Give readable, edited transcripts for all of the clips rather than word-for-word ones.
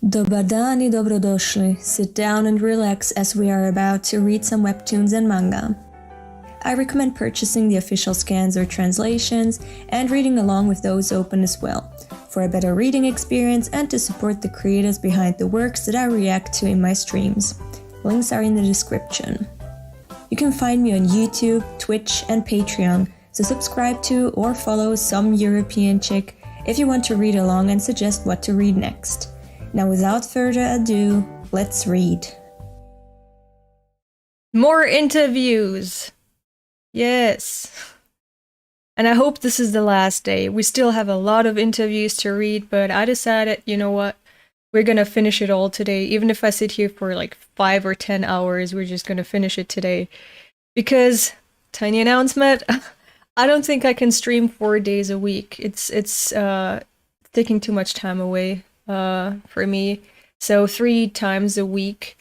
Dobar dan I dobrodošli. Sit down and relax as we are about to read some webtoons and manga. I recommend purchasing the official scans or translations and reading along with those open as well, for a better reading experience and to support the creators behind the works that I react to in my streams. Links are in the description. You can find me on YouTube, Twitch, and Patreon, so subscribe to or follow some European chick if you want to read along and suggest what to read next. Now without further ado, let's read. More interviews! Yes. And I hope this is the last day. We still have a lot of interviews to read, but I decided, you know what? We're gonna finish it all today. Even if I sit here for like 5 or 10 hours, we're just gonna finish it today. Because, tiny announcement, I don't think I can stream 4 days a week. It's taking too much time away for me. So 3 times a week.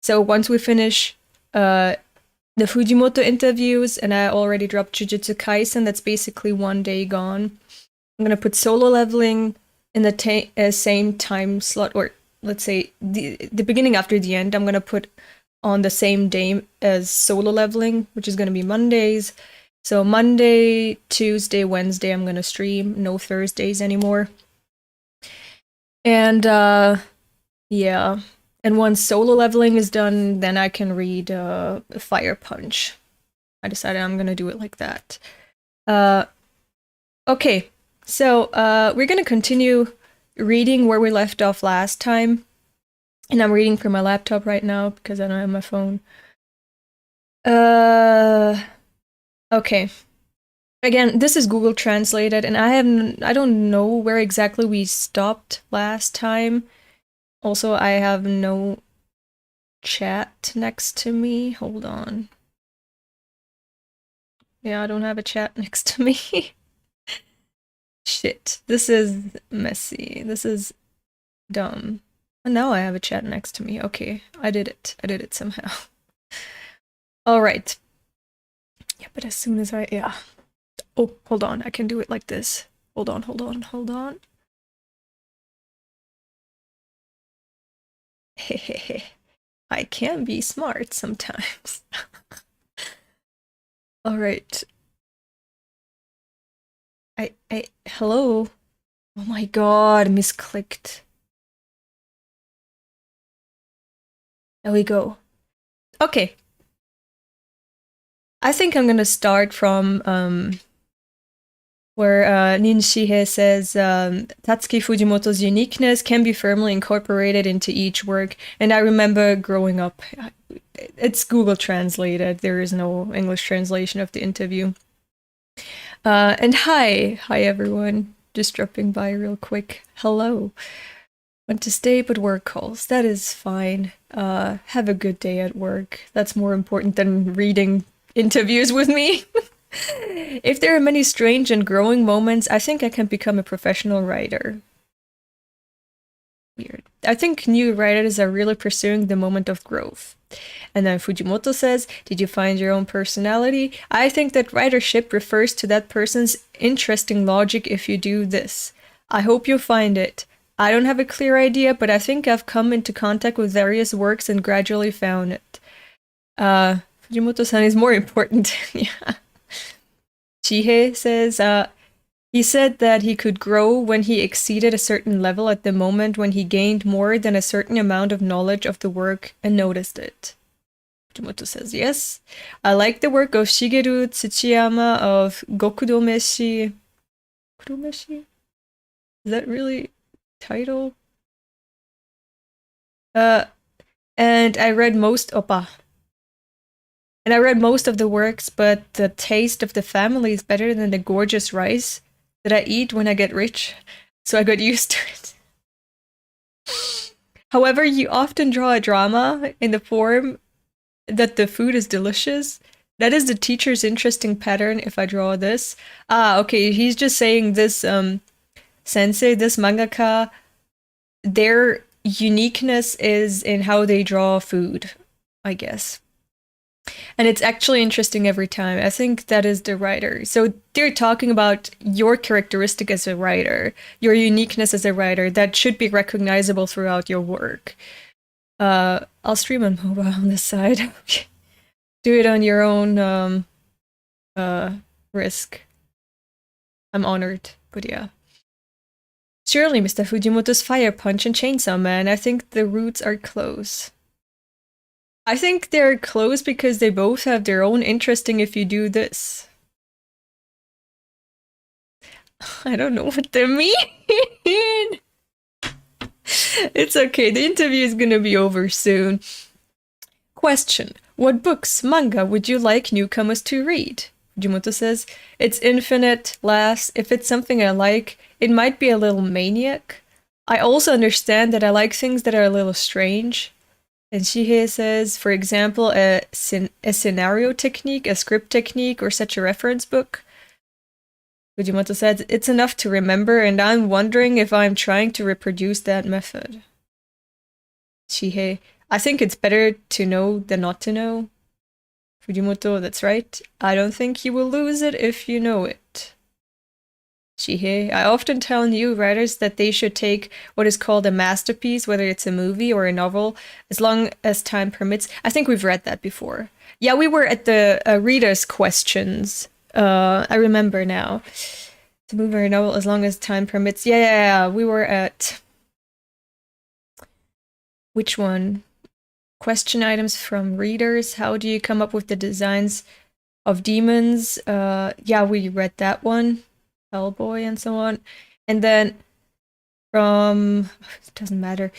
So once we finish the Fujimoto interviews, and I already dropped Jujutsu Kaisen, that's basically 1 day gone. I'm gonna put solo leveling in the same time slot, or let's say the beginning after the end. I'm gonna put on the same day as solo leveling, which is gonna be Mondays. So Monday, Tuesday, Wednesday I'm gonna stream, no Thursdays anymore. And yeah, and once solo leveling is done, then I can read Fire Punch. I decided I'm gonna do it like that. Okay, so we're gonna continue reading where we left off last time. And I'm reading from my laptop right now because I don't have my phone. Okay. Again, this is Google translated, and I don't know where exactly we stopped last time. Also, I have no chat next to me. Hold on. Yeah, I don't have a chat next to me. Shit, this is messy. This is dumb. And now I have a chat next to me. Okay, I did it. I did it somehow. Alright. Yeah, but as soon as yeah. Oh, hold on. I can do it like this. Hold on. Hehehe. I can be smart sometimes. Alright. Hello? Oh my god, misclicked. There we go. Okay. I think I'm gonna start from where Ninshihei says Tatsuki Fujimoto's uniqueness can be firmly incorporated into each work. And I remember growing up, it's Google translated, there is no English translation of the interview. And hi everyone, just dropping by real quick. Hello. Want to stay but work calls, that is fine. Have a good day at work, that's more important than reading interviews with me. If there are many strange and growing moments, I think I can become a professional writer. Weird. I think new writers are really pursuing the moment of growth. And then Fujimoto says, did you find your own personality? I think that writership refers to that person's interesting logic if you do this. I hope you find it. I don't have a clear idea, but I think I've come into contact with various works and gradually found it. Fujimoto-san is more important. Yeah. Shihei says, he said that he could grow when he exceeded a certain level at the moment when he gained more than a certain amount of knowledge of the work and noticed it. Fujimoto says, yes. I like the work of Shigeru Tsuchiyama of Gokudo Meshi. Gokudo Meshi? Is that really title? And I read most of the works, but the taste of the family is better than the gorgeous rice that I eat when I get rich, so I got used to it. However, you often draw a drama in the form that the food is delicious. That is the teacher's interesting pattern if I draw this. Okay, he's just saying this sensei, this mangaka, their uniqueness is in how they draw food, I guess. And it's actually interesting every time. I think that is the writer. So they're talking about your characteristic as a writer, your uniqueness as a writer that should be recognizable throughout your work. I'll stream on mobile on this side. Do it on your own risk. I'm honored, but yeah. Surely Mr. Fujimoto's Fire Punch and Chainsaw Man, I think the roots are close. I think they're close because they both have their own interesting if you do this. I don't know what they mean. It's okay, the interview is gonna be over soon. Question: what books, manga, would you like newcomers to read? Fujimoto says, it's infinite, lass. If it's something I like, it might be a little maniac. I also understand that I like things that are a little strange. And Shihei says, for example, a scenario technique, a script technique, or such a reference book. Fujimoto said, it's enough to remember, and I'm wondering if I'm trying to reproduce that method. Shihei, I think it's better to know than not to know. Fujimoto, that's right. I don't think you will lose it if you know it. Shihei, I often tell new writers that they should take what is called a masterpiece, whether it's a movie or a novel, as long as time permits. I think we've read that before. Yeah, we were at the readers' questions. I remember now. To move or a novel as long as time permits. Yeah, we were at... Which one? Question items from readers. How do you come up with the designs of demons? Yeah, we read that one. Hellboy and so on. And then from... It doesn't matter.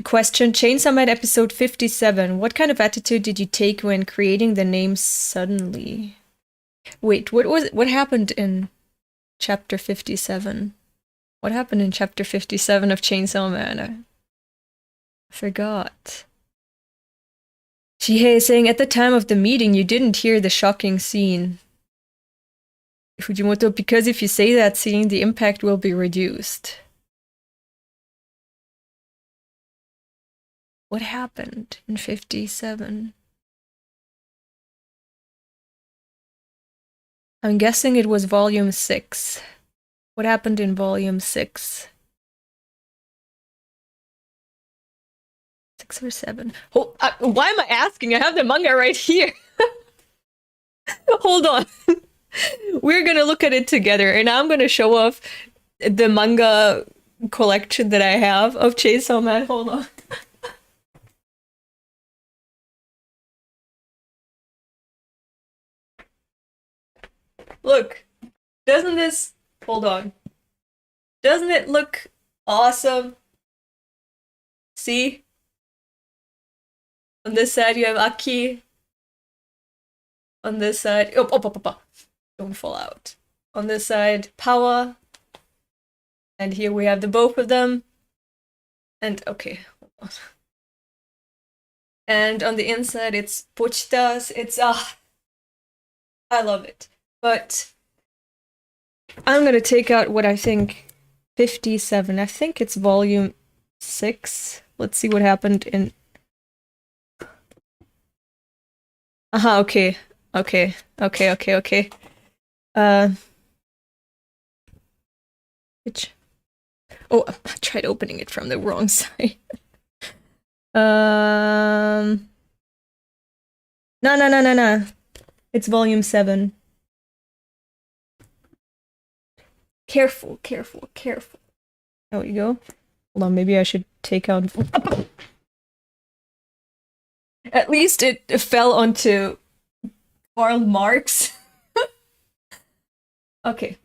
Question, Chainsaw Man episode 57. What kind of attitude did you take when creating the name suddenly? Wait, what happened in chapter 57? What happened in chapter 57 of Chainsaw Man? I forgot. Shihei is saying, at the time of the meeting, you didn't hear the shocking scene. Fujimoto, because if you say that scene, the impact will be reduced. What happened in 57? I'm guessing it was volume 6. What happened in volume 6? 6 or 7? Why am I asking? I have the manga right here. Hold on. We're gonna look at it together, and I'm gonna show off the manga collection that I have of Chainsaw Man. Hold on. Look, doesn't this... Hold on. Doesn't it look awesome? See? On this side you have Aki. On this side... Oh. Don't fall out. On this side, Power. And here we have the both of them. And, okay. And on the inside, it's Pochitas. It's, I love it. But I'm gonna take out what I think 57. I think it's volume 6. Let's see what happened in... Okay. Which... Oh, I tried opening it from the wrong side. No. It's volume 7. Careful. There we go. Hold on, maybe I should take out... At least it fell onto Karl Marx. Okay.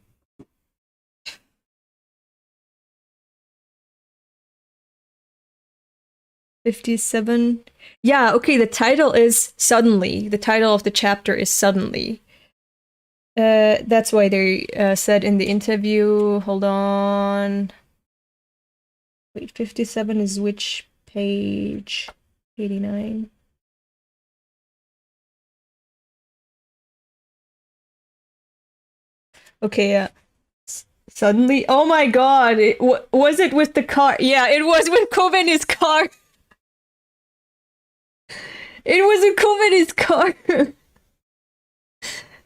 $57. Yeah, okay, the title is Suddenly. The title of the chapter is Suddenly. That's why they said in the interview, hold on. Wait, 57 is which page? 89. Okay, yeah. Suddenly, oh my god, was it with the car? Yeah, it was with Kobeni's car. It was a Kome's car.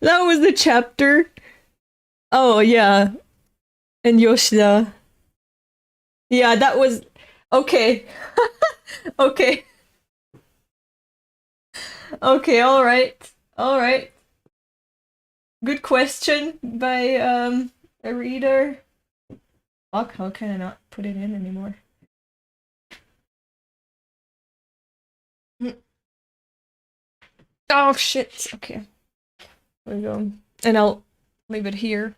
That was the chapter. Oh, yeah. And Yoshida. Yeah, that was... Okay. Okay. Okay, alright. Alright. Good question by a reader. Fuck, how can I not put it in anymore? Oh shit, okay. There we go. And I'll leave it here.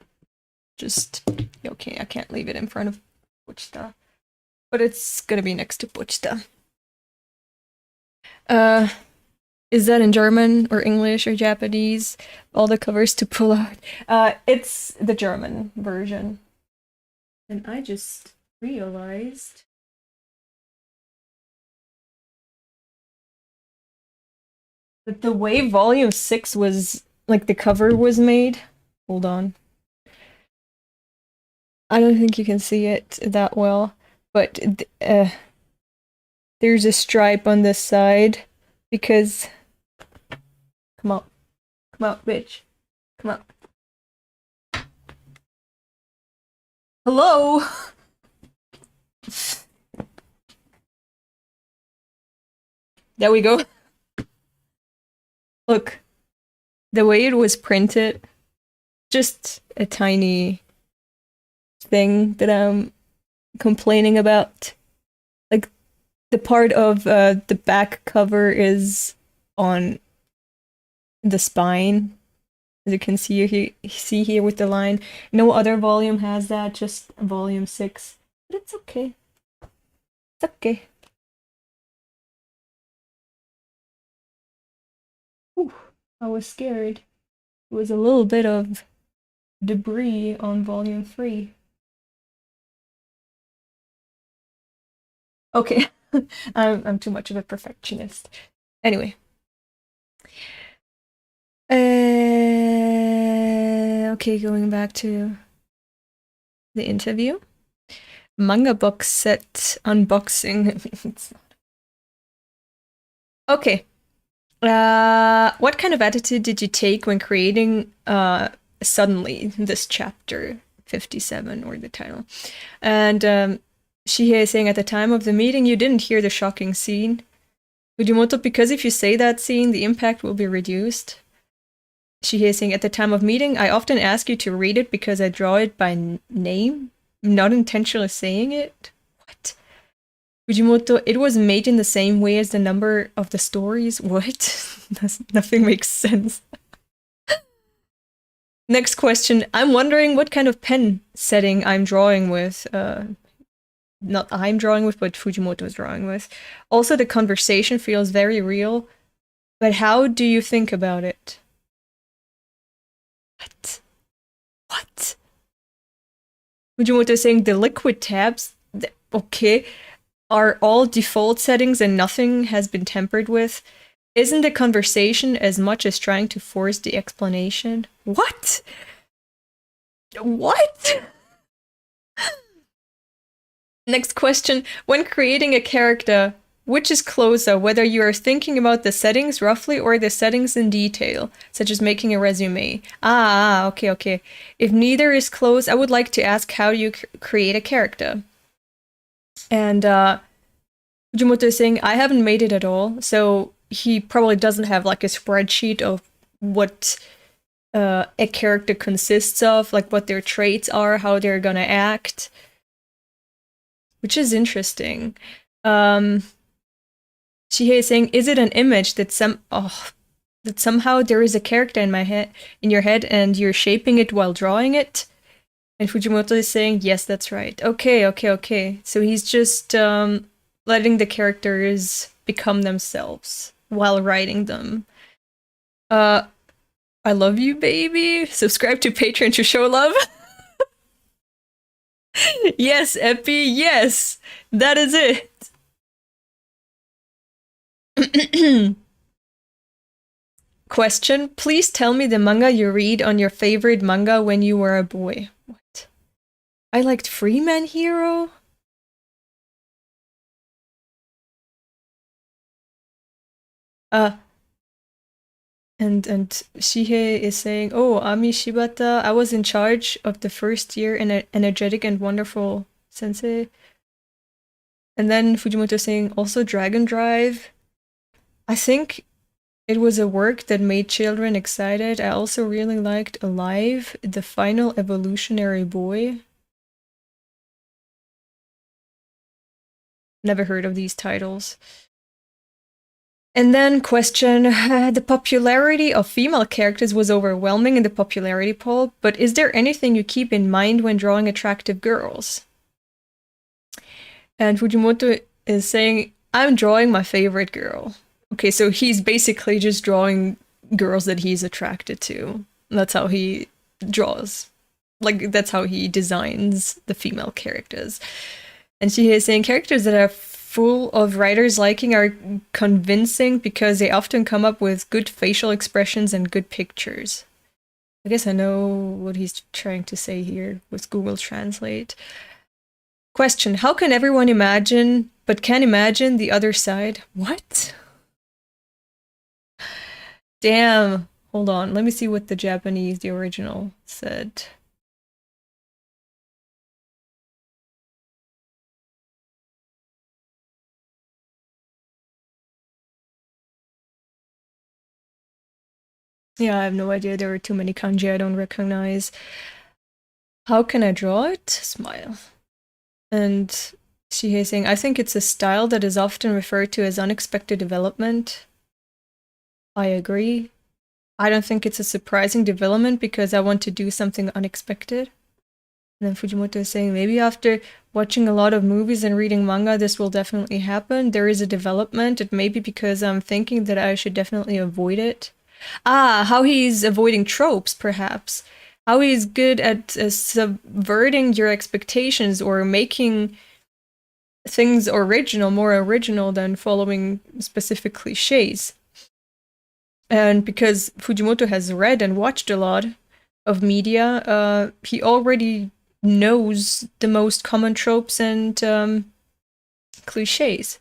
Just, okay, I can't leave it in front of Pochta. But it's gonna be next to Pochta. Is that in German or English or Japanese? All the covers to pull out. It's the German version. And I just realized that the way Volume 6 was, like, the cover was made. Hold on. I don't think you can see it that well, but there's a stripe on this side because... Come out. Come out, bitch. Come out. Hello? There we go. Look. The way it was printed, just a tiny thing that I'm complaining about. Like, the part of the back cover is on the spine, as you can see here with the line. No other volume has that, just volume 6. But it's okay. It's okay. Whew, I was scared. It was a little bit of debris on volume 3. Okay, I'm too much of a perfectionist. Anyway. Okay, going back to the interview. Manga box set unboxing. Okay. What kind of attitude did you take when creating suddenly this chapter 57 or the title? And Shihei is saying at the time of the meeting you didn't hear the shocking scene. Fujimoto, because if you say that scene, the impact will be reduced. Shihei saying, at the time of meeting, I often ask you to read it because I draw it by name, not intentionally saying it. What? Fujimoto, it was made in the same way as the number of the stories. What? Nothing makes sense. Next question. I'm wondering what kind of pen setting I'm drawing with. Not I'm drawing with, but Fujimoto is drawing with. Also, the conversation feels very real. But how do you think about it? What? Fujimoto is saying the liquid tabs, okay, are all default settings and nothing has been tampered with. Isn't the conversation as much as trying to force the explanation? What? What? Next question. When creating a character, which is closer, whether you are thinking about the settings roughly or the settings in detail, such as making a resume? Okay. If neither is close, I would like to ask how you create a character. And Fujimoto is saying, I haven't made it at all, so he probably doesn't have like a spreadsheet of what a character consists of, like what their traits are, how they're gonna act. Which is interesting. Shihei is saying, is it an image that somehow there is a character in your head and you're shaping it while drawing it? And Fujimoto is saying, yes, that's right. Okay. So he's just letting the characters become themselves while writing them. I love you, baby. Subscribe to Patreon to show love. Yes, Epi, yes. That is it. Question, please tell me the manga you read on your favorite manga when you were a boy. What? I liked Freeman Hero? And Shihei is saying, "Oh, Ami Shibata, I was in charge of the first year in an energetic and wonderful sensei." And then Fujimoto saying, "Also Dragon Drive. I think it was a work that made children excited. I also really liked Alive, the final evolutionary boy." Never heard of these titles. And then question, the popularity of female characters was overwhelming in the popularity poll, but is there anything you keep in mind when drawing attractive girls? And Fujimoto is saying, I'm drawing my favorite girl. Okay, so he's basically just drawing girls that he's attracted to. That's how he draws. Like, that's how he designs the female characters. And she is saying characters that are full of writers' liking are convincing because they often come up with good facial expressions and good pictures. I guess I know what he's trying to say here with Google Translate. Question, how can everyone imagine, but can't imagine the other side? What? Damn. Hold on, let me see what the original said. Yeah, I have no idea. There are too many kanji I don't recognize. How can I draw it? Smile. And Shihei saying, I think it's a style that is often referred to as unexpected development. I agree. I don't think it's a surprising development because I want to do something unexpected. And then Fujimoto is saying, maybe after watching a lot of movies and reading manga, this will definitely happen. There is a development. It may be because I'm thinking that I should definitely avoid it. Ah, how he's avoiding tropes, perhaps. How he's good at subverting your expectations or making things original, more original than following specific cliches. And because Fujimoto has read and watched a lot of media, he already knows the most common tropes and cliches.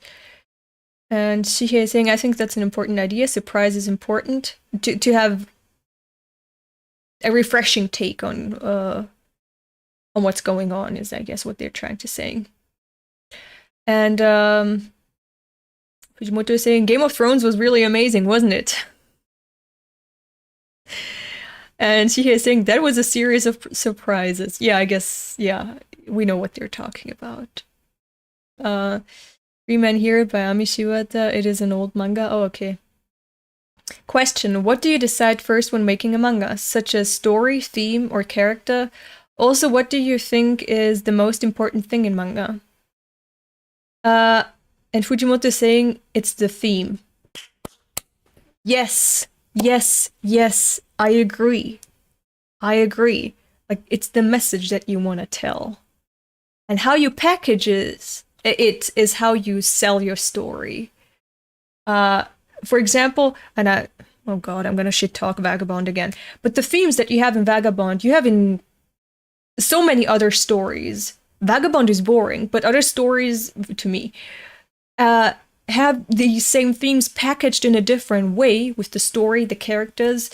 And Shihei is saying, I think that's an important idea. Surprise is important. To have a refreshing take on what's going on is, I guess, what they're trying to say. And Fujimoto is saying, Game of Thrones was really amazing, wasn't it? And Shihei is saying, that was a series of surprises. Yeah, I guess, yeah, we know what they're talking about. Three Men Here by Ami Shiwata. It is an old manga. Oh, okay. Question, what do you decide first when making a manga, such as story, theme, or character? Also, what do you think is the most important thing in manga? And Fujimoto is saying, it's the theme. Yes, yes, yes, I agree. I agree. Like, it's the message that you want to tell. And how you package it is how you sell your story. For example, and oh god, I'm gonna shit talk Vagabond again. But the themes that you have in Vagabond, you have in so many other stories. Vagabond is boring, but other stories, to me, have the same themes packaged in a different way with the story, the characters,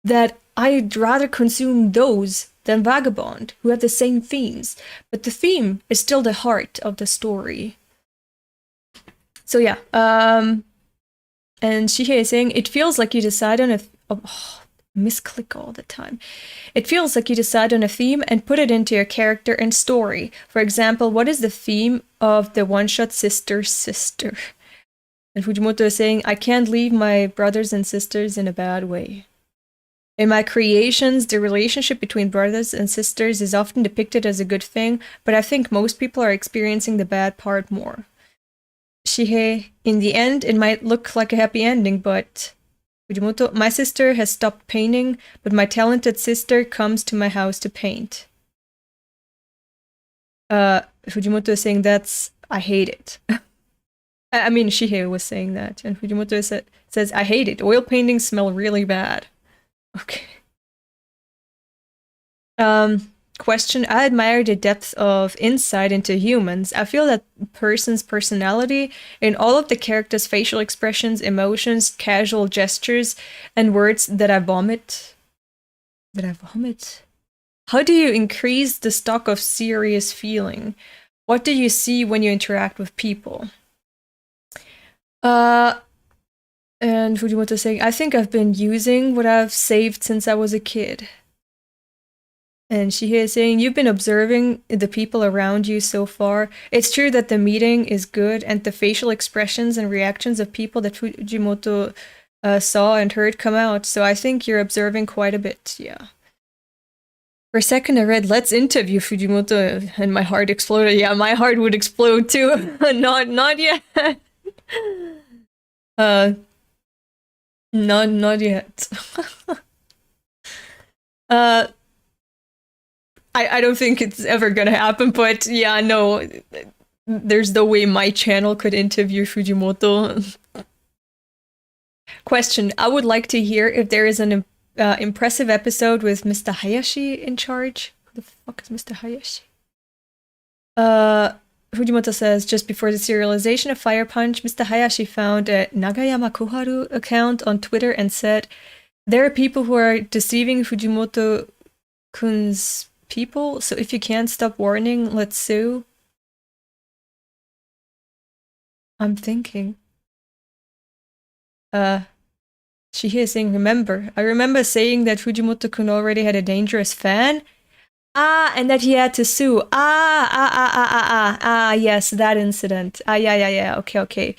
that I'd rather consume those than Vagabond, who have the same themes. But the theme is still the heart of the story. So yeah, and Shihei is saying, it feels like you decide on misclick all the time. It feels like you decide on a theme and put it into your character and story. For example, what is the theme of the one-shot Sister? And Fujimoto is saying, I can't leave my brothers and sisters in a bad way. In my creations, the relationship between brothers and sisters is often depicted as a good thing, but I think most people are experiencing the bad part more. Shihei, in the end, it might look like a happy ending, but Fujimoto, my sister has stopped painting, but my talented sister comes to my house to paint. Fujimoto is saying I hate it. I mean, Shihei was saying that, and Fujimoto says, I hate it. Oil paintings smell really bad. Okay. Question, I admire the depth of insight into humans. I feel that person's personality in all of the characters' facial expressions, emotions, casual gestures, and words that I vomit. That I vomit? How do you increase the stock of serious feeling? What do you see when you interact with people? And Fujimoto saying, I think I've been using what I've saved since I was a kid. And Shihei is saying, you've been observing the people around you so far. It's true that the meeting is good, and the facial expressions and reactions of people that Fujimoto saw and heard come out. So I think you're observing quite a bit, yeah. For a second I read, let's interview Fujimoto, and my heart exploded. Yeah, my heart would explode too. Not yet. Not yet. I don't think it's ever gonna happen, but yeah, no, there's no way my channel could interview Fujimoto. Question, I would like to hear if there is an impressive episode with Mr. Hayashi in charge. Who the fuck is Mr. Hayashi? Fujimoto says, just before the serialization of Fire Punch, Mr. Hayashi found a Nagayama Koharu account on Twitter and said, there are people who are deceiving Fujimoto-kun's people, so if you can't stop warning, let's sue. I'm thinking. Shihei is saying, I remember saying that Fujimoto-kun already had a dangerous fan. And that he had to sue. Yes, that incident. Yeah, okay.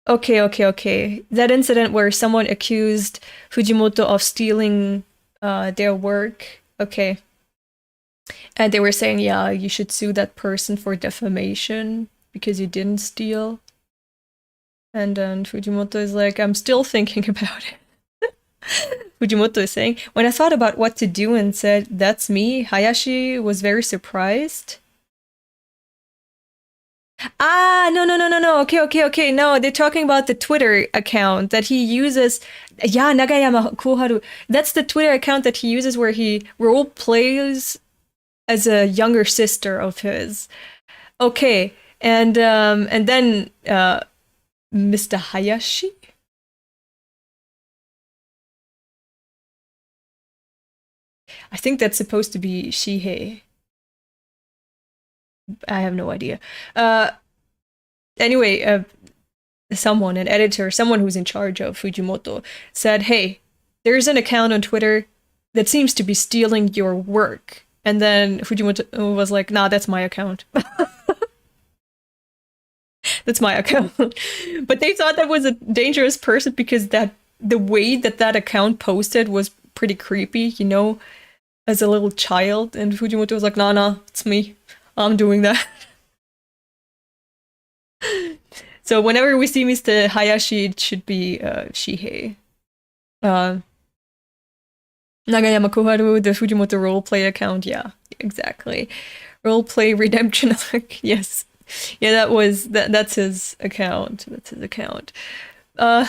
Okay. That incident where someone accused Fujimoto of stealing their work. Okay. And they were saying, yeah, you should sue that person for defamation because you didn't steal. And then Fujimoto is like, I'm still thinking about it. Fujimoto is saying, when I thought about what to do and said, that's me, Hayashi was very surprised. No. Okay. No, they're talking about the Twitter account that he uses. Yeah, Nagayama Koharu. That's the Twitter account that he uses where he role plays as a younger sister of his. Okay, and then Mr. Hayashi? I think that's supposed to be Shihei. I have no idea. Anyway, someone, an editor, someone who's in charge of Fujimoto, said, hey, there's an account on Twitter that seems to be stealing your work. And then Fujimoto was like, nah, that's my account. That's my account. But they thought that was a dangerous person because the way that account posted was pretty creepy, you know, as a little child. And Fujimoto was like, nah, it's me. I'm doing that. So whenever we see Mr. Hayashi, it should be Shihei. Nagayama Koharu, the Fujimoto roleplay account, yeah, exactly. Roleplay redemption arc, yes. Yeah, that's his account. That's his account. When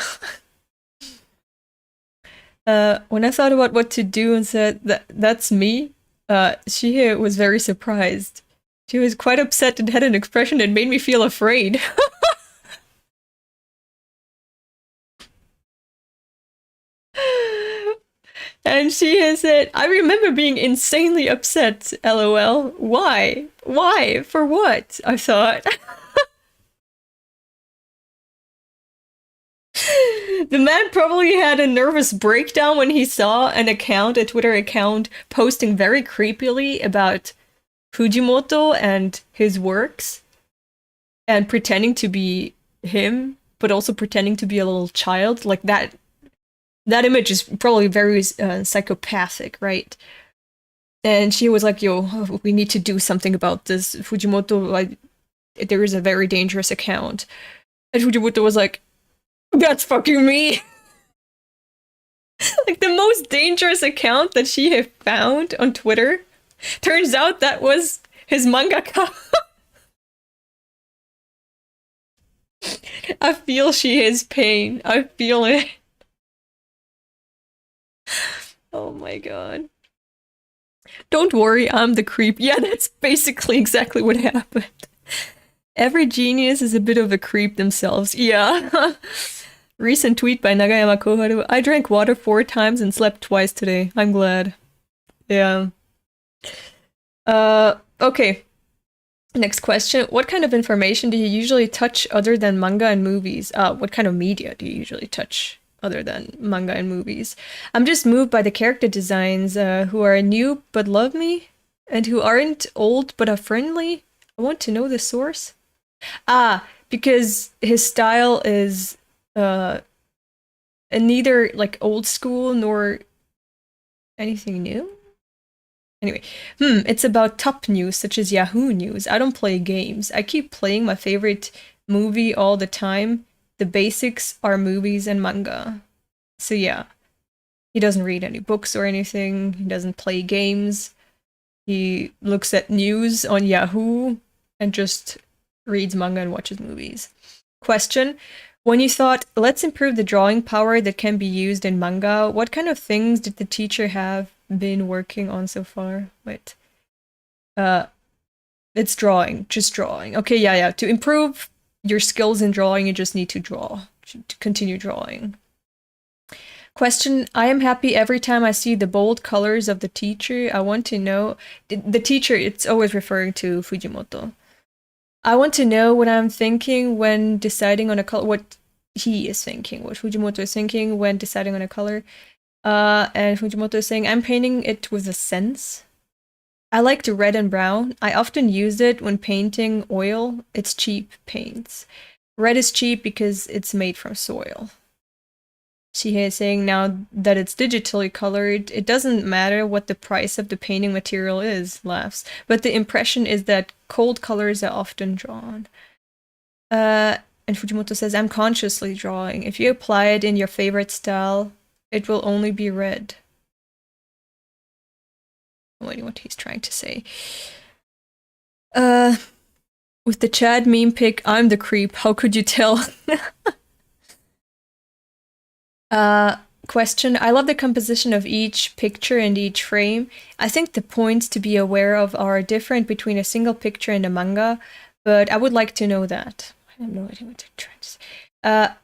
I thought about what to do and said that's me, Shihei was very surprised. She was quite upset and had an expression that made me feel afraid. And she has said, I remember being insanely upset, lol. Why? For what? I thought. The man probably had a nervous breakdown when he saw a Twitter account, posting very creepily about Fujimoto and his works, and pretending to be him, but also pretending to be a little child. Like that image is probably very psychopathic, right? And she was like, yo, we need to do something about this. Fujimoto, there is a very dangerous account. And Fujimoto was like, that's fucking me. Like the most dangerous account that she had found on Twitter. Turns out that was his mangaka. I feel Shihei's pain. I feel it. Oh my god. Don't worry, I'm the creep. Yeah, that's basically exactly what happened. Every genius is a bit of a creep themselves. Yeah. Recent tweet by Nagayama Koharu. I drank water 4 times and slept twice today. I'm glad. Yeah. Okay. Next question. What kind of information do you usually touch other than manga and movies? What kind of media do you usually touch other than manga and movies? I'm just moved by the character designs, who are new but love me, and who aren't old but are friendly. I want to know the source. Because his style is neither like old school nor anything new. Anyway, it's about top news such as Yahoo News. I don't play games. I keep playing my favorite movie all the time. The basics are movies and manga. So yeah, he doesn't read any books or anything. He doesn't play games. He looks at news on Yahoo and just reads manga and watches movies. Question. When you thought, let's improve the drawing power that can be used in manga, what kind of things did the teacher have been working on so far? Wait. It's drawing. Just drawing. Okay, yeah. To improve your skills in drawing, you just need to draw. To continue drawing. Question. I am happy every time I see the bold colors of the teacher. I want to know... The teacher, it's always referring to Fujimoto. I want to know what I'm thinking when deciding on a color, what he is thinking, what Fujimoto is thinking when deciding on a color. And Fujimoto is saying, I'm painting it with a sense. I like the red and brown. I often use it when painting oil. It's cheap paints. Red is cheap because it's made from soil. Shihei is saying, now that it's digitally colored, it doesn't matter what the price of the painting material is, laughs. But the impression is that cold colors are often drawn. And Fujimoto says, I'm consciously drawing. If you apply it in your favorite style, it will only be red. I'm waiting what he's trying to say. With the Chad meme pic, I'm the creep. How could you tell? Question. I love the composition of each picture and each frame. I think the points to be aware of are different between a single picture and a manga, but I would like to know that. I have no idea what they're trying to say.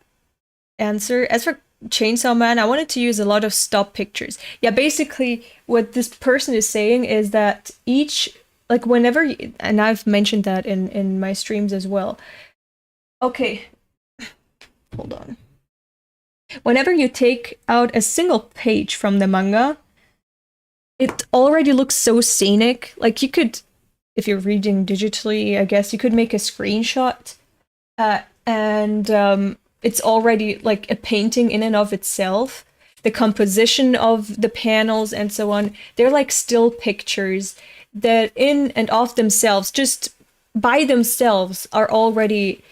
Answer. As for Chainsaw Man, I wanted to use a lot of stop pictures. Yeah, basically what this person is saying is that each, like whenever, and I've mentioned that in my streams as well. Okay. Hold on. Whenever you take out a single page from the manga, it already looks so scenic. Like you could, if you're reading digitally, I guess you could make a screenshot, and it's already like a painting in and of itself. The composition of the panels and so on, they're like still pictures that in and of themselves, just by themselves, are already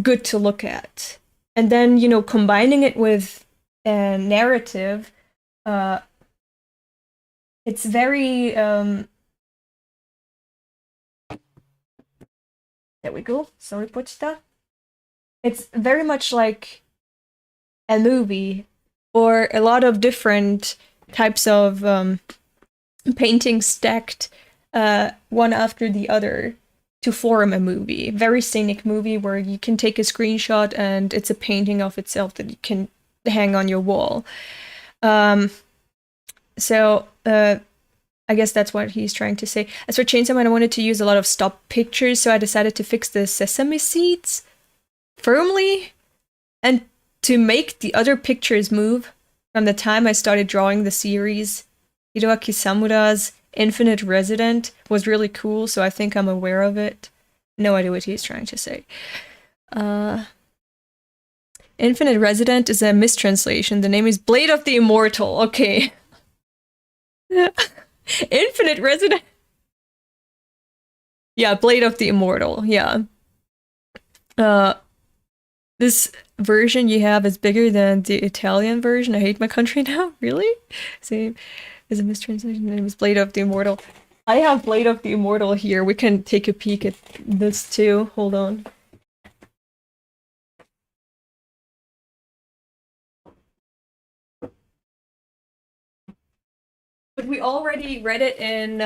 good to look at. And then, you know, combining it with a narrative, it's very, there we go, sorry, Pochita. It's very much like a movie, or a lot of different types of paintings stacked one after the other to form a movie. Very scenic movie where you can take a screenshot and it's a painting of itself that you can hang on your wall. So I guess that's what he's trying to say. As for Chainsaw Man, I wanted to use a lot of stop pictures, so I decided to fix the sesame seeds firmly and to make the other pictures move. From the time I started drawing the series, Hiroaki Samura's Infinite Resident was really cool, so I think I'm aware of it. No idea what he's trying to say. Infinite Resident is a mistranslation. The name is Blade of the Immortal. Okay. Infinite Resident. Yeah, Blade of the Immortal. Yeah. This version you have is bigger than the Italian version. I hate my country now. Really? Same. Is a mistranslation. The name is Blade of the Immortal. I have Blade of the Immortal here. We can take a peek at this too. Hold on. But we already read it in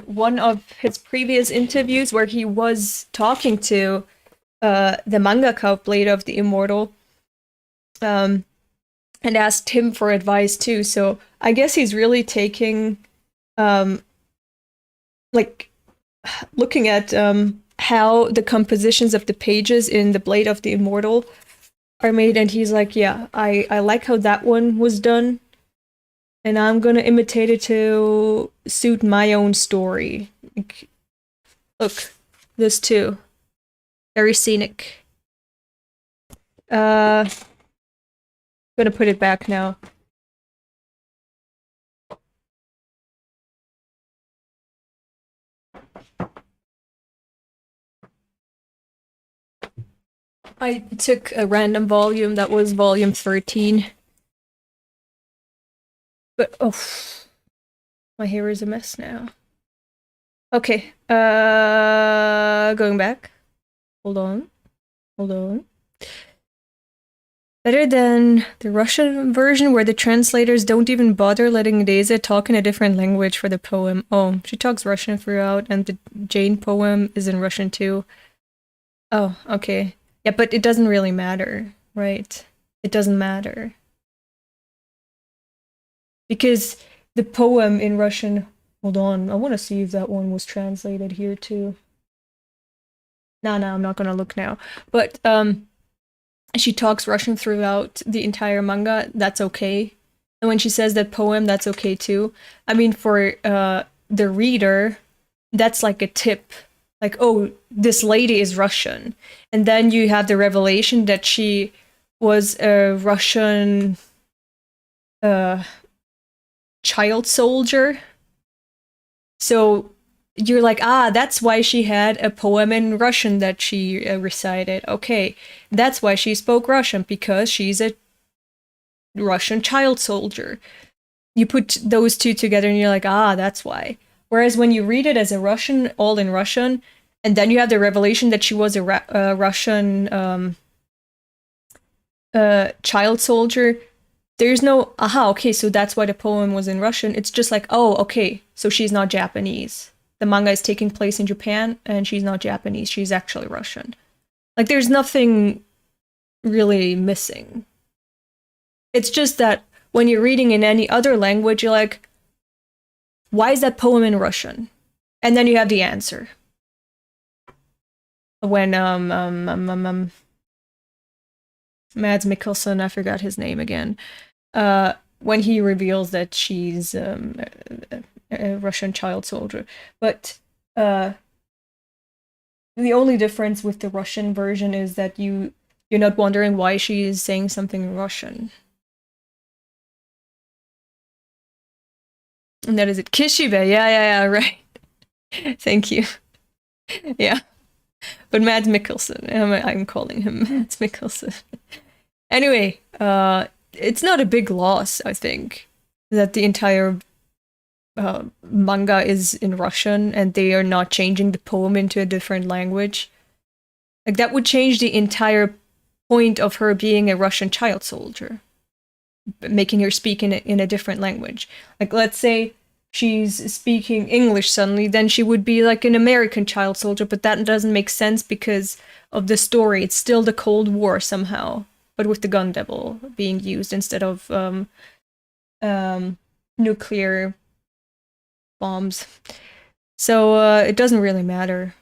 one of his previous interviews where he was talking to the mangaka of Blade of the Immortal, and asked him for advice too. So I guess he's really taking, like, looking at how the compositions of the pages in the Blade of the Immortal are made, and he's like, yeah, I like how that one was done, and I'm gonna imitate it to suit my own story. Like, look, this too. Very scenic. Gonna put it back now. I took a random volume that was volume 13. But, oh, my hair is a mess now. Okay, going back. Hold on. Better than the Russian version where the translators don't even bother letting Daisy talk in a different language for the poem. Oh, she talks Russian throughout, and the Jane poem is in Russian too. Oh, okay. Yeah, but it doesn't really matter, right? It doesn't matter. Because the poem in Russian... Hold on, I want to see if that one was translated here too. No, I'm not gonna look now. But, she talks Russian throughout the entire manga, that's okay. And when she says that poem, that's okay too. I mean, for the reader, that's like a tip. Like, oh, this lady is Russian. And then you have the revelation that she was a Russian child soldier. So you're like, that's why she had a poem in Russian that she recited. Okay, that's why she spoke Russian, because she's a Russian child soldier. You put those two together and you're like, that's why. Whereas when you read it as a Russian, all in Russian, and then you have the revelation that she was a Russian child soldier, there's no, okay, so that's why the poem was in Russian. It's just like, oh, okay, so she's not Japanese. The manga is taking place in Japan, and she's not Japanese. She's actually Russian. Like, there's nothing really missing. It's just that when you're reading in any other language, you're like, why is that poem in Russian? And then you have the answer. When, Mads Mikkelsen, I forgot his name again, when he reveals that she's a Russian child soldier. But the only difference with the Russian version is that you're not wondering why she is saying something in Russian. And that is it. Kishibe, yeah, right. Thank you. Yeah. But Mads Mikkelsen, I'm calling him Mads Mikkelsen. Anyway, it's not a big loss, I think, that the entire manga is in Russian and they are not changing the poem into a different language. Like, that would change the entire point of her being a Russian child soldier, making her speak in a different language. Like, let's say she's speaking English suddenly, then she would be like an American child soldier, but that doesn't make sense because of the story. It's still the Cold War somehow, but with the gun devil being used instead of nuclear bombs. So it doesn't really matter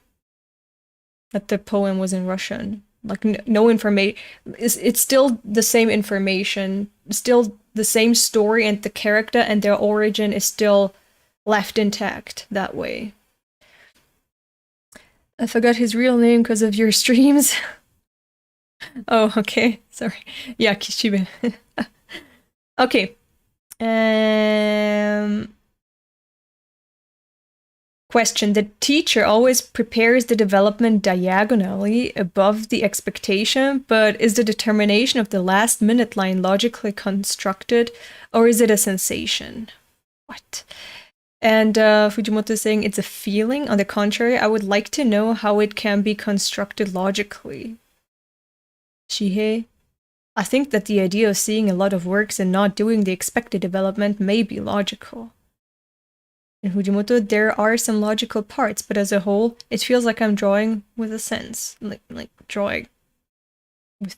that the poem was in Russian. Like, no information. It's still the same information, still the same story, and the character and their origin is still left intact that way. I forgot his real name because of your streams. Oh, okay. Sorry. Yeah, Kishibe. Okay. Question. The teacher always prepares the development diagonally above the expectation, but is the determination of the last minute line logically constructed, or is it a sensation? What? And Fujimoto is saying it's a feeling. On the contrary, I would like to know how it can be constructed logically. Shihei. I think that the idea of seeing a lot of works and not doing the expected development may be logical. In Fujimoto, there are some logical parts, but as a whole, it feels like I'm drawing with a sense. Like drawing with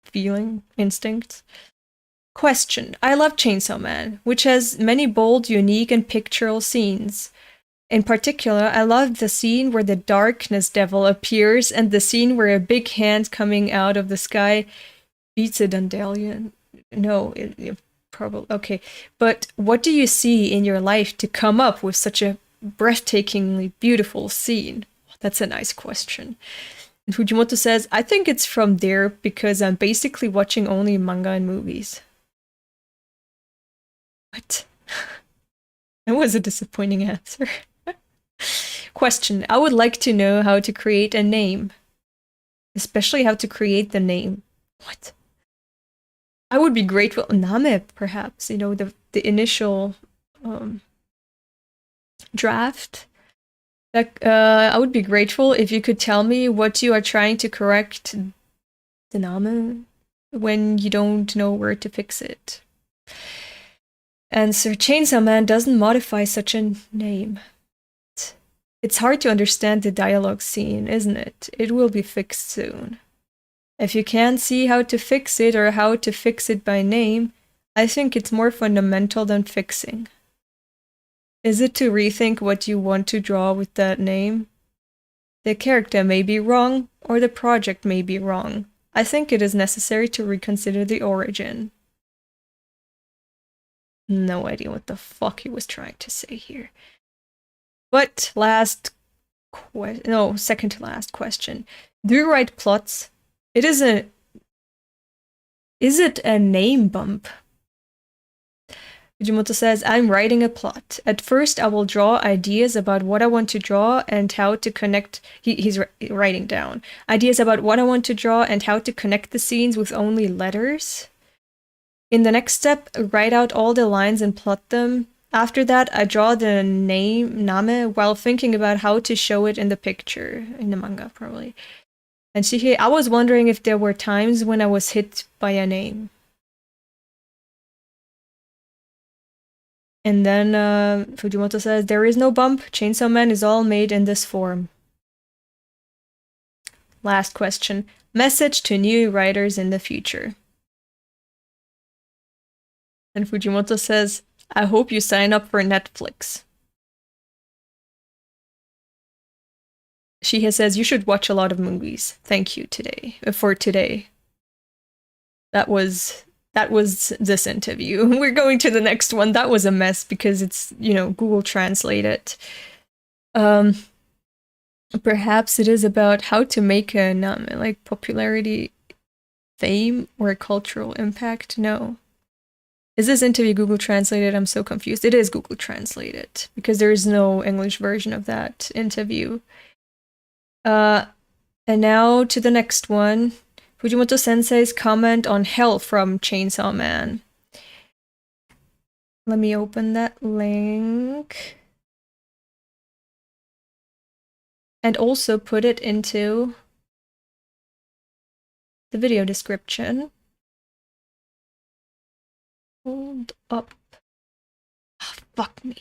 feeling, instincts. Question. I love Chainsaw Man, which has many bold, unique, and pictorial scenes. In particular, I love the scene where the darkness devil appears and the scene where a big hand coming out of the sky beats a Dandelion. No, it probably... Okay. But what do you see in your life to come up with such a breathtakingly beautiful scene? That's a nice question. And Fujimoto says, I think it's from there because I'm basically watching only manga and movies. What? That was a disappointing answer. Question. I would like to know how to create a name. Especially how to create the name. What? I would be grateful. Name, perhaps. You know, the initial draft. I would be grateful if you could tell me what you are trying to correct the name when you don't know where to fix it. Answer. Chainsaw Man doesn't modify such a name. It's hard to understand the dialogue scene, isn't it? It will be fixed soon. If you can't see how to fix it or how to fix it by name, I think it's more fundamental than fixing. Is it to rethink what you want to draw with that name? The character may be wrong, or the project may be wrong. I think it is necessary to reconsider the origin. No idea what the fuck he was trying to say here. But second to last question. Do you write plots? Is it a name bump? Fujimoto says, I'm writing a plot. At first, I will draw ideas about what I want to draw and how to connect... He's writing down. Ideas about what I want to draw and how to connect the scenes with only letters. In the next step, write out all the lines and plot them. After that, I draw the name, while thinking about how to show it in the picture. In the manga, probably. And Shihei, I was wondering if there were times when I was hit by a name. And then Fujimoto says, there is no bump. Chainsaw Man is all made in this form. Last question. Message to new writers in the future. And Fujimoto says, I hope you sign up for Netflix. Shihei says, you should watch a lot of movies. Thank you for today. That was this interview. We're going to the next one. That was a mess because it's, Google Translate it. Perhaps it is about how to make a like popularity, fame, or a cultural impact. No. Is this interview Google Translated? I'm so confused. It is Google Translated because there is no English version of that interview. And now to the next one. Fujimoto Sensei's comment on hell from Chainsaw Man. Let me open that link. And also put it into the video description. Hold up. Oh, fuck me.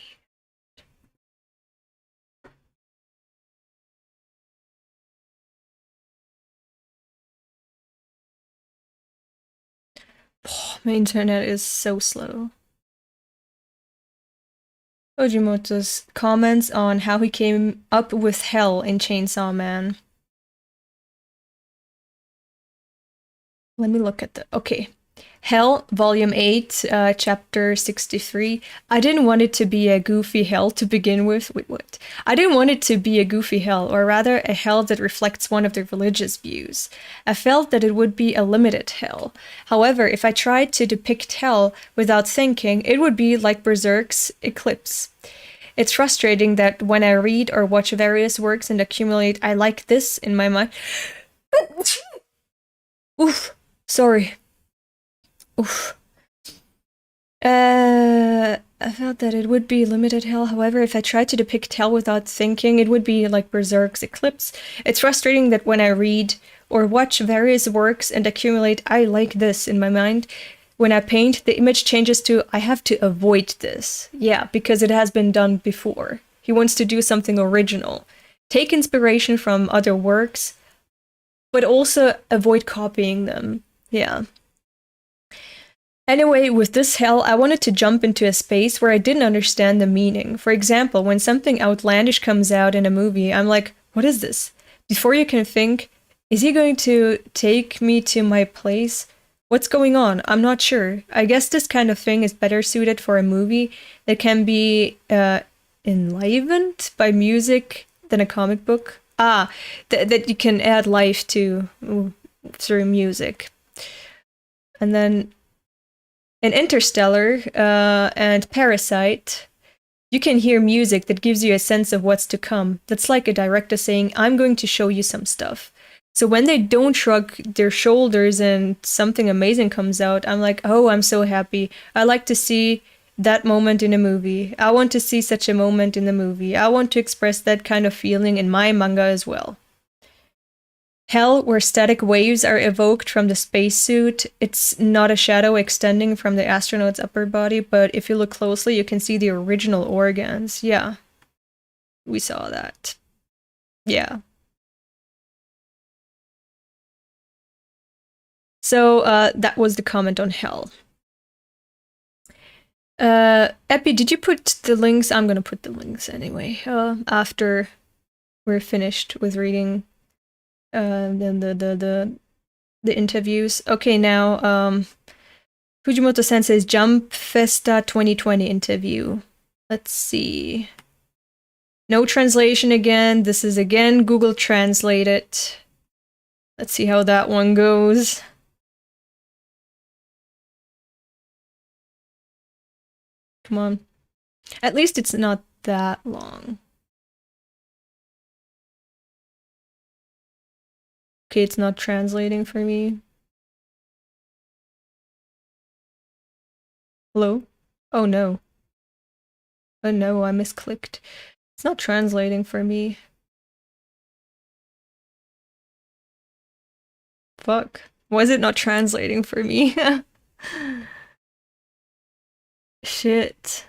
Oh, my internet is so slow. Fujimoto's comments on how he came up with hell in Chainsaw Man. Let me look at the... Okay. Hell, Volume 8, Chapter 63. I didn't want it to be a goofy hell to begin with. Wait, what? I didn't want it to be a goofy hell, or rather a hell that reflects one of the religious views. I felt that it would be a limited hell. However, if I tried to depict hell without thinking, it would be like Berserk's Eclipse. It's frustrating that when I read or watch various works and accumulate I like this in my mind... Oof. Sorry. Oof. I felt that it would be limited hell. However, if I tried to depict hell without thinking, it would be like Berserk's Eclipse. It's frustrating that when I read or watch various works and accumulate I like this in my mind, when I paint, the image changes to, I have to avoid this. Yeah, because it has been done before. He wants to do something original. Take inspiration from other works, but also avoid copying them. Yeah. Anyway, with this hell, I wanted to jump into a space where I didn't understand the meaning. For example, when something outlandish comes out in a movie, I'm like, what is this? Before you can think, is he going to take me to my place? What's going on? I'm not sure. I guess this kind of thing is better suited for a movie that can be enlivened by music than a comic book. That you can add life to through music. And then in Interstellar and Parasite, you can hear music that gives you a sense of what's to come. That's like a director saying, I'm going to show you some stuff. So when they don't shrug their shoulders and something amazing comes out, I'm like, oh, I'm so happy. I like to see that moment in a movie. I want to see such a moment in the movie. I want to express that kind of feeling in my manga as well. Hell, where static waves are evoked from the spacesuit. It's not a shadow extending from the astronaut's upper body, but if you look closely, you can see the original organs. Yeah, we saw that. Yeah. So that was the comment on Hell. Epi, did you put the links? I'm gonna put the links anyway, after we're finished with reading the interviews. Okay, now Fujimoto Sensei's Jump Festa 2020 interview. Let's see. No translation again. This is again Google translated. Let's see how that one goes. Come on. At least it's not that long. Okay, it's not translating for me. Hello? Oh no. Oh no, I misclicked. It's not translating for me. Fuck. Why is it not translating for me? Shit.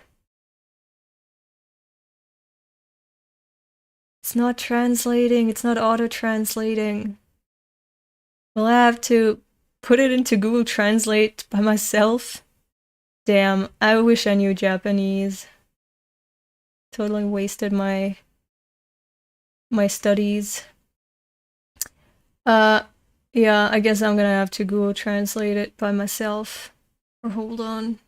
It's not translating. It's not auto-translating. Will I have to put it into Google Translate by myself? Damn, I wish I knew Japanese. Totally wasted my studies. Yeah, I guess I'm gonna have to Google Translate it by myself. Or hold on.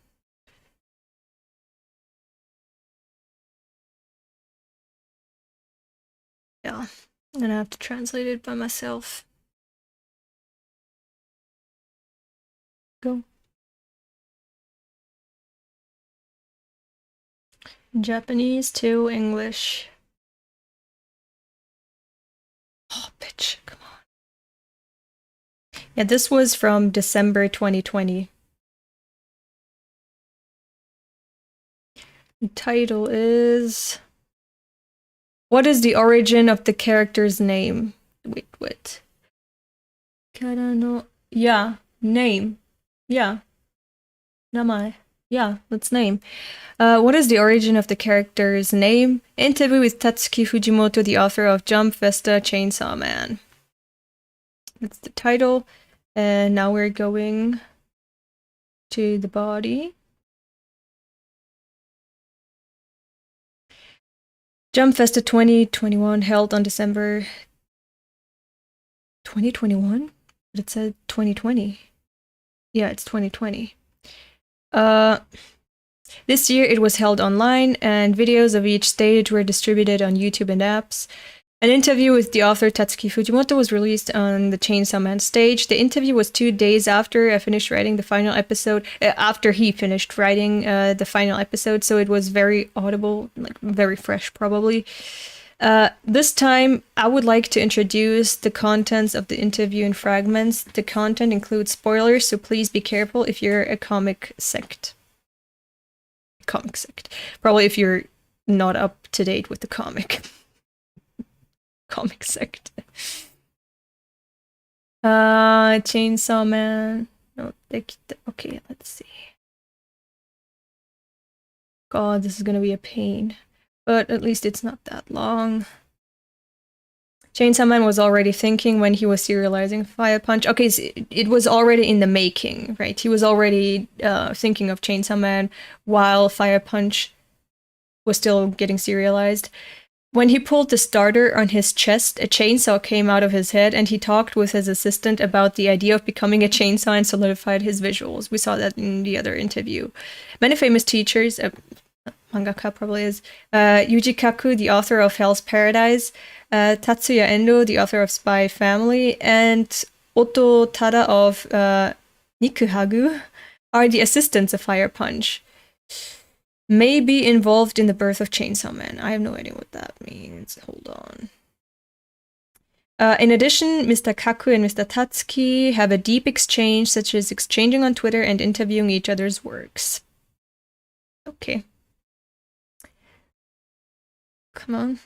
Yeah, I'm gonna have to translate it by myself. Go. Japanese to English. Oh, bitch, come on. Yeah, this was from December 2020. The title is... What is the origin of the character's name? Wait. Yeah, name. Yeah. Namae. Yeah, that's name. What is the origin of the character's name? Interview with Tatsuki Fujimoto, the author of Jump, Festa, Chainsaw Man. That's the title. And now we're going to the body. Jump Festa 2021 held on December 2021? But it said 2020. Yeah, it's 2020. This year it was held online, and videos of each stage were distributed on YouTube and apps. An interview with the author Tatsuki Fujimoto was released on the Chainsaw Man stage. The interview was 2 days after I finished writing the final episode, after he finished writing the final episode, so it was very audible, like very fresh probably. This time, I would like to introduce the contents of the interview in fragments. The content includes spoilers, so please be careful if you're a comic sect. Probably if you're not up to date with the comic. Comic sect. Chainsaw Man. no, okay, let's see. God, this is gonna be a pain. But at least it's not that long. Chainsaw Man was already thinking when he was serializing Fire Punch. Okay, so it was already in the making, right? He was already thinking of Chainsaw Man while Fire Punch was still getting serialized. When he pulled the starter on his chest, a chainsaw came out of his head, and he talked with his assistant about the idea of becoming a chainsaw and solidified his visuals. We saw that in the other interview. Many famous teachers, mangaka probably is, Yuji Kaku, the author of Hell's Paradise, Tatsuya Endo, the author of Spy Family, and Oto Tada of Nikuhagu are the assistants of Fire Punch. May be involved in the birth of Chainsaw Man. I have no idea what that means. Hold on. In addition, Mr. Kaku and Mr. Tatsuki have a deep exchange, such as exchanging on Twitter and interviewing each other's works. Okay. Come on.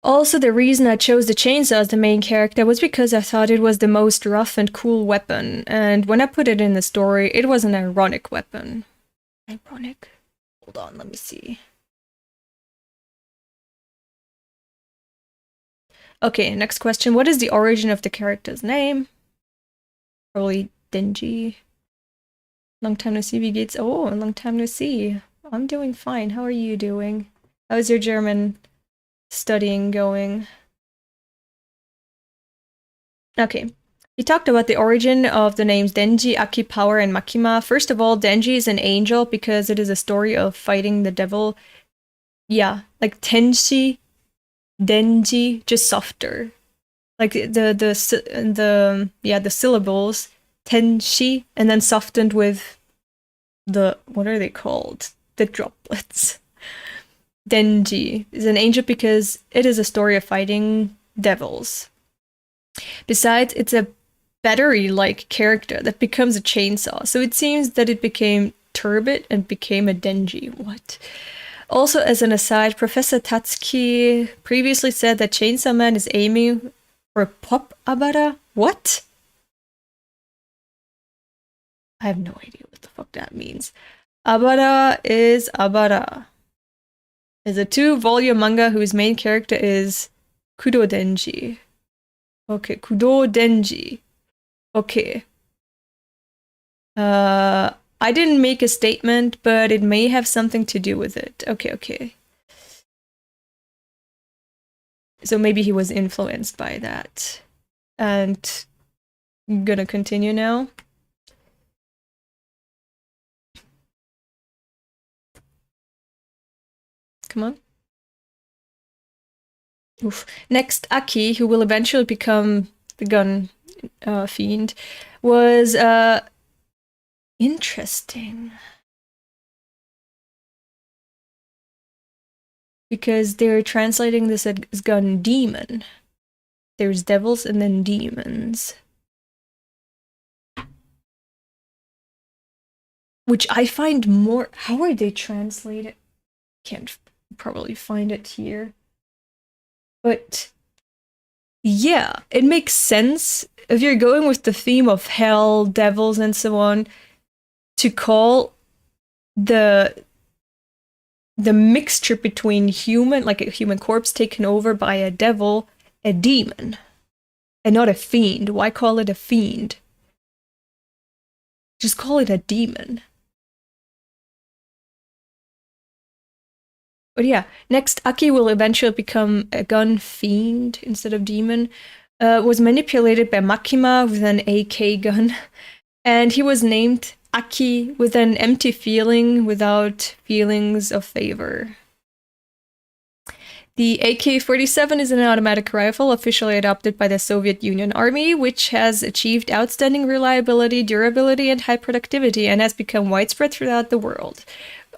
Also, the reason I chose the chainsaw as the main character was because I thought it was the most rough and cool weapon, and when I put it in the story, it was an ironic weapon. Ironic? Hold on, let me see. Okay, next question. What is the origin of the character's name? Probably Denji. Long time no see, wie geht's? Oh, long time no see. I'm doing fine. How are you doing? How's your German studying going? Okay. He talked about the origin of the names Denji, Aki, Power, and Makima. First of all, Denji is an angel because it is a story of fighting the devil. Yeah, like Tenshi, Denji, just softer. Like the syllables, Tenshi, and then softened with the, what are they called? The droplets. Denji is an angel because it is a story of fighting devils. Besides, it's a battery-like character that becomes a chainsaw, so it seems that it became turbid and became a Denji. What? Also, as an aside, Professor Tatsuki previously said that Chainsaw Man is aiming for pop abara. What? I have no idea what the fuck that means. Abara is Abara. Is a 2-volume manga whose main character is Kudo Denji. Okay, Kudo Denji. Okay. I didn't make a statement, but it may have something to do with it. Okay. So maybe he was influenced by that. And I'm gonna continue now. Come on. Oof. Next, Aki, who will eventually become the gun fiend, was interesting. Because they're translating this as gun demon. There's devils and then demons. Which I find more... How are they translated? Can't probably find it here. But yeah, it makes sense if you're going with the theme of hell, devils, and so on, to call the mixture between human, like a human corpse taken over by a devil, a demon, and not a fiend. Why call it a fiend? Just call it a demon. But yeah, next, Aki will eventually become a gun fiend instead of demon. Was manipulated by Makima with an AK gun, and he was named Aki with an empty feeling without feelings of favor. The AK-47 is an automatic rifle officially adopted by the Soviet Union Army, which has achieved outstanding reliability, durability, and high productivity, and has become widespread throughout the world.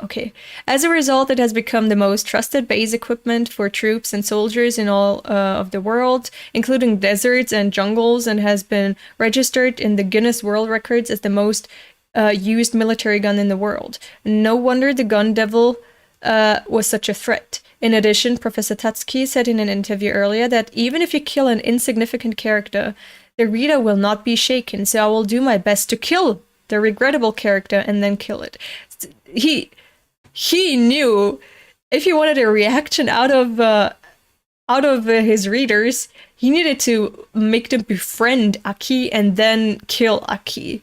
Okay. As a result, it has become the most trusted base equipment for troops and soldiers in all of the world, including deserts and jungles, and has been registered in the Guinness World Records as the most used military gun in the world. No wonder the gun devil was such a threat. In addition, Professor Tatsuki said in an interview earlier that even if you kill an insignificant character, the reader will not be shaken, so I will do my best to kill the regrettable character and then kill it. He knew if he wanted a reaction out of his readers, he needed to make them befriend Aki and then kill Aki,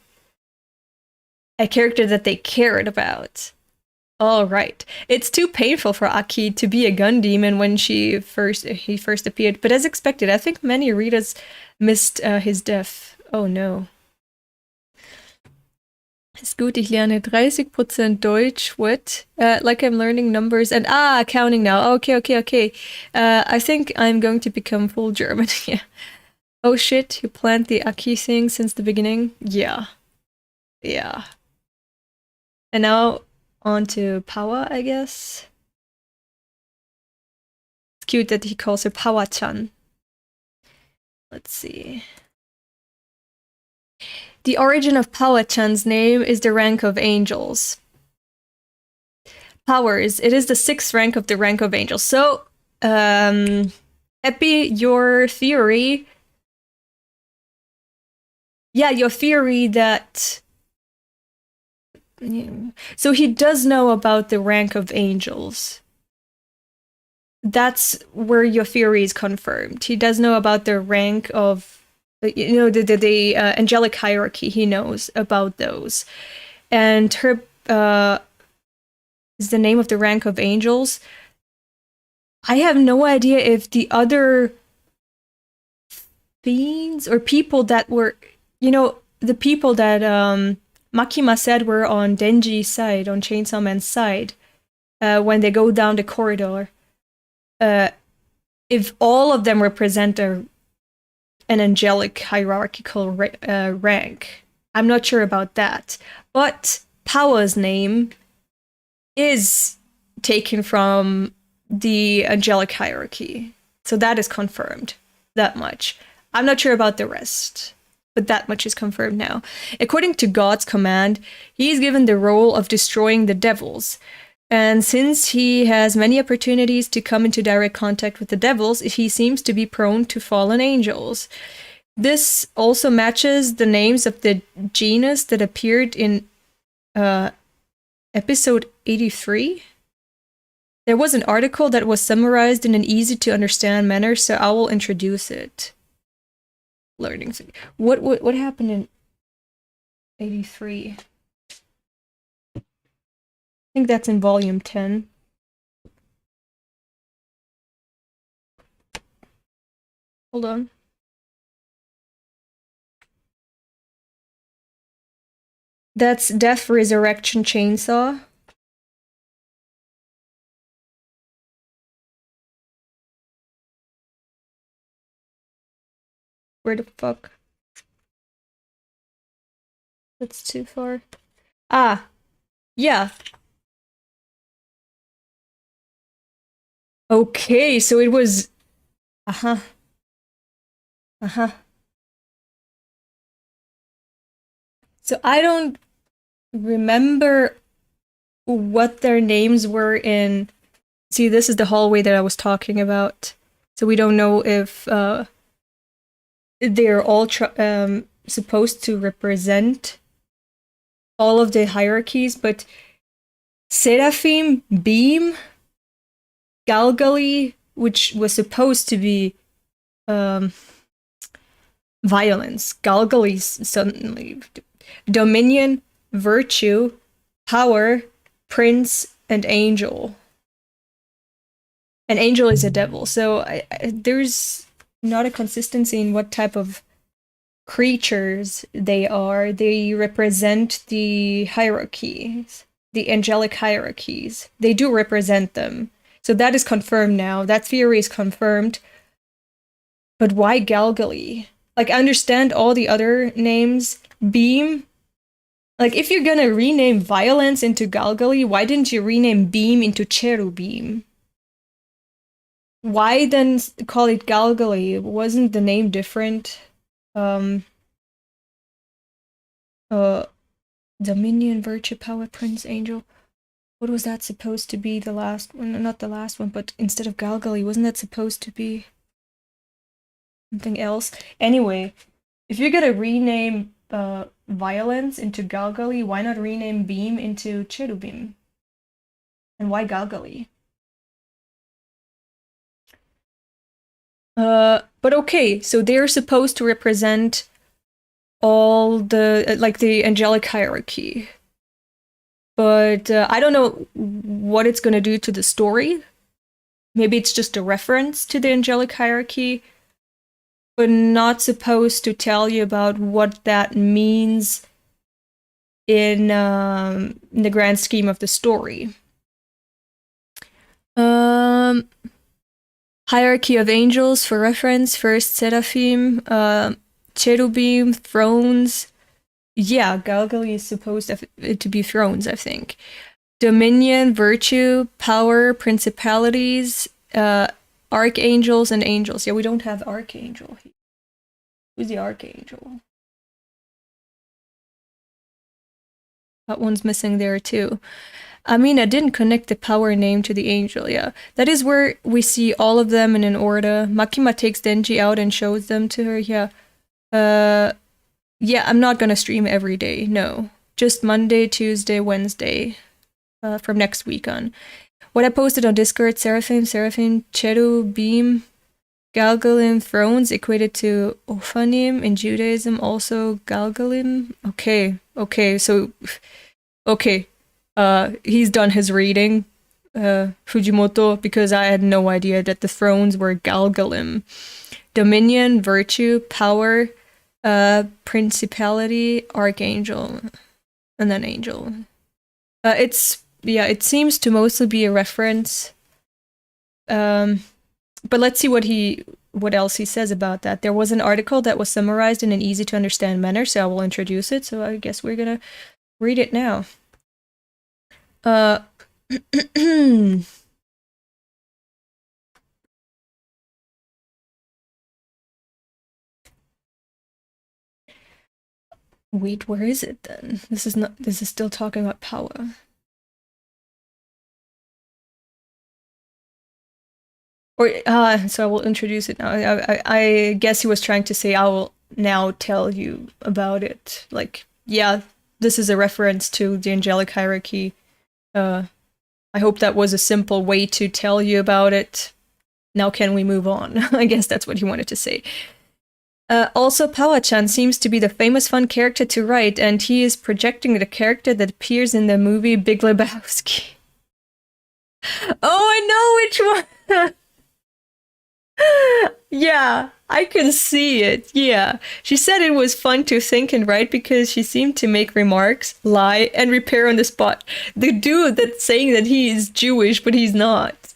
a character that they cared about. All right. It's too painful for Aki to be a gun demon when he first appeared, but as expected, I think many readers missed his death. Oh no. Ist gut, ich lerne 30% Deutsch. What? Like I'm learning numbers and counting now. Okay. I think I'm going to become full German. Yeah. Oh shit, you planned the Aki thing since the beginning? Yeah. And now on to Power, I guess. It's cute that he calls her Power-chan. Let's see. The origin of Power-chan's name is the rank of angels. Powers, it is the 6th rank of the rank of angels. So, Epi, your theory... Yeah, your theory that... So he does know about the rank of angels. That's where your theory is confirmed. He does know about the rank of, the angelic hierarchy. He knows about those. And her is the name of the rank of angels. I have no idea if the other fiends or people that were, the people that Makima said were on Denji's side, on Chainsaw Man's side, when they go down the corridor. If all of them represent an angelic hierarchical rank. I'm not sure about that. But Power's name is taken from the angelic hierarchy. So that is confirmed. That much. I'm not sure about the rest. But that much is confirmed now. According to God's command, he is given the role of destroying the devils. And since he has many opportunities to come into direct contact with the devils, he seems to be prone to fallen angels. This also matches the names of the genus that appeared in episode 83. There was an article that was summarized in an easy-to-understand manner, so I will introduce it. Learning. What happened in 83? I think that's in volume 10. Hold on. That's Death Resurrection Chainsaw. Where the fuck? That's too far. Yeah. Okay, so it was... So I don't remember what their names were in... See, this is the hallway that I was talking about. So we don't know if they're all supposed to represent all of the hierarchies, but Seraphim, Beam, Galgali, which was supposed to be violence. Galgali suddenly Dominion, Virtue, Power, Prince, and Angel. And Angel is a devil, so there's not a consistency in what type of creatures they are. They represent the hierarchies, the angelic hierarchies. They do represent them. So that is confirmed now. That theory is confirmed. But why Galgali? Like, I understand all the other names. Beam. Like, if you're gonna rename violence into Galgali, why didn't you rename Beam into Cherubim? Why then call it Galgali? Wasn't the name different? Dominion, Virtue, Power, Prince, Angel. what was that supposed to be? The last one, not the last one, but instead of Galgali, wasn't that supposed to be something else? Anyway, if you're gonna rename violence into Galgali, why not rename beam into cherubim? And why Galgali? But okay, so they're supposed to represent all the, like, the angelic hierarchy. But I don't know what it's gonna do to the story. Maybe it's just a reference to the angelic hierarchy, but not supposed to tell you about what that means in the grand scheme of the story. Hierarchy of angels for reference: first seraphim, cherubim, thrones. Yeah, Galgali is supposed to be thrones, I think. Dominion, virtue, power, principalities, archangels, and angels. Yeah, we don't have archangel here. Who's the archangel? That one's missing there too. I mean, I didn't connect the power name to the angel, yeah. That is where we see all of them in an order. Makima takes Denji out and shows them to her, yeah. Yeah, I'm not gonna stream every day, no. Just Monday, Tuesday, Wednesday, from next week on. What I posted on Discord: Seraphim, Cherubim, Galgalim, thrones, equated to Ophanim in Judaism, also Galgalim. Okay, so, okay. He's done his reading, Fujimoto, because I had no idea that the thrones were Galgalim. Dominion, virtue, power, principality, archangel, and then angel. It seems to mostly be a reference. But let's see what else he says about that. There was an article that was summarized in an easy to understand manner, so I will introduce it. So I guess we're gonna read it now. Wait, where is it then? This is still talking about power. Or, so I will introduce it now. I guess he was trying to say I will now tell you about it. Like, yeah, this is a reference to the angelic hierarchy. I hope that was a simple way to tell you about it. Now can we move on? I guess that's what he wanted to say. Also, Pawa-chan seems to be the famous fun character to write, and he is projecting the character that appears in the movie Big Lebowski. Oh, I know which one! Yeah, I can see it, yeah. She said it was fun to think and write because she seemed to make remarks, lie, and repair on the spot. The dude that's saying that he is Jewish, but he's not.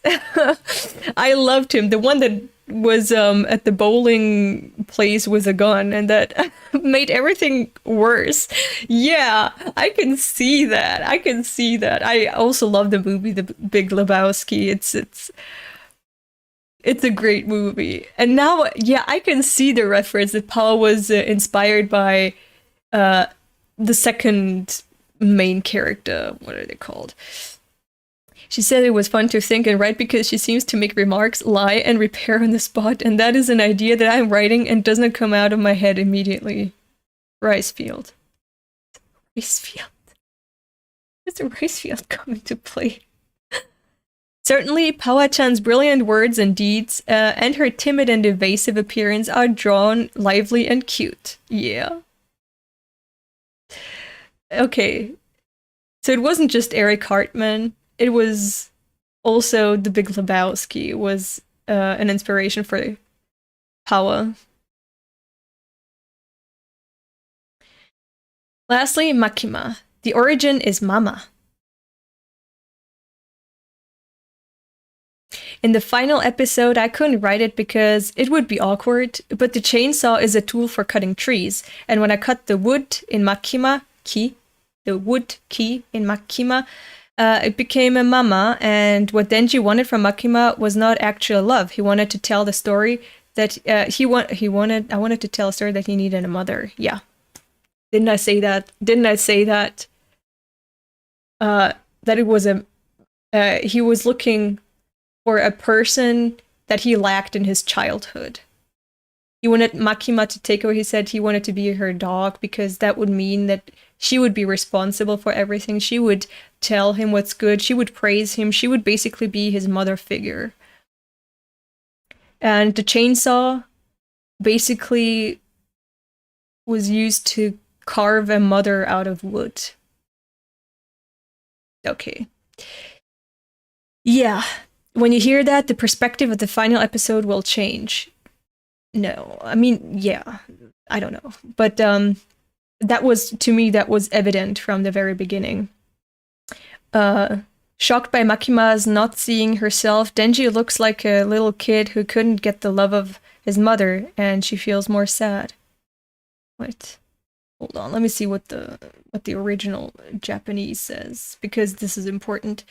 I loved him. The one that was at the bowling place with a gun and that made everything worse. Yeah, I can see that. I also love the movie The Big Lebowski. It's a great movie. And now, yeah, I can see the reference that Paul was inspired by the second main character. What are they called? She said it was fun to think and write because she seems to make remarks, lie, and repair on the spot, and that is an idea that I'm writing and doesn't come out of my head immediately. Ricefield. Ricefield. Where's the Ricefield coming to play? Certainly, Pawa-chan's brilliant words and deeds, and her timid and evasive appearance are drawn, lively, and cute. Yeah. Okay. So it wasn't just Eric Hartman. It was also The Big Lebowski was an inspiration for Pawa. Lastly, Makima. The origin is Mama. In the final episode, I couldn't write it because it would be awkward, but the chainsaw is a tool for cutting trees, and when I cut the wood in Makima, it became a mama, and what Denji wanted from Makima was not actual love. He wanted to tell the story that I wanted to tell a story that he needed a mother. Yeah. Didn't I say that? That it was a he was looking for a person that he lacked in his childhood. He wanted Makima to take over. He said he wanted to be her dog because that would mean that she would be responsible for everything. She would tell him what's good. She would praise him. She would basically be his mother figure. And the chainsaw basically was used to carve a mother out of wood. Okay. Yeah. When you hear that, the perspective of the final episode will change. No. I mean, yeah. I don't know. But that was, to me, that was evident from the very beginning. Shocked by Makima's not seeing herself, Denji looks like a little kid who couldn't get the love of his mother, and she feels more sad. Wait. Hold on, let me see what the original Japanese says, because this is important.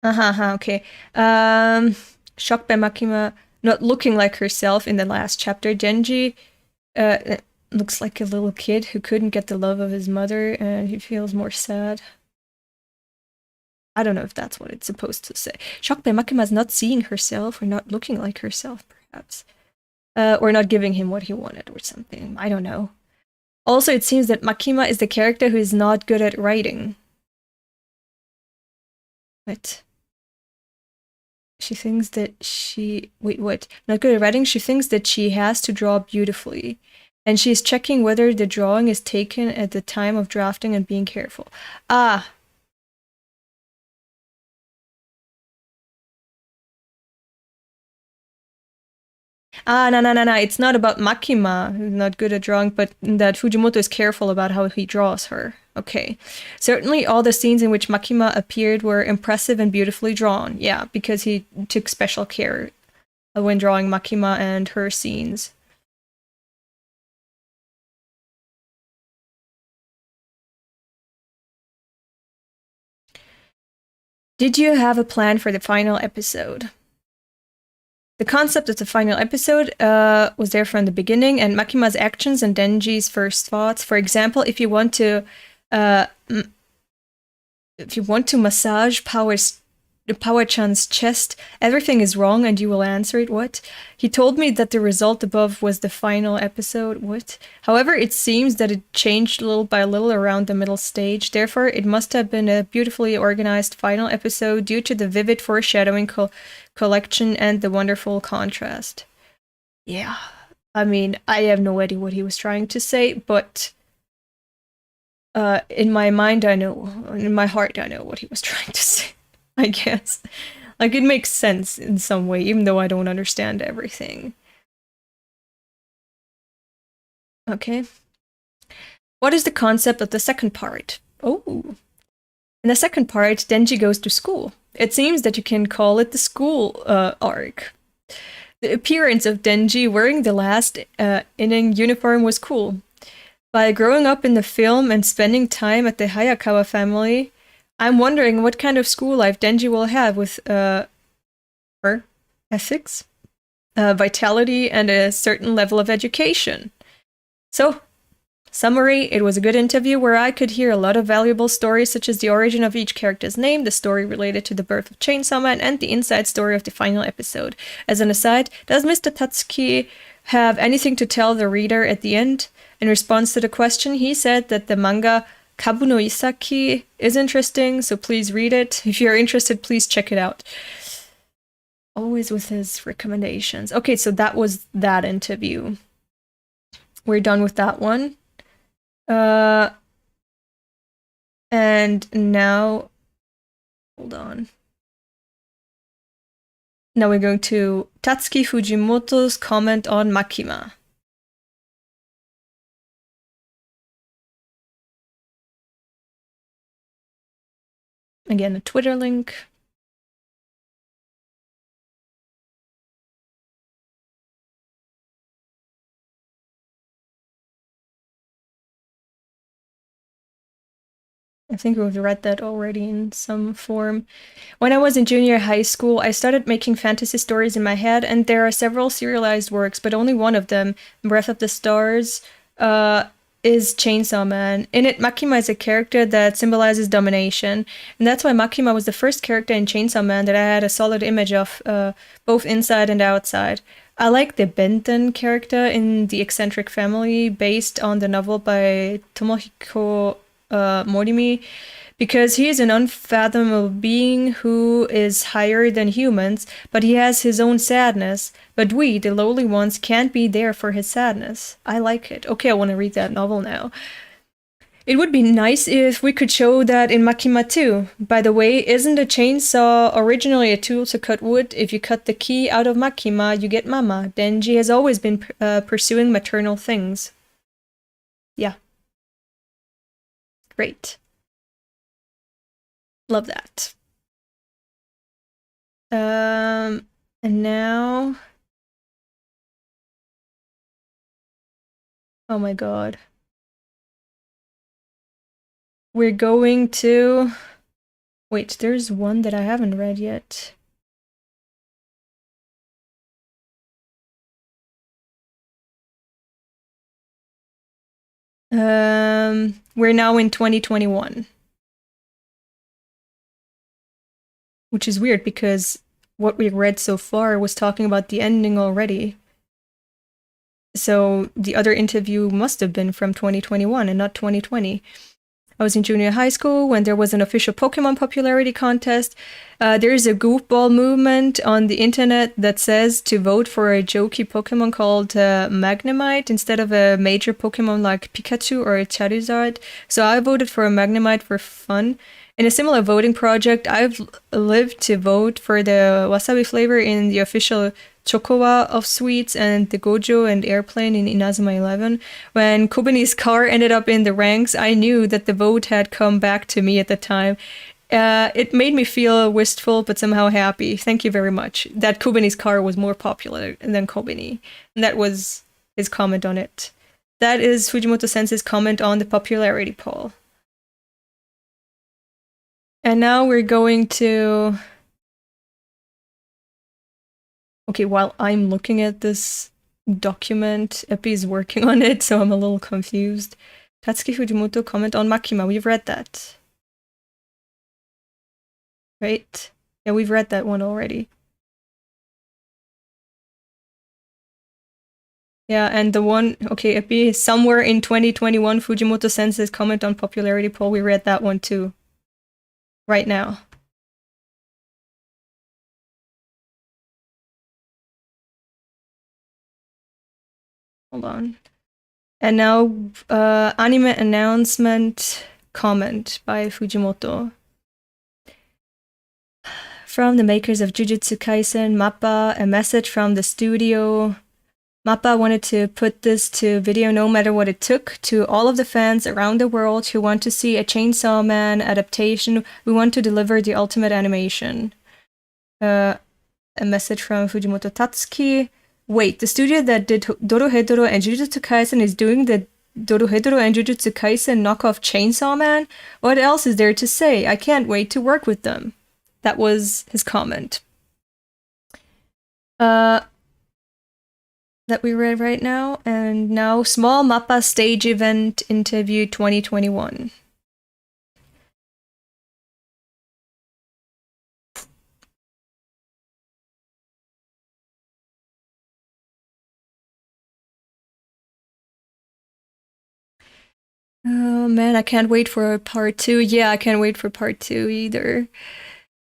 Okay. Shocked by Makima not looking like herself in the last chapter, Denji looks like a little kid who couldn't get the love of his mother, and he feels more sad. I don't know if that's what it's supposed to say. Shocked by Makima's not seeing herself, or not looking like herself, perhaps. Or not giving him what he wanted, or something. I don't know. Also, it seems that Makima is the character who is not good at writing. What? She thinks that she... Wait, what? Not good at writing? She thinks that she has to draw beautifully. And she's checking whether the drawing is taken at the time of drafting and being careful. Ah! No. It's not about Makima, who's not good at drawing, but that Fujimoto is careful about how he draws her. Okay. Certainly all the scenes in which Makima appeared were impressive and beautifully drawn. Yeah, because he took special care when drawing Makima and her scenes. Did you have a plan for the final episode? The concept of the final episode was there from the beginning, and Makima's actions and Denji's first thoughts. For example, if you want to massage Power-chan's chest, everything is wrong and you will answer it. What? He told me that the result above was the final episode. What? However, it seems that it changed little by little around the middle stage. Therefore, it must have been a beautifully organized final episode due to the vivid foreshadowing collection and the wonderful contrast. Yeah. I mean, I have no idea what he was trying to say, but in my mind, I know. In my heart, I know what he was trying to say. I guess. Like, it makes sense in some way, even though I don't understand everything. Okay. What is the concept of the second part? Oh. In the second part, Denji goes to school. It seems that you can call it the school arc. The appearance of Denji wearing the last inning uniform was cool. By growing up in the film and spending time at the Hayakawa family, I'm wondering what kind of school life Denji will have with ethics, vitality, and a certain level of education. So, summary, it was a good interview where I could hear a lot of valuable stories such as the origin of each character's name, the story related to the birth of Chainsaw Man, and the inside story of the final episode. As an aside, does Mr. Tatsuki have anything to tell the reader at the end? In response to the question, he said that the manga Kabu no Isaki is interesting, so please read it. If you're interested, please check it out. Always with his recommendations. Okay, so that was that interview. We're done with that one. And now, hold on. Now we're going to Tatsuki Fujimoto's comment on Makima. Again, a Twitter link. I think we've read that already in some form. When I was in junior high school, I started making fantasy stories in my head, and there are several serialized works, but only one of them, Breath of the Stars, is Chainsaw Man. In it, Makima is a character that symbolizes domination, and that's why Makima was the first character in Chainsaw Man that I had a solid image of, both inside and outside. I like the Benten character in The Eccentric Family, based on the novel by Tomohiko Morimi, because he is an unfathomable being who is higher than humans, but he has his own sadness. But we, the lowly ones, can't be there for his sadness. I like it. Okay, I want to read that novel now. It would be nice if we could show that in Makima too. By the way, isn't a chainsaw originally a tool to cut wood? If you cut the key out of Makima, you get Mama. Denji has always been pursuing maternal things. Yeah. Great. Love that. And now... Oh my god. We're going to... Wait, there's one that I haven't read yet. We're now in 2021. Which is weird because what we read so far was talking about the ending already. So the other interview must have been from 2021 and not 2020. I was in junior high school when there was an official Pokemon popularity contest. There is a goofball movement on the internet that says to vote for a jokey Pokemon called Magnemite instead of a major Pokemon like Pikachu or Charizard. So I voted for a Magnemite for fun. In a similar voting project, I've lived to vote for the wasabi flavor in the official Chocowa of sweets and the Gojo and Airplane in Inazuma 11. When Kobeni's car ended up in the ranks, I knew that the vote had come back to me at the time. It made me feel wistful but somehow happy. Thank you very much. That Kobeni's car was more popular than Kobeni. And that was his comment on it. That is Fujimoto Sensei's comment on the popularity poll. And now we're going to... Okay, while I'm looking at this document, Epi is working on it, so I'm a little confused. Tatsuki Fujimoto comment on Makima. We've read that. Right? Yeah, we've read that one already. Yeah, and the one... Okay, Epi, somewhere in 2021, Fujimoto Sensei's comment on popularity poll. We read that one too. Right now. Hold on. And now, anime announcement comment by Fujimoto. From the makers of Jujutsu Kaisen, Mappa, a message from the studio. Mappa wanted to put this to video no matter what it took. To all of the fans around the world who want to see a Chainsaw Man adaptation, we want to deliver the ultimate animation. A message from Fujimoto Tatsuki. Wait, the studio that did Dorohedoro and Jujutsu Kaisen is doing the Dorohedoro and Jujutsu Kaisen knockoff Chainsaw Man? What else is there to say? I can't wait to work with them. That was his comment. That we read right now. And now, Small Mappa Stage Event Interview 2021. Oh man, I can't wait for part 2. Yeah, I can't wait for part 2 either.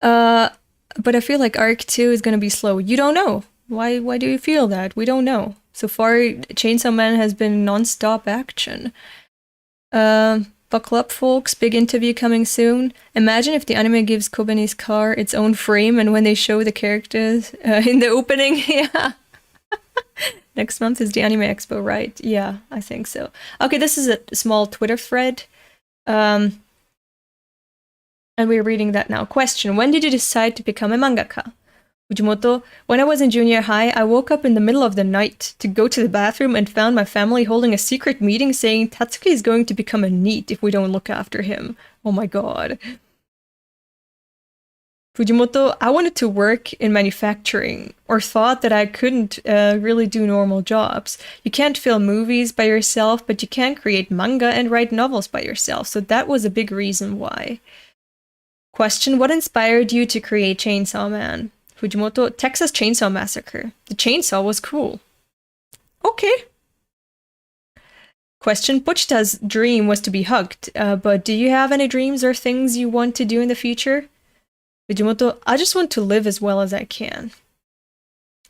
But I feel like arc 2 is gonna be slow. You don't know. Why do you feel that? We don't know. So far, Chainsaw Man has been non-stop action. Buckle up, folks. Big interview coming soon. Imagine if the anime gives Kobeni's car its own frame and when they show the characters in the opening. Yeah. Next month is the Anime Expo, right? Yeah, I think so. Okay, this is a small Twitter thread. And we're reading that now. Question: when did you decide to become a mangaka? Fujimoto, when I was in junior high, I woke up in the middle of the night to go to the bathroom and found my family holding a secret meeting saying Tatsuki is going to become a NEET if we don't look after him. Oh my god. Fujimoto, I wanted to work in manufacturing, or thought that I couldn't really do normal jobs. You can't film movies by yourself, but you can create manga and write novels by yourself, so that was a big reason why. Question, what inspired you to create Chainsaw Man? Fujimoto, Texas Chainsaw Massacre. The chainsaw was cool. Okay. Question, Pochita's dream was to be hugged, but do you have any dreams or things you want to do in the future? Fujimoto, I just want to live as well as I can.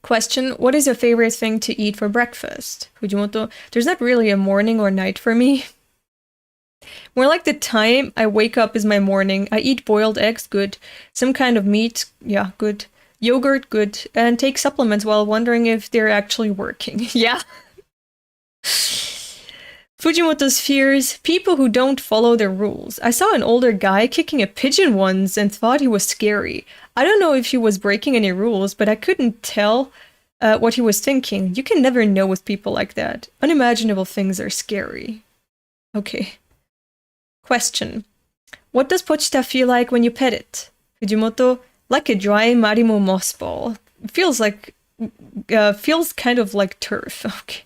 Question, what is your favorite thing to eat for breakfast? Fujimoto, there's not really a morning or night for me. More like the time I wake up is my morning. I eat boiled eggs, good. Some kind of meat, yeah, good. Yogurt, good. And take supplements while wondering if they're actually working. Yeah. Fujimoto's fears, people who don't follow their rules. I saw an older guy kicking a pigeon once and thought he was scary. I don't know if he was breaking any rules, but I couldn't tell what he was thinking. You can never know with people like that. Unimaginable things are scary. Okay. Question. What does Pochita feel like when you pet it? Fujimoto, like a dry Marimo moss ball. It feels kind of like turf. Okay.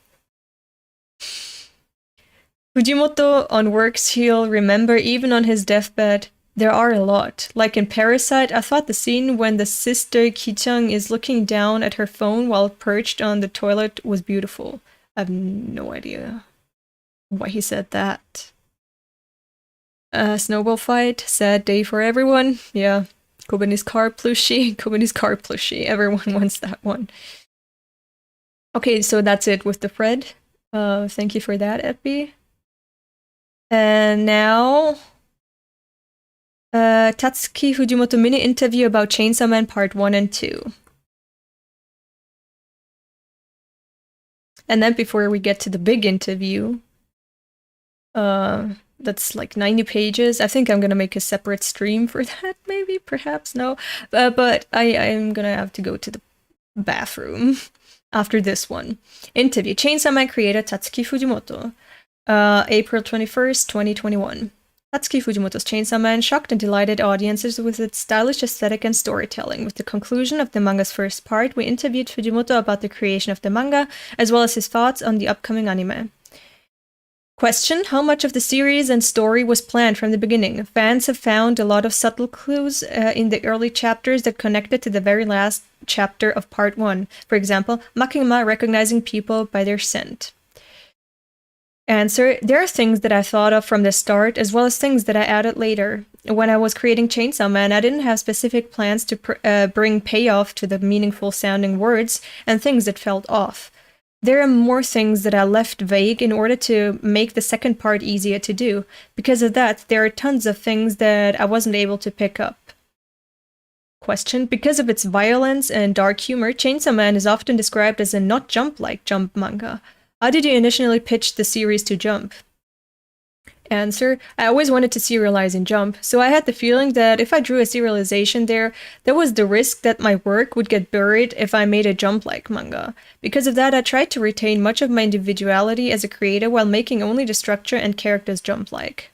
Fujimoto, on works he'll remember even on his deathbed. There are a lot. Like in Parasite, I thought the scene when the sister Kichang is looking down at her phone while perched on the toilet was beautiful. I have no idea why he said that. Snowball fight, sad day for everyone. Yeah. Kobeni's car plushie. Everyone wants that one. Okay, so that's it with the thread. Thank you for that, Epi. And now, Tatsuki Fujimoto mini interview about Chainsaw Man Part 1 and 2. And then before we get to the big interview, that's like 90 pages. I think I'm gonna make a separate stream for that, maybe, perhaps, no. But I'm gonna have to go to the bathroom after this one. Interview, Chainsaw Man creator Tatsuki Fujimoto. April 21st, 2021. Tatsuki Fujimoto's Chainsaw Man shocked and delighted audiences with its stylish aesthetic and storytelling. With the conclusion of the manga's first part, we interviewed Fujimoto about the creation of the manga, as well as his thoughts on the upcoming anime. Question, how much of the series and story was planned from the beginning? Fans have found a lot of subtle clues in the early chapters that connected to the very last chapter of Part 1. For example, Makima recognizing people by their scent. Answer, there are things that I thought of from the start, as well as things that I added later. When I was creating Chainsaw Man, I didn't have specific plans to bring payoff to the meaningful sounding words and things that felt off. There are more things that I left vague in order to make the second part easier to do. Because of that, there are tons of things that I wasn't able to pick up. Question, because of its violence and dark humor, Chainsaw Man is often described as a not Jump-like Jump manga. How did you initially pitch the series to Jump? Answer, I always wanted to serialize in Jump, so I had the feeling that if I drew a serialization there was the risk that my work would get buried if I made a Jump-like manga. Because of that, I tried to retain much of my individuality as a creator while making only the structure and characters Jump-like.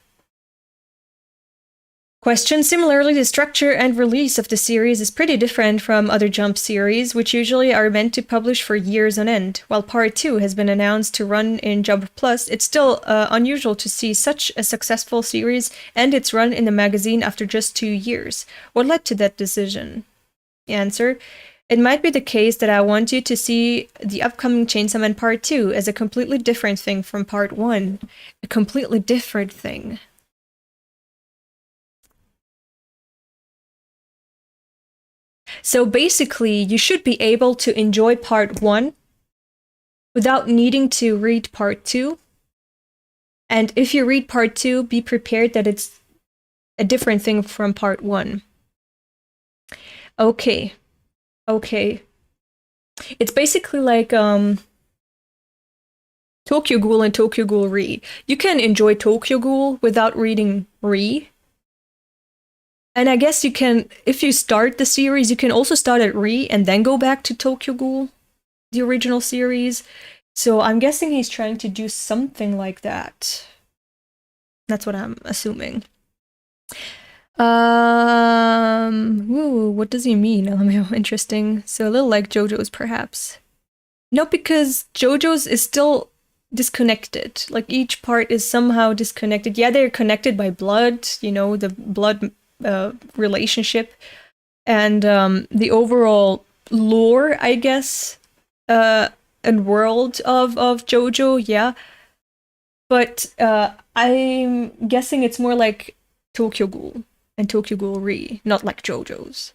Question, similarly, the structure and release of the series is pretty different from other Jump series, which usually are meant to publish for years on end. While Part 2 has been announced to run in Jump Plus, it's still unusual to see such a successful series end its run in the magazine after just 2 years. What led to that decision? Answer, it might be the case that I want you to see the upcoming Chainsaw Man Part 2 as a completely different thing from Part 1. A completely different thing. So basically, you should be able to enjoy Part 1 without needing to read Part 2. And if you read Part 2, be prepared that it's a different thing from Part 1. Okay. It's basically like Tokyo Ghoul and Tokyo Ghoul Re. You can enjoy Tokyo Ghoul without reading Re. And I guess you can, if you start the series, you can also start at Re and then go back to Tokyo Ghoul, the original series. So I'm guessing he's trying to do something like that. That's what I'm assuming. Ooh, what does he mean? Interesting. So a little like JoJo's, perhaps. No, because JoJo's is still disconnected. Like each part is somehow disconnected. Yeah, they're connected by blood, you know, the blood relationship, and the overall lore, I guess, and world of JoJo, yeah. But I'm guessing it's more like Tokyo Ghoul and Tokyo Ghoul Re, not like JoJo's.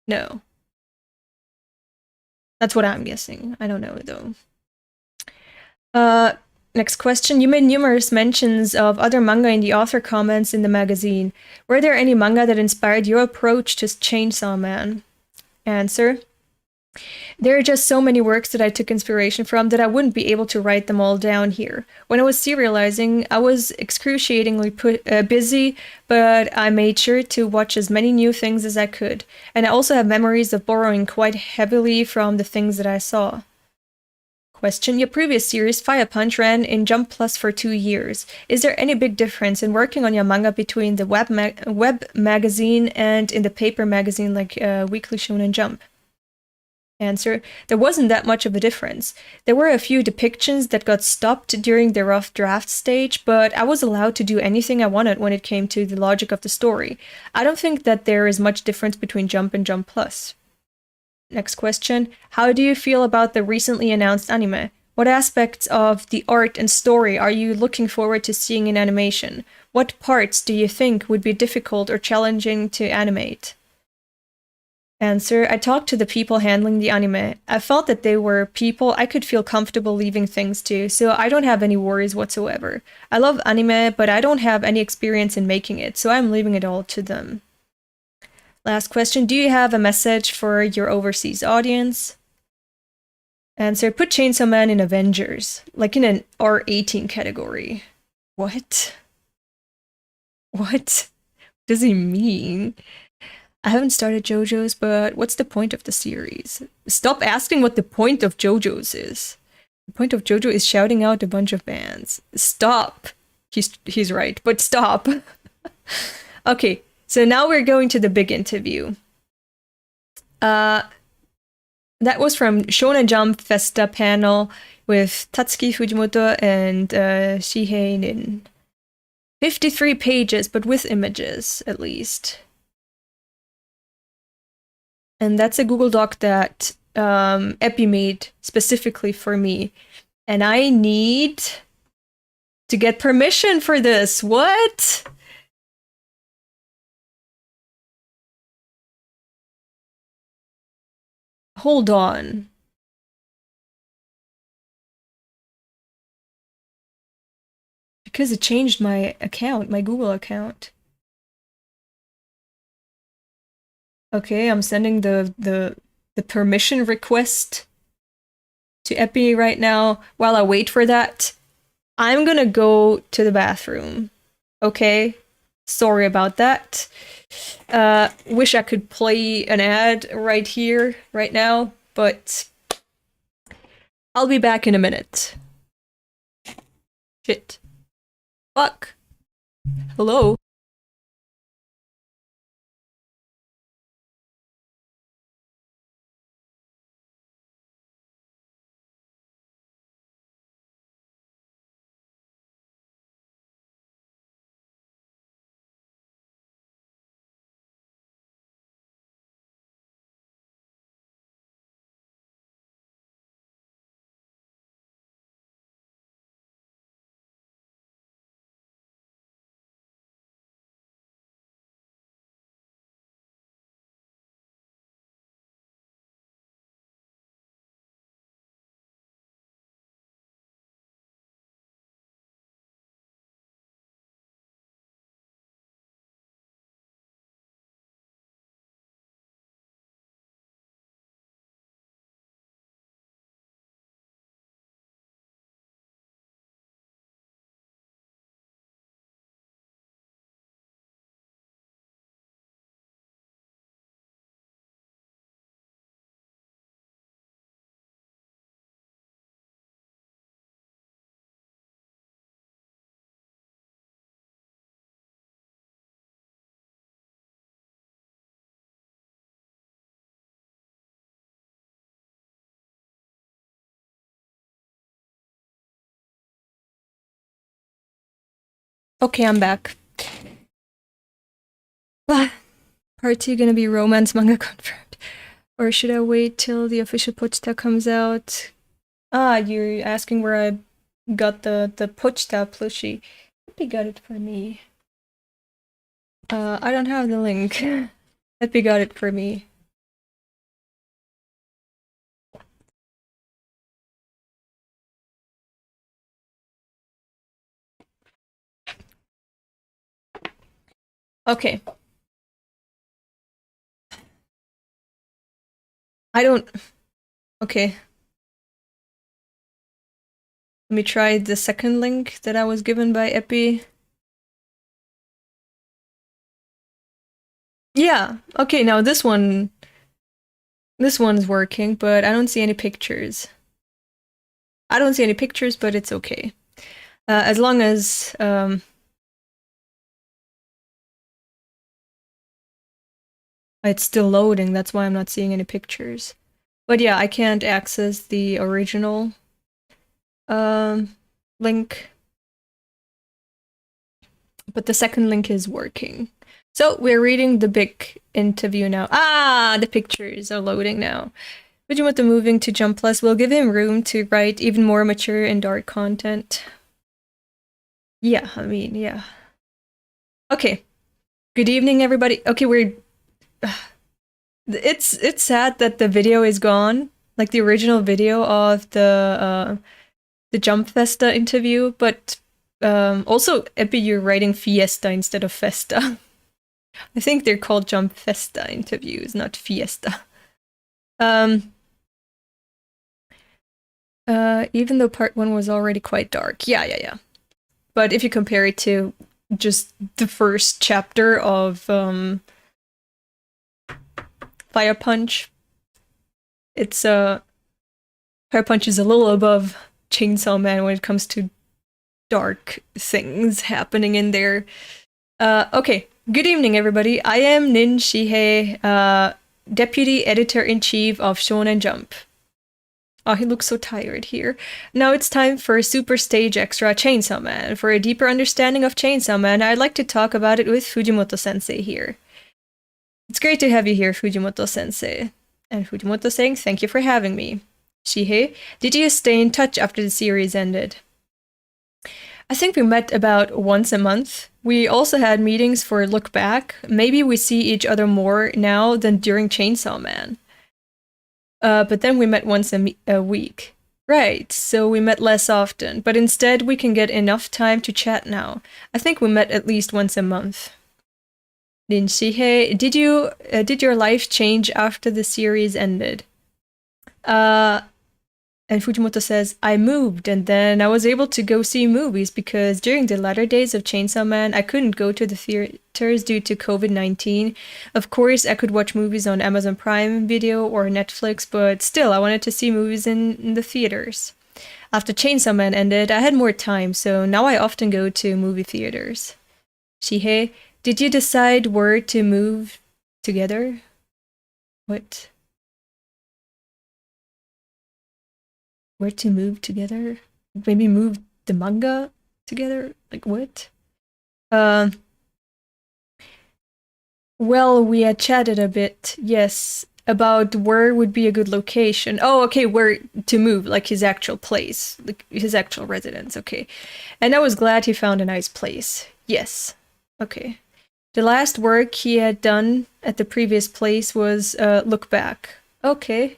No. That's what I'm guessing. I don't know, though. Next question. You made numerous mentions of other manga in the author comments in the magazine. Were there any manga that inspired your approach to Chainsaw Man? Answer. There are just so many works that I took inspiration from that I wouldn't be able to write them all down here. When I was serializing, I was excruciatingly busy, but I made sure to watch as many new things as I could. And I also have memories of borrowing quite heavily from the things that I saw. Question. Your previous series, Fire Punch, ran in Jump Plus for 2 years. Is there any big difference in working on your manga between the web magazine and in the paper magazine like Weekly Shonen Jump? Answer. There wasn't that much of a difference. There were a few depictions that got stopped during the rough draft stage, but I was allowed to do anything I wanted when it came to the logic of the story. I don't think that there is much difference between Jump and Jump Plus. Next question. How do you feel about the recently announced anime? What aspects of the art and story are you looking forward to seeing in animation? What parts do you think would be difficult or challenging to animate? Answer. I talked to the people handling the anime. I felt that they were people I could feel comfortable leaving things to, so I don't have any worries whatsoever. I love anime, but I don't have any experience in making it, so I'm leaving it all to them. Last question. Do you have a message for your overseas audience? Answer. Put Chainsaw Man in Avengers, like in an R18 category. What? What does he mean? I haven't started JoJo's, but what's the point of the series? Stop asking what the point of JoJo's is. The point of JoJo is shouting out a bunch of bands. Stop. He's right, but stop. Okay, so now we're going to the big interview. That was from Shonen Jump Festa panel with Tatsuki Fujimoto and Shihei in 53 pages, but with images, at least. And that's a Google Doc that Epi made specifically for me. And I need to get permission for this. What? Hold on. Because it changed my account, my Google account. Okay, I'm sending the permission request to Epi right now. While I wait for that, I'm gonna go to the bathroom. Okay? Sorry about that. Wish I could play an ad right here, right now, but I'll be back in a minute. Shit. Fuck. Hello? Okay, I'm back. Part 2 gonna be romance manga confirmed. Or should I wait till the official Pochita comes out? Ah, you're asking where I got the Pochita plushie. Epi got it for me. I don't have the link. Epi got it for me. Okay. I don't... Okay. Let me try the second link that I was given by Epi. Yeah, okay, now this one's working, but I don't see any pictures. I don't see any pictures, but it's okay. As long as, it's still loading, that's why I'm not seeing any pictures. But yeah, I can't access the original link. But the second link is working. So we're reading the big interview now. Ah, the pictures are loading now. Fujimoto moving to Jump Plus will give him room to write even more mature and dark content. Yeah, I mean, yeah. Okay. Good evening, everybody. Okay, we're... It's sad that the video is gone. Like the original video of the Jump Festa interview, but also, Epi, you're writing Fiesta instead of Festa. I think they're called Jump Festa interviews, not Fiesta. Even though part 1 was already quite dark. Yeah. But if you compare it to just the first chapter of Fire Punch, it's Fire Punch is a little above Chainsaw Man when it comes to dark things happening in there. Okay, good evening, everybody. I am Ninshihei, Deputy Editor-in-Chief of Shonen Jump. Oh, he looks so tired here. Now it's time for a Super Stage Extra Chainsaw Man. For a deeper understanding of Chainsaw Man, I'd like to talk about it with Fujimoto-sensei here. It's great to have you here, Fujimoto-sensei. And Fujimoto saying, thank you for having me. Shihei, did you stay in touch after the series ended? I think we met about once a month. We also had meetings for Look Back. Maybe we see each other more now than during Chainsaw Man. But then we met once a week. Right, so we met less often, but instead we can get enough time to chat now. I think we met at least once a month. Ninshihei, did your life change after the series ended? And Fujimoto says, I moved, and then I was able to go see movies because during the latter days of Chainsaw Man, I couldn't go to the theaters due to COVID-19. Of course, I could watch movies on Amazon Prime Video or Netflix, but still, I wanted to see movies in the theaters. After Chainsaw Man ended, I had more time, so now I often go to movie theaters. Shihei, did you decide where to move together? What? Where to move together? Maybe move the manga together? Like what? Well, we had chatted a bit, yes, about where would be a good location. Oh, okay, where to move, like his actual place, like his actual residence, okay. And I was glad he found a nice place. Yes. Okay. The last work he had done at the previous place was Look Back. Okay.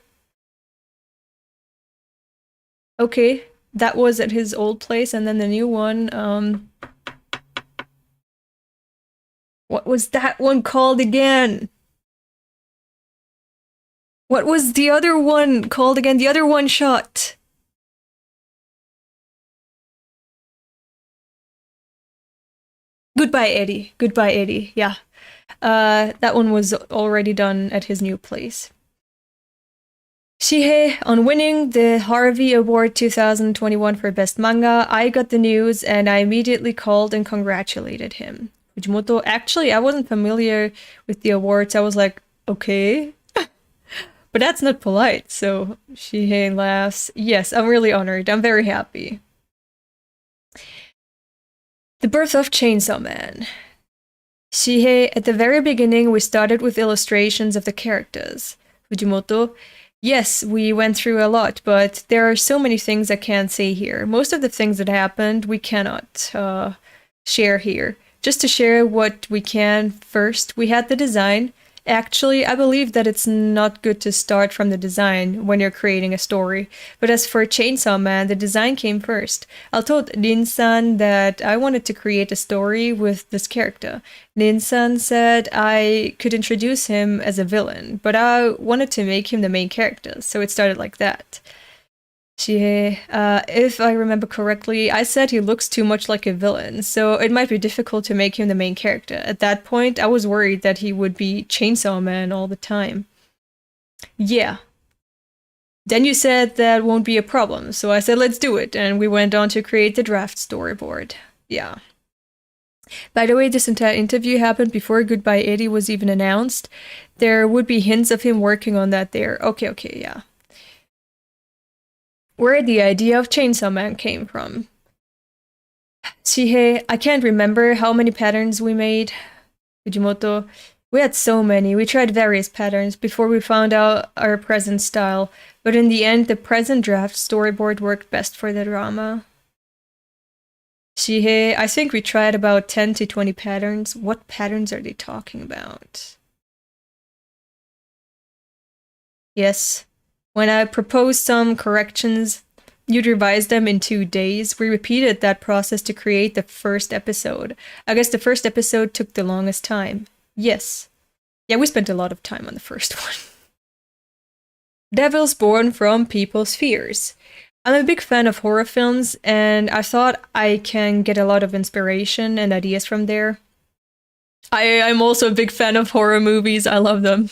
Okay, that was at his old place, and then the new one, what was that one called again? What was the other one called again? The other one shot. Goodbye, Eddie. Goodbye, Eddie. Yeah. That one was already done at his new place. Shihei, on winning the Harvey Award 2021 for Best Manga, I got the news and I immediately called and congratulated him. Fujimoto, actually, I wasn't familiar with the awards. I was like, okay. But that's not polite, so Shihei laughs. Yes, I'm really honored. I'm very happy. The birth of Chainsaw Man. Shihei, at the very beginning, we started with illustrations of the characters. Fujimoto, yes, we went through a lot, but there are so many things I can't say here. Most of the things that happened, we cannot share here. Just to share what we can first, we had the design. Actually, I believe that it's not good to start from the design when you're creating a story. But as for Chainsaw Man, the design came first. I told Rin-san that I wanted to create a story with this character. Rin-san said I could introduce him as a villain, but I wanted to make him the main character, so it started like that. Shihei, if I remember correctly, I said he looks too much like a villain, so it might be difficult to make him the main character. At that point, I was worried that he would be Chainsaw Man all the time. Yeah. Then you said that won't be a problem, so I said let's do it, and we went on to create the draft storyboard. Yeah. By the way, this entire interview happened before Goodbye Eddie was even announced. There would be hints of him working on that there. Okay, yeah. Where the idea of Chainsaw Man came from. Shihei, I can't remember how many patterns we made. Fujimoto, we had so many. We tried various patterns before we found out our present style, but in the end, the present draft storyboard worked best for the drama. Shihei, I think we tried about 10 to 20 patterns. What patterns are they talking about? Yes. When I proposed some corrections, you'd revise them in 2 days. We repeated that process to create the first episode. I guess the first episode took the longest time. Yes. Yeah, we spent a lot of time on the first one. Devils born from people's fears. I'm a big fan of horror films, and I thought I can get a lot of inspiration and ideas from there. I'm also a big fan of horror movies. I love them.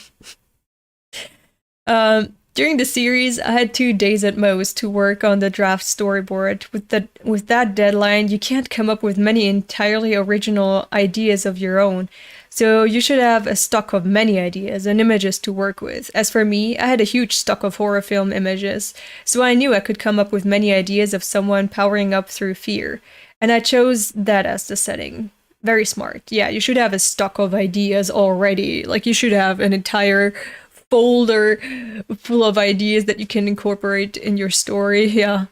During the series, I had 2 days at most to work on the draft storyboard. With that deadline, you can't come up with many entirely original ideas of your own. So you should have a stock of many ideas and images to work with. As for me, I had a huge stock of horror film images, so I knew I could come up with many ideas of someone powering up through fear. And I chose that as the setting. Very smart. Yeah, you should have a stock of ideas already. Like, you should have an entire folder full of ideas that you can incorporate in your story. Yeah.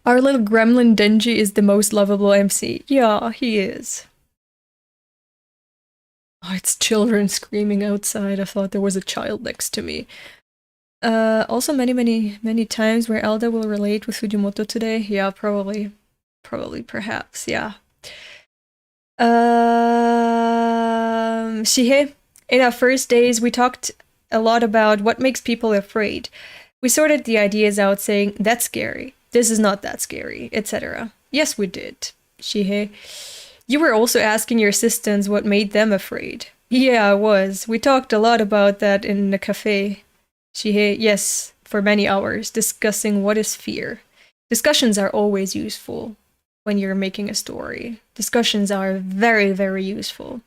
Our little gremlin Denji is the most lovable MC. Yeah, he is. Oh, it's children screaming outside. I thought there was a child next to me. Also many times where Elda will relate with Fujimoto today. Yeah, probably, perhaps, yeah. Shihei, in our first days, we talked a lot about what makes people afraid. We sorted the ideas out saying, that's scary, this is not that scary, etc. Yes, we did. Shihei, you were also asking your assistants what made them afraid. Yeah, I was. We talked a lot about that in the cafe. Shihei, yes, for many hours, discussing what is fear. Discussions are always useful when you're making a story. Discussions are very, very useful.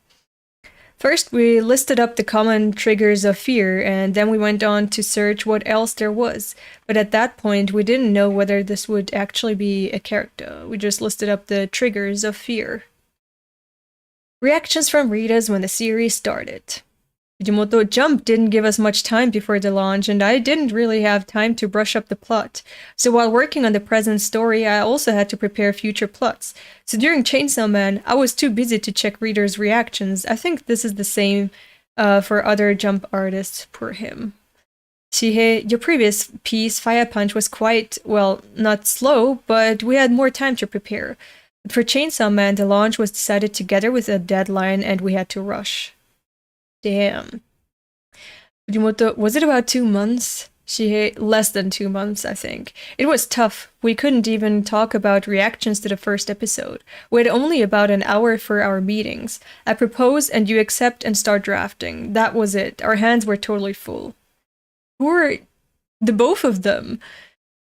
First, we listed up the common triggers of fear, and then we went on to search what else there was. But at that point, we didn't know whether this would actually be a character. We just listed up the triggers of fear. Reactions from readers when the series started. Fujimoto, Jump didn't give us much time before the launch, and I didn't really have time to brush up the plot. So while working on the present story, I also had to prepare future plots. So during Chainsaw Man, I was too busy to check readers' reactions. I think this is the same for other Jump artists, poor him. Shihei, your previous piece, Fire Punch, was quite, well, not slow, but we had more time to prepare. But for Chainsaw Man, the launch was decided together with a deadline, and we had to rush. Damn. Fujimoto, was it about 2 months? Shihei, less than 2 months, I think. It was tough. We couldn't even talk about reactions to the first episode. We had only about an hour for our meetings. I propose and you accept and start drafting. That was it. Our hands were totally full. Who are the both of them?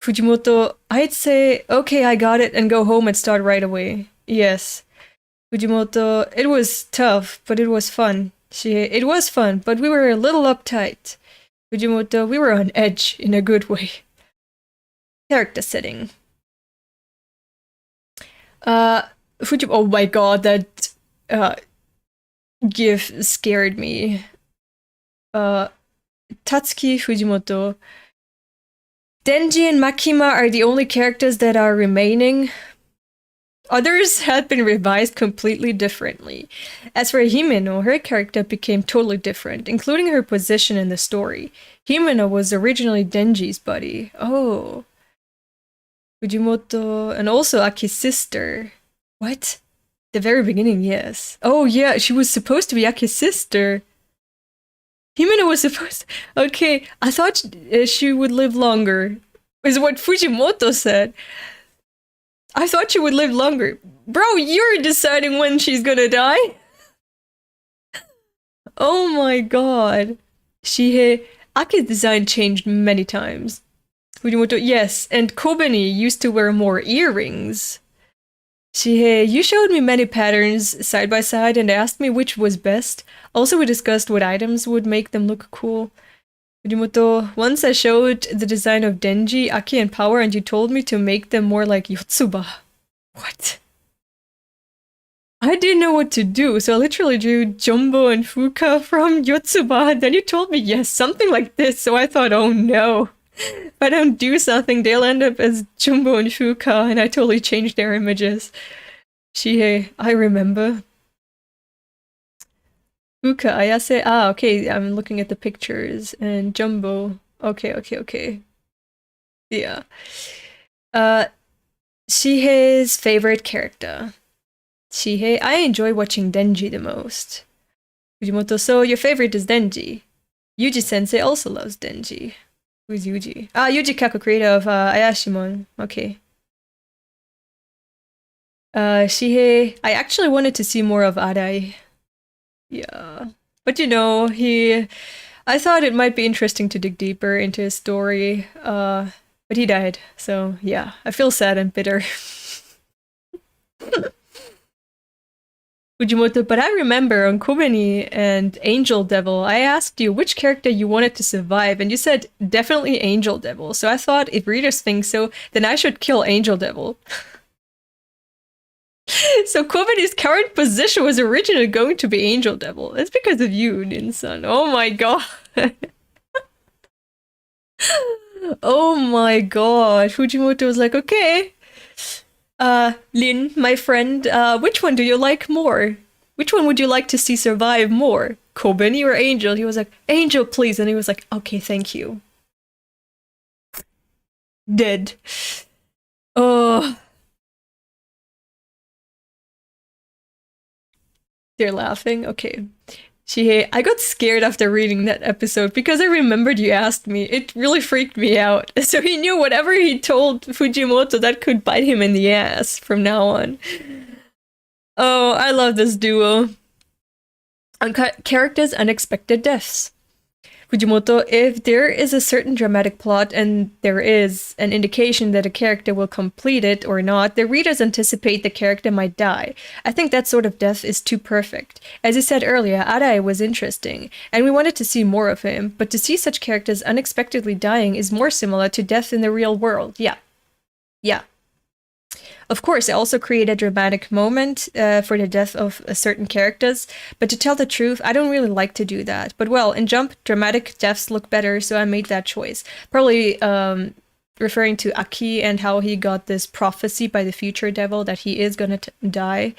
Fujimoto, I'd say, okay, I got it, and go home and start right away. Yes. Fujimoto, it was tough, but it was fun. Shihei, it was fun, but we were a little uptight. Fujimoto, we were on edge in a good way. Character setting. Oh my god, that gif scared me. Tatsuki Fujimoto. Denji and Makima are the only characters that are remaining. Others had been revised completely differently. As for Himeno, her character became totally different, including her position in the story. Himeno was originally Denji's buddy. Oh. Fujimoto, and also Aki's sister. What? The very beginning, yes. Oh yeah, she was supposed to be Aki's sister. Himeno was supposed to... Okay, I thought she would live longer, is what Fujimoto said. I thought she would live longer. Bro, you're deciding when she's gonna die? Oh my god. Shihei... Aki's design changed many times. Fujimoto, yes, and Kobeni used to wear more earrings. Shihei, you showed me many patterns side by side and asked me which was best. Also, we discussed what items would make them look cool. Fujimoto, once I showed the design of Denji, Aki, and Power, and you told me to make them more like Yotsuba. What? I didn't know what to do, so I literally drew Jumbo and Fuka from Yotsuba. Then you told me, yes, something like this, so I thought, oh no. If I don't do something, they'll end up as Jumbo and Fuka, and I totally changed their images. Shihei, I remember. Fuka, Ayase, okay, I'm looking at the pictures, and Jumbo, okay. Yeah. Shihei's favorite character. Shihei, I enjoy watching Denji the most. Fujimoto, so your favorite is Denji. Yuji-sensei also loves Denji. Who's Yuji? Yuji Kaku, creator of Ayashimon. Okay. Shihei, I actually wanted to see more of Arai. Yeah. But you know, I thought it might be interesting to dig deeper into his story, but he died, so yeah, I feel sad and bitter. Fujimoto, but I remember on Kobeni and Angel Devil, I asked you which character you wanted to survive, and you said definitely Angel Devil, so I thought if readers think so, then I should kill Angel Devil. So Kobeni's current position was originally going to be Angel Devil. It's because of you, Nin-san. Oh my god. Oh my god. Fujimoto was like, okay. Lin, my friend, which one do you like more? Which one would you like to see survive more? Kobeni or Angel? He was like, Angel, please. And he was like, okay, thank you. Dead. Oh. They're laughing? Okay. Shihei, I got scared after reading that episode because I remembered you asked me. It really freaked me out. So he knew whatever he told Fujimoto, that could bite him in the ass from now on. Oh, I love this duo. Uncut characters, unexpected deaths. Fujimoto, if there is a certain dramatic plot and there is an indication that a character will complete it or not, the readers anticipate the character might die. I think that sort of death is too perfect. As you said earlier, Arai was interesting, and we wanted to see more of him, but to see such characters unexpectedly dying is more similar to death in the real world. Yeah. Of course, I also create a dramatic moment for the death of certain characters, but to tell the truth, I don't really like to do that. But well, in Jump, dramatic deaths look better, so I made that choice. Probably referring to Aki and how he got this prophecy by the future devil that he is gonna die.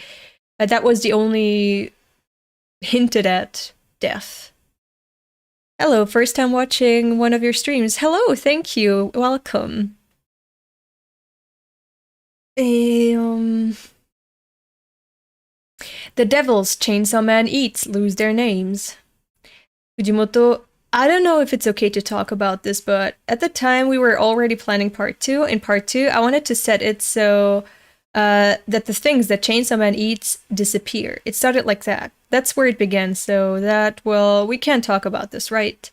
That was the only hinted at death. Hello, first time watching one of your streams. Hello, thank you, welcome. The devils Chainsaw Man eats lose their names. Fujimoto, I don't know if it's okay to talk about this, but at the time we were already planning part 2. In part 2, I wanted to set it so that the things that Chainsaw Man eats disappear. It started like that. That's where it began, so that, well, we can't talk about this, right?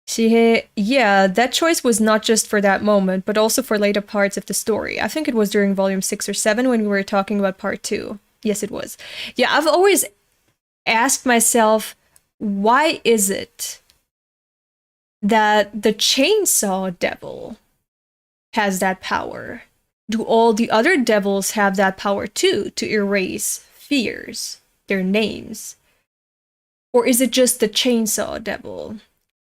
Shihei, yeah, that choice was not just for that moment, but also for later parts of the story. I think it was during volume 6 or 7 when we were talking about part 2. Yes, it was. Yeah, I've always asked myself, why is it that the chainsaw devil has that power? do all the other devils have that power too, to erase fears, their names? Or is it just the chainsaw devil?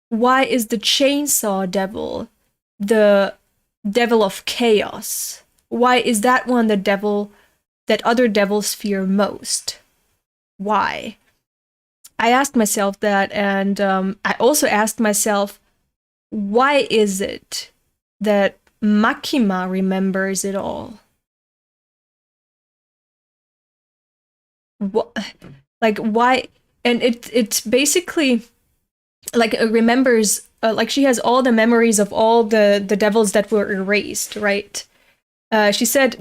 Why is the chainsaw devil the devil of chaos? Why is that one the devil that other devils fear most? Why? I asked myself that, and I also asked myself, why is it that Makima remembers it all? What, like, why? And it's basically like it remembers, like she has all the memories of all the devils that were erased, right? She said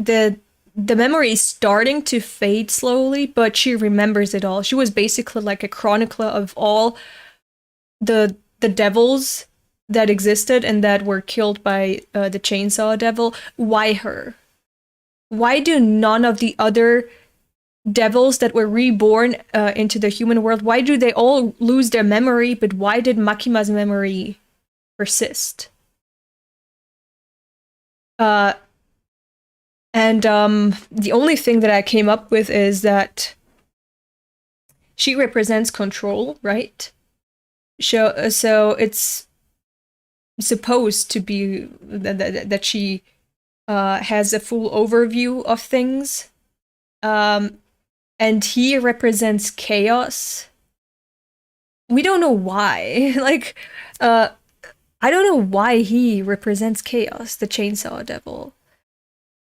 the memory is starting to fade slowly, but she remembers it all. She was basically like a chronicler of all the devils that existed and that were killed by the chainsaw devil. Why her? Why do none of the other devils that were reborn into the human world, why do they all lose their memory, but why did Makima's memory persist? And the only thing that I came up with is that she represents control, right? So it's supposed to be that she has a full overview of things. And he represents chaos. We don't know why. Like, I don't know why he represents chaos, the chainsaw devil.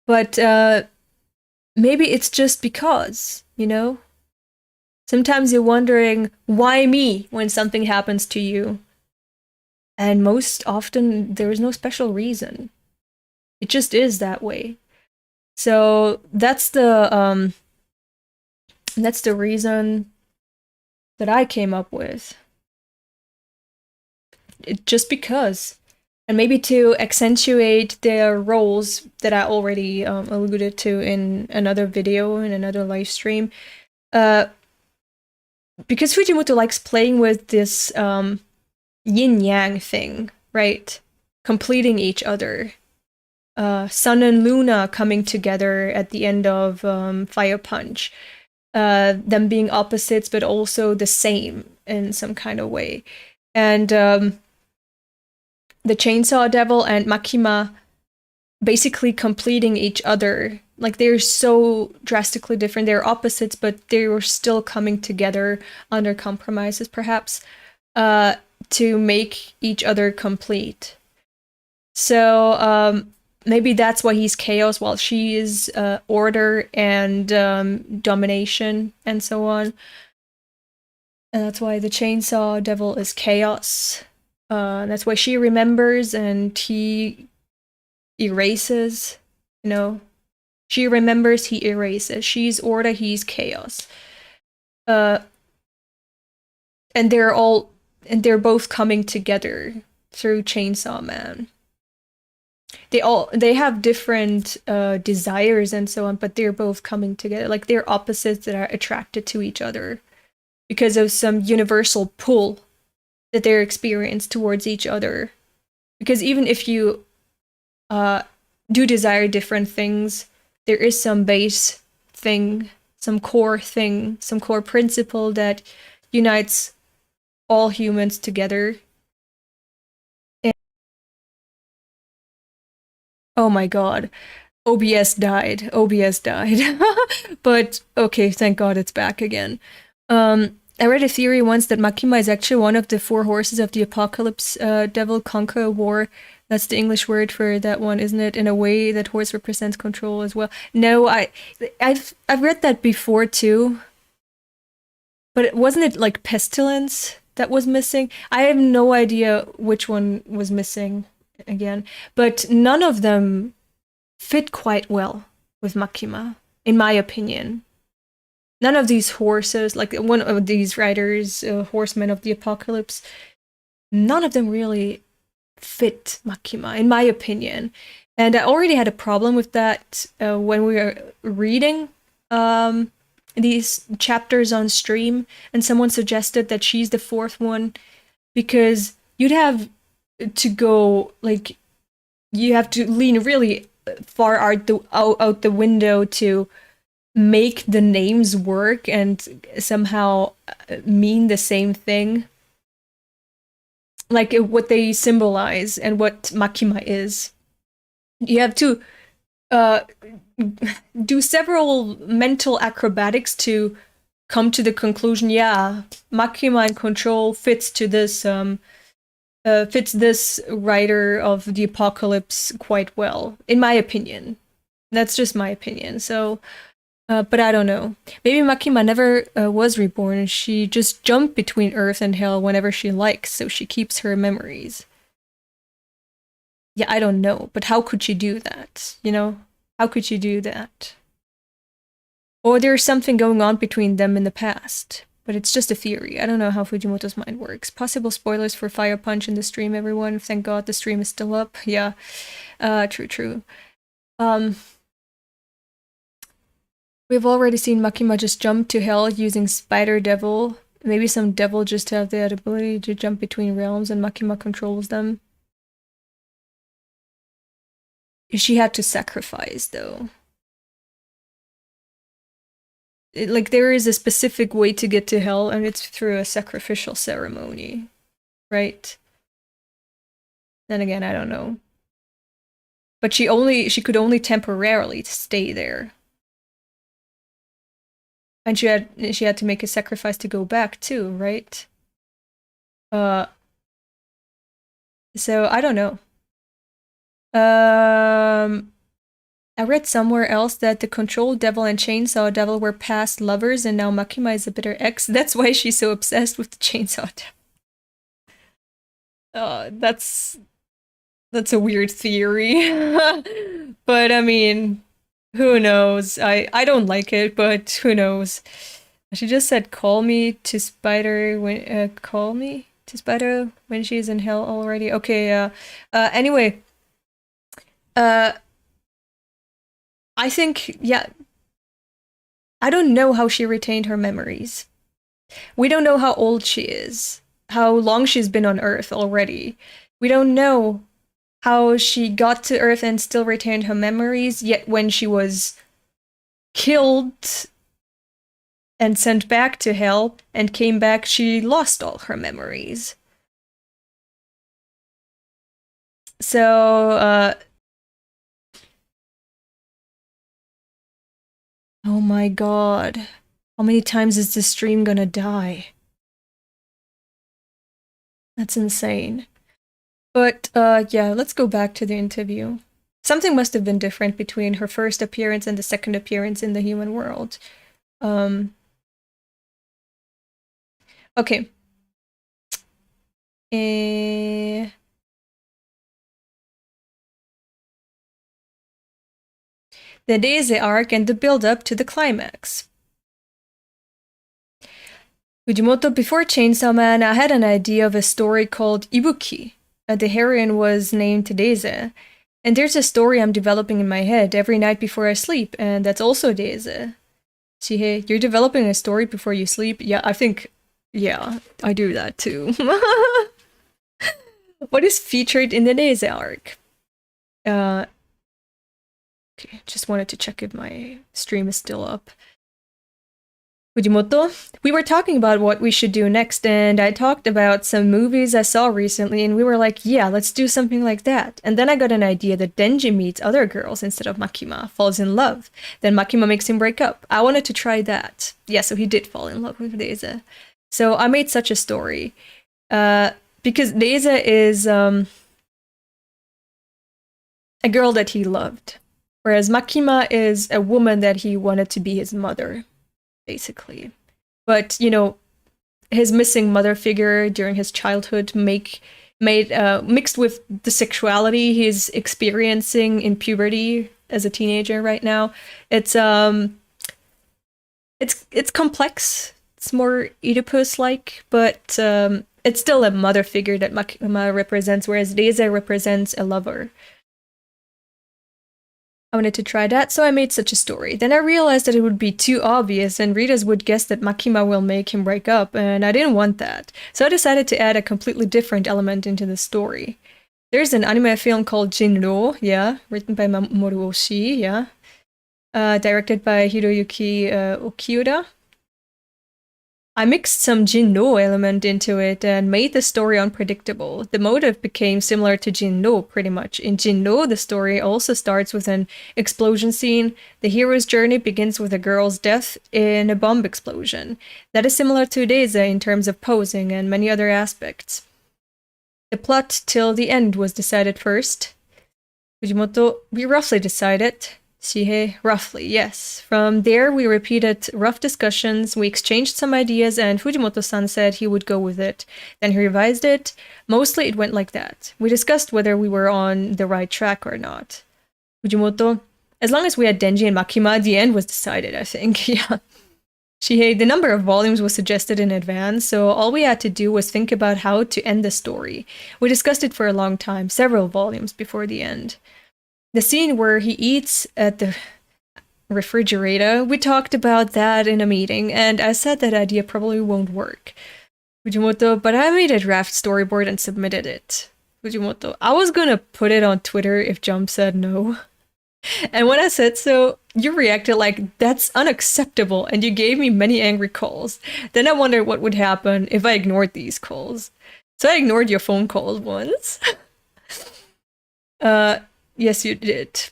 But maybe it's just because, you know? Sometimes you're wondering, why me when something happens to you? And most often, there is no special reason. It just is that way. So that's the reason that I came up with. Just because. And maybe to accentuate their roles that I already alluded to in another video, in another live stream. Because Fujimoto likes playing with this yin-yang thing, right? Completing each other. Sun and Luna coming together at the end of Fire Punch. Them being opposites, but also the same in some kind of way. And the Chainsaw Devil and Makima basically completing each other. Like, they're so drastically different. They're opposites, but they were still coming together under compromises, perhaps, to make each other complete. So, maybe that's why he's chaos, while she is order and domination and so on. And that's why the Chainsaw Devil is chaos. That's why she remembers and he erases, you know. She remembers, he erases. She's order, he's chaos. And they're both coming together through Chainsaw Man. They have different desires and so on, but they're both coming together. Like, they're opposites that are attracted to each other because of some universal pull that they're experienced towards each other. Because even if you do desire different things, there is some base thing, some core principle that unites all humans together. Oh my god. OBS died. But okay, thank god it's back again. I read a theory once that Makima is actually one of the 4 horses of the apocalypse, devil, conquer, war. That's the English word for that one, isn't it? In a way, that horse represents control as well. No, I've read that before too. But wasn't it like pestilence that was missing? I have no idea which one was missing again. But none of them fit quite well with Makima, in my opinion. None of these horses, like one of these riders, horsemen of the apocalypse, none of them really fit Makima, in my opinion. And I already had a problem with that when we were reading these chapters on stream, and someone suggested that she's the 4th one, because you'd have to go, like, you have to lean really far out the window to make the names work and somehow mean the same thing. Like what they symbolize and what Makima is. You have to do several mental acrobatics to come to the conclusion, yeah, Makima and control fits this writer of the apocalypse quite well, in my opinion. That's just my opinion. So, but I don't know. Maybe Makima never was reborn. She just jumped between Earth and Hell whenever she likes, so she keeps her memories. Yeah, I don't know, but how could she do that? You know? How could she do that? Or there's something going on between them in the past. But it's just a theory. I don't know how Fujimoto's mind works. Possible spoilers for Fire Punch in the stream, everyone. Thank God the stream is still up. Yeah. True. We've already seen Makima just jump to hell using Spider Devil. Maybe some devil just have that ability to jump between realms and Makima controls them. She had to sacrifice, though. Like, there is a specific way to get to hell, and it's through a sacrificial ceremony, right? Then again, I don't know. But she could only temporarily stay there. And she had to make a sacrifice to go back too, right? So I don't know. I read somewhere else that the Control Devil and Chainsaw Devil were past lovers, and now Makima is a bitter ex. That's why she's so obsessed with the Chainsaw Devil. That's a weird theory. But I mean, who knows? I don't like it, but who knows? She just said, "Call me to Spider when call me to Spider when she's in hell already." Okay. Anyway. I think, yeah, I don't know how she retained her memories. We don't know how old she is, how long she's been on Earth already. We don't know how she got to Earth and still retained her memories, yet when she was killed and sent back to hell and came back, she lost all her memories. So, oh my god. How many times is this stream gonna die? That's insane. But, yeah, let's go back to the interview. Something must have been different between her first appearance and the second appearance in the human world. Okay. The Daisy arc and the build-up to the climax. Fujimoto, before Chainsaw Man, I had an idea of a story called Ibuki. The heroine was named Daisy. And there's a story I'm developing in my head every night before I sleep, and that's also Daisy. Shihei, you're developing a story before you sleep? Yeah, I think, yeah, I do that too. What is featured in the Daisy arc? Okay, just wanted to check if my stream is still up. Fujimoto, we were talking about what we should do next, and I talked about some movies I saw recently, and we were like, yeah, let's do something like that. And then I got an idea that Denji meets other girls instead of Makima, falls in love. Then Makima makes him break up. I wanted to try that. Yeah, so he did fall in love with Daisy. So I made such a story. Because Daisy is a girl that he loved. Whereas Makima is a woman that he wanted to be his mother, basically. But, you know, his missing mother figure during his childhood mixed with the sexuality he's experiencing in puberty as a teenager right now. It's complex. It's more Oedipus-like, but it's still a mother figure that Makima represents, whereas Daisy represents a lover. I wanted to try that, so I made such a story. Then I realized that it would be too obvious, and readers would guess that Makima will make him break up, and I didn't want that. So I decided to add a completely different element into the story. There's an anime film called Jinro, yeah, written by Mamoru Oshii, yeah. Directed by Hiroyuki Okiura. I mixed some Jinro element into it and made the story unpredictable. The motive became similar to Jinro, pretty much. In Jinro, the story also starts with an explosion scene. The hero's journey begins with a girl's death in a bomb explosion. That is similar to Deise in terms of posing and many other aspects. The plot till the end was decided first. Fujimoto, we roughly decided. Shihei, roughly, yes. From there, we repeated rough discussions, we exchanged some ideas, and Fujimoto-san said he would go with it. Then he revised it. Mostly it went like that. We discussed whether we were on the right track or not. Fujimoto, as long as we had Denji and Makima, the end was decided, I think, yeah. Shihei, the number of volumes was suggested in advance, so all we had to do was think about how to end the story. We discussed it for a long time, several volumes before the end. The scene where he eats at the refrigerator, we talked about that in a meeting, and I said that idea probably won't work. Fujimoto, but I made a draft storyboard and submitted it. Fujimoto, I was gonna put it on Twitter if Jump said no. And when I said so, you reacted like, that's unacceptable, and you gave me many angry calls. Then I wondered what would happen if I ignored these calls. So I ignored your phone calls once. Yes, you did.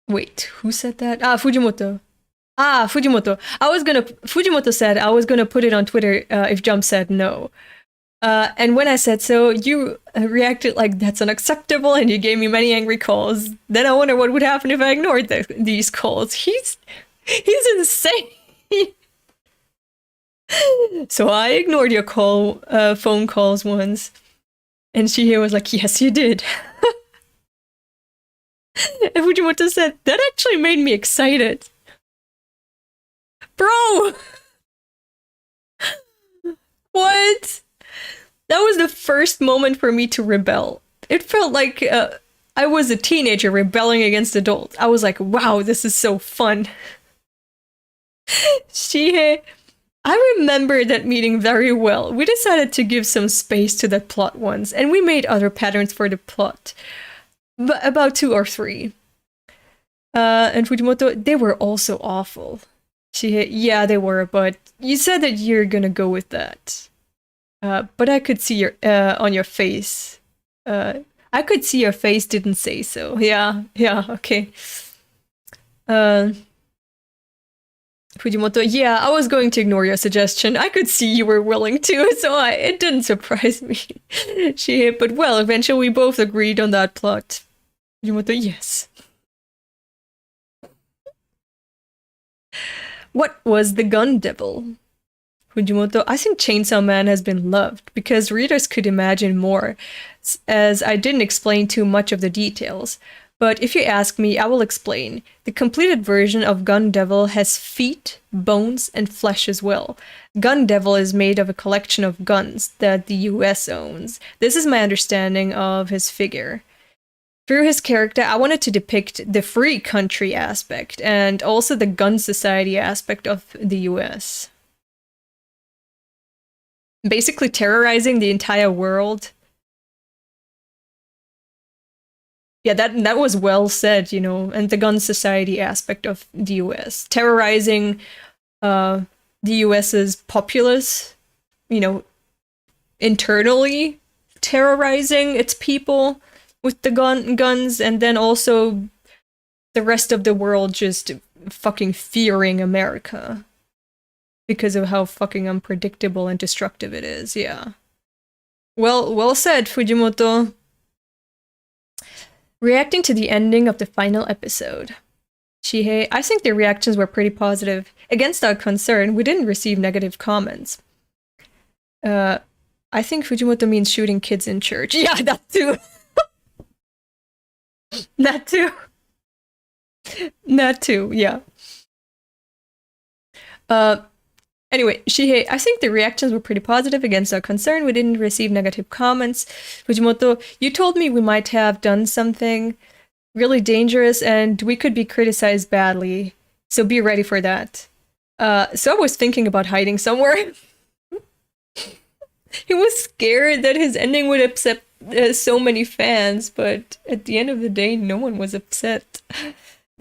Wait, who said that? Fujimoto. Fujimoto. Fujimoto said I was gonna put it on Twitter if Jump said no. And when I said so, you reacted like that's unacceptable, and you gave me many angry calls. Then I wonder what would happen if I ignored these calls. He's insane. So I ignored your phone calls once, and Shihei was like, "Yes, you did." And Fujimoto said, "That actually made me excited, bro." What? That was the first moment for me to rebel. It felt like I was a teenager rebelling against adults. I was like, wow, this is so fun. Shihei, I remember that meeting very well. We decided to give some space to that plot once, and we made other patterns for the plot. About 2 or 3. And Fujimoto, they were also awful. Shihei, yeah, they were, but you said that you're gonna go with that. But I could see your on your face. I could see your face didn't say so. Yeah, okay. Fujimoto, yeah, I was going to ignore your suggestion. I could see you were willing to, so it didn't surprise me. Shihei, but well, eventually we both agreed on that plot. Fujimoto, yes. What was the gun devil? Fujimoto, I think Chainsaw Man has been loved because readers could imagine more, as I didn't explain too much of the details. But if you ask me, I will explain. The completed version of Gun Devil has feet, bones, and flesh as well. Gun Devil is made of a collection of guns that the US owns. This is my understanding of his figure. Through his character, I wanted to depict the free country aspect and also the gun society aspect of the US. Basically terrorizing the entire world. Yeah, that was well said, you know, and the gun society aspect of the US. Terrorizing the US's populace, you know, internally terrorizing its people with the guns, and then also the rest of the world just fucking fearing America. Because of how fucking unpredictable and destructive it is, yeah. Well said, Fujimoto. Reacting to the ending of the final episode. Shihei, I think the reactions were pretty positive. Against our concern, we didn't receive negative comments. I think Fujimoto means shooting kids in church. Yeah, that too. That too. That too, yeah. Anyway, Shihei, I think the reactions were pretty positive. Against our concern, we didn't receive negative comments. Fujimoto, you told me we might have done something really dangerous and we could be criticized badly, so be ready for that. So I was thinking about hiding somewhere. He was scared that his ending would upset so many fans, but at the end of the day, no one was upset.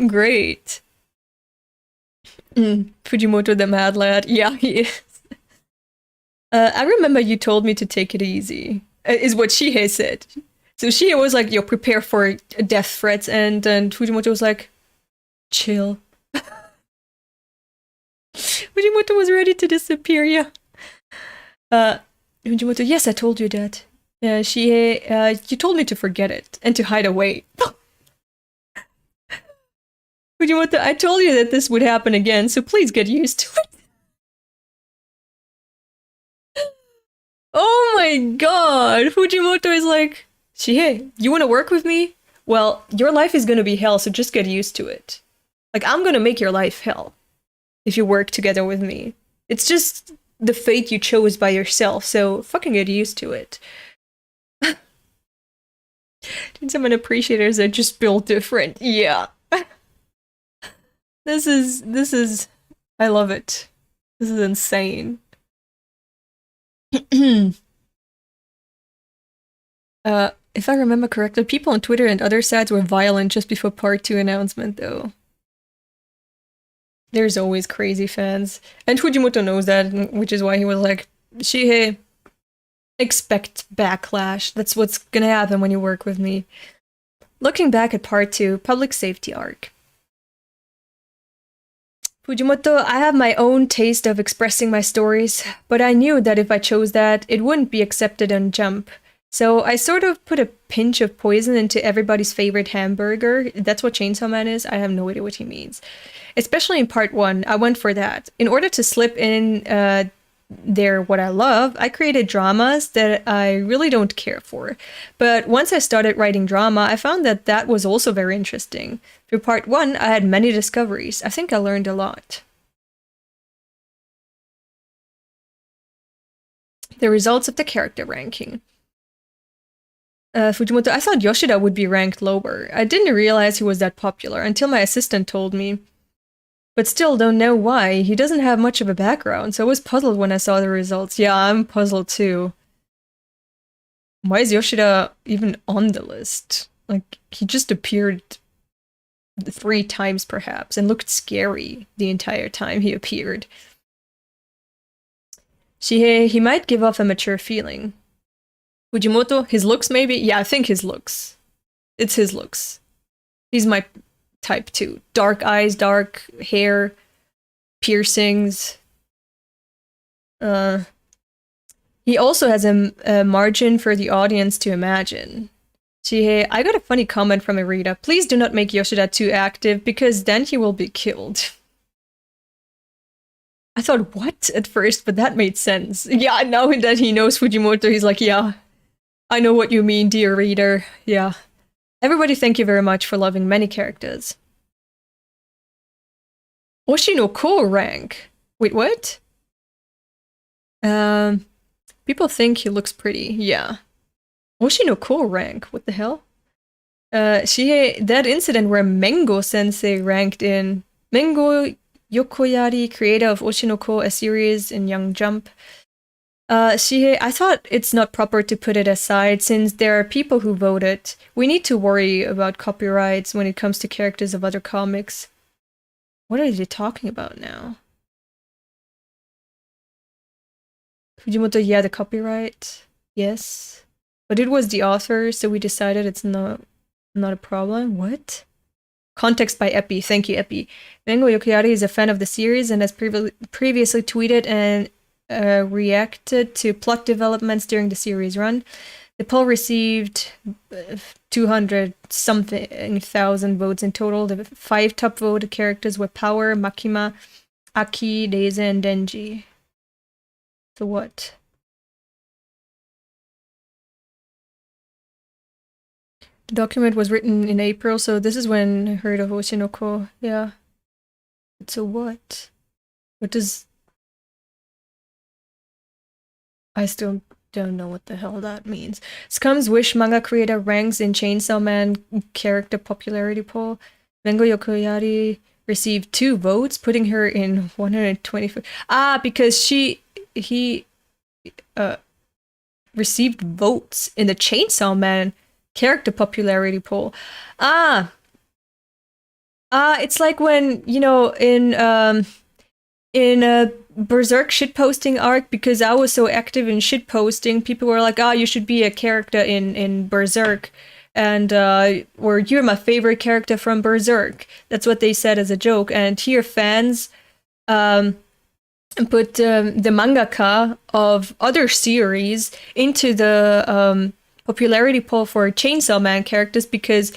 Great. Fujimoto the mad lad. Yeah, he is. I remember you told me to take it easy, is what Shihei said. So Shihei was like, yo, prepare for death threats, and Fujimoto was like, chill. Fujimoto was ready to disappear, yeah. Fujimoto, yes, I told you that. Shihei, you told me to forget it, and to hide away. Fujimoto, I told you that this would happen again, so please get used to it. Oh my god! Fujimoto is like, Shihei, you wanna work with me? Well, your life is gonna be hell, so just get used to it. Like, I'm gonna make your life hell if you work together with me. It's just the fate you chose by yourself, so fucking get used to it. Did someone appreciators are just built different? Yeah. This is, I love it. This is insane. If I remember correctly, people on Twitter and other sites were violent just before part 2 announcement, though. There's always crazy fans. And Fujimoto knows that, which is why he was like, Shihei, expect backlash. That's what's gonna happen when you work with me. Looking back at part 2, public safety arc. Fujimoto, I have my own taste of expressing my stories, but I knew that if I chose that, it wouldn't be accepted on Jump. So I sort of put a pinch of poison into everybody's favorite hamburger. That's what Chainsaw Man is. I have no idea what he means. Especially in part 1, I went for that. In order to slip in there what I love, I created dramas that I really don't care for. But once I started writing drama, I found that that was also very interesting. Through part 1, I had many discoveries. I think I learned a lot. The results of the character ranking. Fujimoto, I thought Yoshida would be ranked lower. I didn't realize he was that popular until my assistant told me. But still don't know why. He doesn't have much of a background, so I was puzzled when I saw the results. Yeah, I'm puzzled too. Why is Yoshida even on the list? Like, he just appeared 3 times perhaps, and looked scary the entire time he appeared. Shihei, he might give off a mature feeling. Fujimoto, his looks maybe? Yeah, I think his looks. It's his looks. He's my type too. Dark eyes, dark hair, piercings. He also has a margin for the audience to imagine. Shihei, I got a funny comment from a reader. Please do not make Yoshida too active, because then he will be killed. I thought, what? At first, but that made sense. Yeah, now that he knows Fujimoto, he's like, yeah, I know what you mean, dear reader. Yeah. Everybody, thank you very much for loving many characters. Oshinoko rank. Wait, what? People think he looks pretty. Yeah. Oshinoko rank. What the hell? Shihei, that incident where Mengo Sensei ranked in. Mengo Yokoyari, creator of Oshinoko, a series in Young Jump. Shihei, I thought it's not proper to put it aside since there are people who voted. We need to worry about copyrights when it comes to characters of other comics. What are they talking about now? Fujimoto, yeah, the copyright. Yes. But it was the author, so we decided it's not a problem. What? Context by Epi. Thank you, Epi. Mengo Yokoyari is a fan of the series and has previously tweeted and reacted to plot developments during the series run. The poll received 200-something thousand votes in total. The 5 top voted characters were Power, Makima, Aki, Daise, and Denji. So what? The document was written in April, so this is when I heard of Oshinoko. Yeah. So what? What does... I still don't know what the hell that means. Scum's Wish manga creator ranks in Chainsaw Man character popularity poll. Mengo Yokoyari received 2 votes, putting her in 124. Ah, because he received votes in the Chainsaw Man character popularity poll. It's like when, you know, in a Berserk shitposting arc, because I was so active in shitposting, people were like, you should be a character in Berserk, and or you're my favorite character from Berserk. That's what they said as a joke. And here fans put the mangaka of other series into the popularity poll for Chainsaw Man characters, because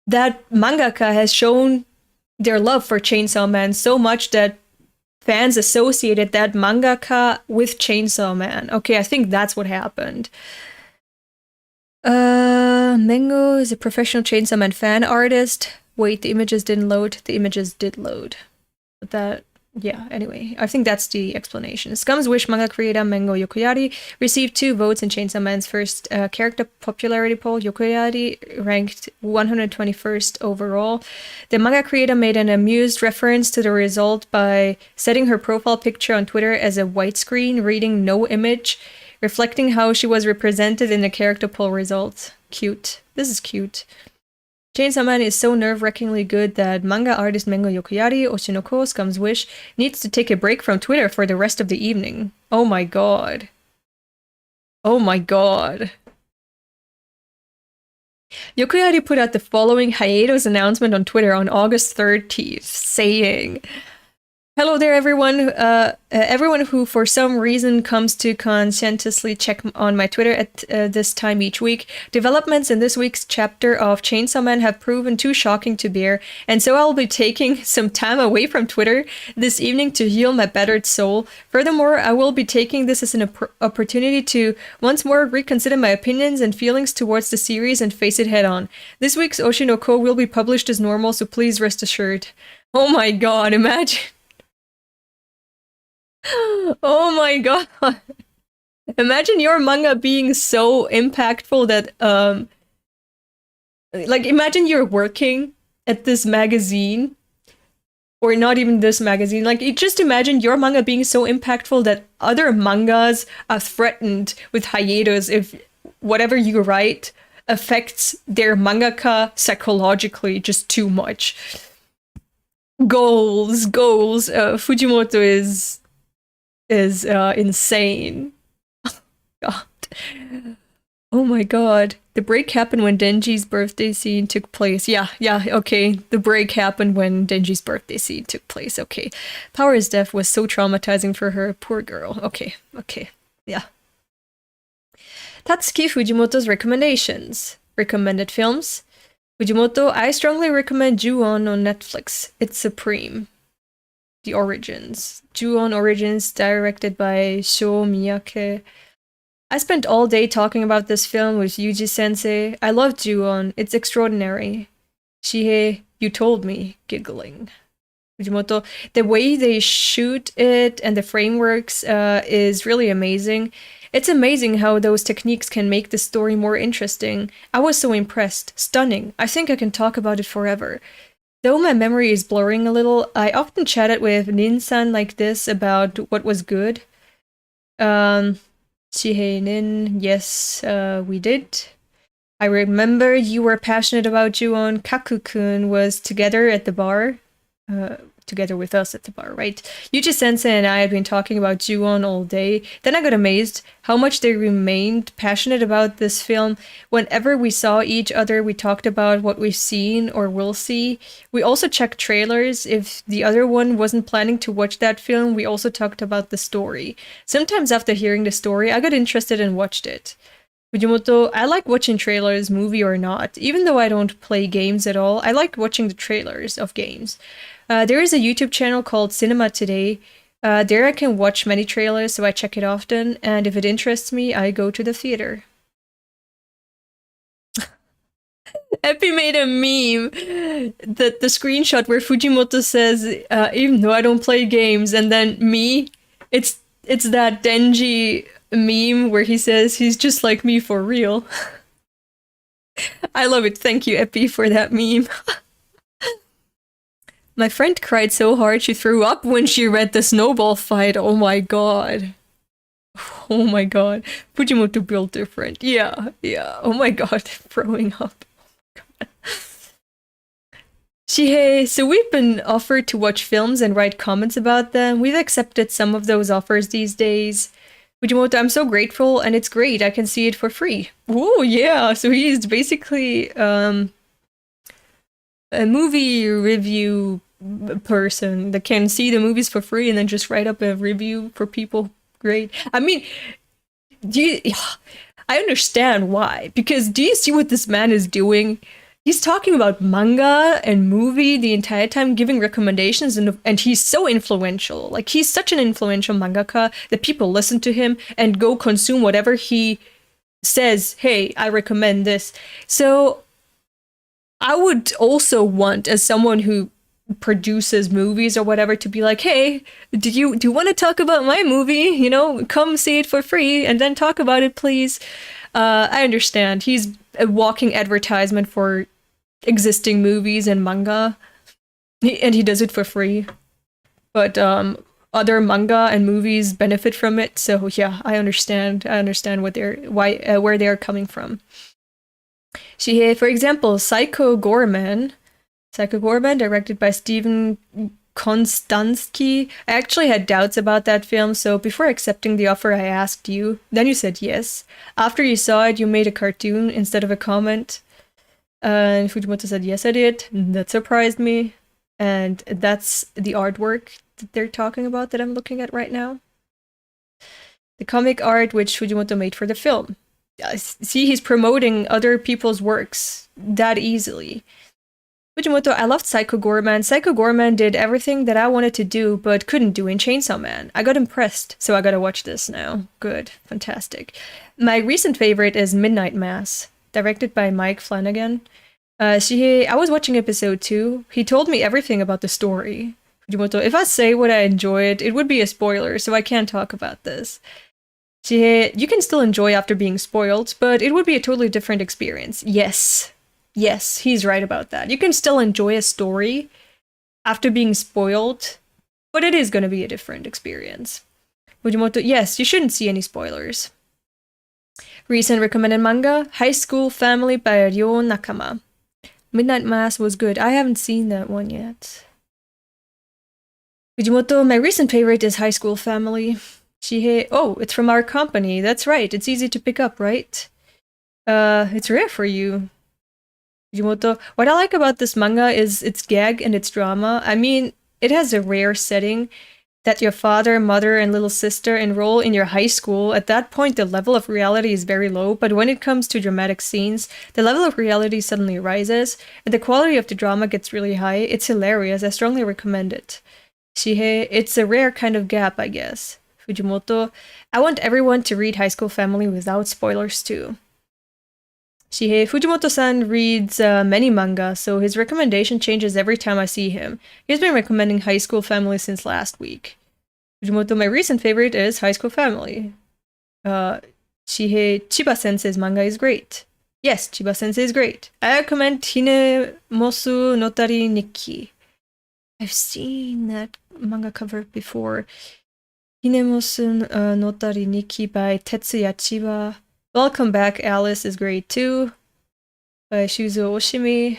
that mangaka has shown their love for Chainsaw Man so much that fans associated that mangaka with Chainsaw Man. Okay, I think that's what happened. Mengo is a professional Chainsaw Man fan artist. Wait, the images didn't load. The images did load. But that, yeah, anyway, I think that's the explanation. Scum's Wish manga creator Mengo Yokoyari received 2 votes in Chainsaw Man's first character popularity poll. Yokoyari ranked 121st overall. The manga creator made an amused reference to the result by setting her profile picture on Twitter as a white screen, reading no image, reflecting how she was represented in the character poll results. Cute. This is cute. Chainsaw Man is so nerve-wrackingly good that manga artist Mengo Yokoyari, Oshinoko, Scum's Wish, needs to take a break from Twitter for the rest of the evening. Oh my god. Oh my god. Yokoyari put out the following hiatus announcement on Twitter on August 30th, saying, "Hello there, everyone. Everyone who for some reason comes to conscientiously check on my Twitter at this time each week. Developments in this week's chapter of Chainsaw Man have proven too shocking to bear, and so I'll be taking some time away from Twitter this evening to heal my battered soul. Furthermore, I will be taking this as an opportunity to once more reconsider my opinions and feelings towards the series and face it head on. This week's Oshinoko will be published as normal, so please rest assured." Oh my god, imagine. Oh my god. Imagine your manga being so impactful that, like, imagine you're working at this magazine, or not even this magazine, like, just imagine your manga being so impactful that other mangas are threatened with hiatus if whatever you write affects their mangaka psychologically just too much. Goals. Fujimoto is insane. God. Oh my god. The break happened when Denji's birthday scene took place. Yeah, okay. The break happened when Denji's birthday scene took place. Okay. Power's death was so traumatizing for her. Poor girl. Okay. Yeah. Tatsuki Fujimoto's recommendations. Recommended films. Fujimoto, I strongly recommend Ju-on Netflix. It's supreme. The Origins. Ju-on Origins, directed by Sho Miyake. I spent all day talking about this film with Yuji Sensei. I love Ju-on. It's extraordinary. Shihei, you told me, giggling. Fujimoto, the way they shoot it and the frameworks is really amazing. It's amazing how those techniques can make the story more interesting. I was so impressed. Stunning. I think I can talk about it forever. Though my memory is blurring a little, I often chatted with Nin-san like this about what was good. Shihei Nin, yes, we did. I remember you were passionate about Ju-on. Kaku-kun was together at the bar. Together with us at the bar, right? Yuji Sensei and I had been talking about Ju-on all day. Then I got amazed how much they remained passionate about this film. Whenever we saw each other, we talked about what we've seen or will see. We also checked trailers. If the other one wasn't planning to watch that film, we also talked about the story. Sometimes after hearing the story, I got interested and watched it. Fujimoto, I like watching trailers, movie or not. Even though I don't play games at all, I like watching the trailers of games. There is a YouTube channel called Cinema Today. There I can watch many trailers, so I check it often, and if it interests me, I go to the theater. Epi made a meme, the screenshot where Fujimoto says, even though I don't play games, and then me, it's that Denji meme where he says he's just like me for real. I love it. Thank you, Epi, for that meme. My friend cried so hard she threw up when she read the snowball fight. Oh my god. Oh my god. Fujimoto built different. Yeah. Oh my god. Throwing up. Shihei, so we've been offered to watch films and write comments about them. We've accepted some of those offers these days. Fujimoto, I'm so grateful, and it's great. I can see it for free. Oh yeah, so he's basically a movie review person that can see the movies for free and then just write up a review for people. Great. I mean, I understand why. Because do you see what this man is doing? He's talking about manga and movie the entire time, giving recommendations, and he's so influential. Like, he's such an influential mangaka that people listen to him and go consume whatever he says. Hey, I recommend this. So I would also want, as someone who produces movies or whatever, to be like, hey, do you want to talk about my movie? You know, come see it for free and then talk about it, please. I understand. He's a walking advertisement for existing movies and manga, and he does it for free. But other manga and movies benefit from it. So yeah, I understand. I understand where they're coming from. Shihei, for example, Psycho Gorman, directed by Steven Konstansky. I actually had doubts about that film, so before accepting the offer, I asked you. Then you said yes. After you saw it, you made a cartoon instead of a comment. And Fujimoto said, yes, I did. That surprised me. And that's the artwork that they're talking about that I'm looking at right now. The comic art which Fujimoto made for the film. See, he's promoting other people's works that easily. Fujimoto, I loved Psycho Gorman. Psycho Gorman did everything that I wanted to do, but couldn't do in Chainsaw Man. I got impressed, so I gotta watch this now. Good. Fantastic. My recent favorite is Midnight Mass, directed by Mike Flanagan. Shihei, I was watching episode 2. He told me everything about the story. Fujimoto, if I say what I enjoyed, it would be a spoiler, so I can't talk about this. Shihei, you can still enjoy after being spoiled, but it would be a totally different experience. Yes, he's right about that. You can still enjoy a story after being spoiled, but it is going to be a different experience. Fujimoto, yes, you shouldn't see any spoilers. Recent recommended manga, High School Family by Ryo Nakama. Midnight Mass was good. I haven't seen that one yet. Fujimoto, my recent favorite is High School Family. Shihei, oh, it's from our company. That's right. It's easy to pick up, right? It's rare for you. Fujimoto, what I like about this manga is its gag and its drama. I mean, it has a rare setting that your father, mother, and little sister enroll in your high school. At that point, the level of reality is very low, but when it comes to dramatic scenes, the level of reality suddenly rises, and the quality of the drama gets really high. It's hilarious. I strongly recommend it. Shihei, it's a rare kind of gap, I guess. Fujimoto, I want everyone to read High School Family without spoilers too. Shihei, Fujimoto-san reads many manga, so his recommendation changes every time I see him. He's been recommending High School Family since last week. Fujimoto, my recent favorite is High School Family. Shihei, Chiba-sensei's manga is great. Yes, Chiba-sensei is great. I recommend Hinemosu Notari Nikki. I've seen that manga cover before. Hinemosu Notari Nikki by Tetsuya Chiba. Welcome Back, Alice is great too, by Shuzo Oshimi.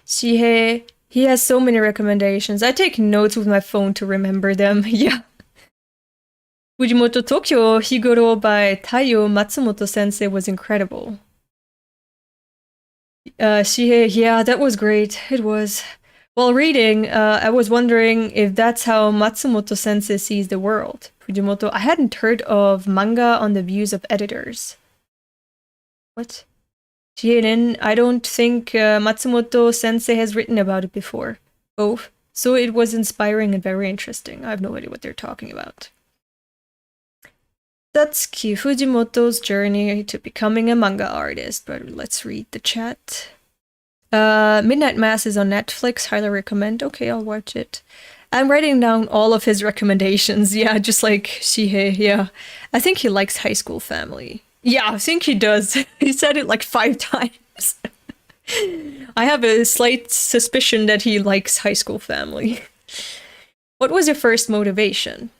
Shihei, he has so many recommendations. I take notes with my phone to remember them. Yeah. Fujimoto, Tokyo Higuro by Taiyo Matsumoto sensei was incredible. Shihei, yeah, that was great. It was. While reading, I was wondering if that's how Matsumoto sensei sees the world. Fujimoto, I hadn't heard of manga on the views of editors. What? Shihei, I don't think Matsumoto sensei has written about it before. Oh, so it was inspiring and very interesting. I have no idea what they're talking about. Tatsuki Fujimoto's journey to becoming a manga artist, but let's read the chat. Midnight Mass is on Netflix, highly recommend. Okay, I'll watch it. I'm writing down all of his recommendations, yeah, just like Shihei, yeah. I think he likes High School Family. Yeah, I think he does. He said it like 5 times. I have a slight suspicion that he likes High School Family. What was your first motivation?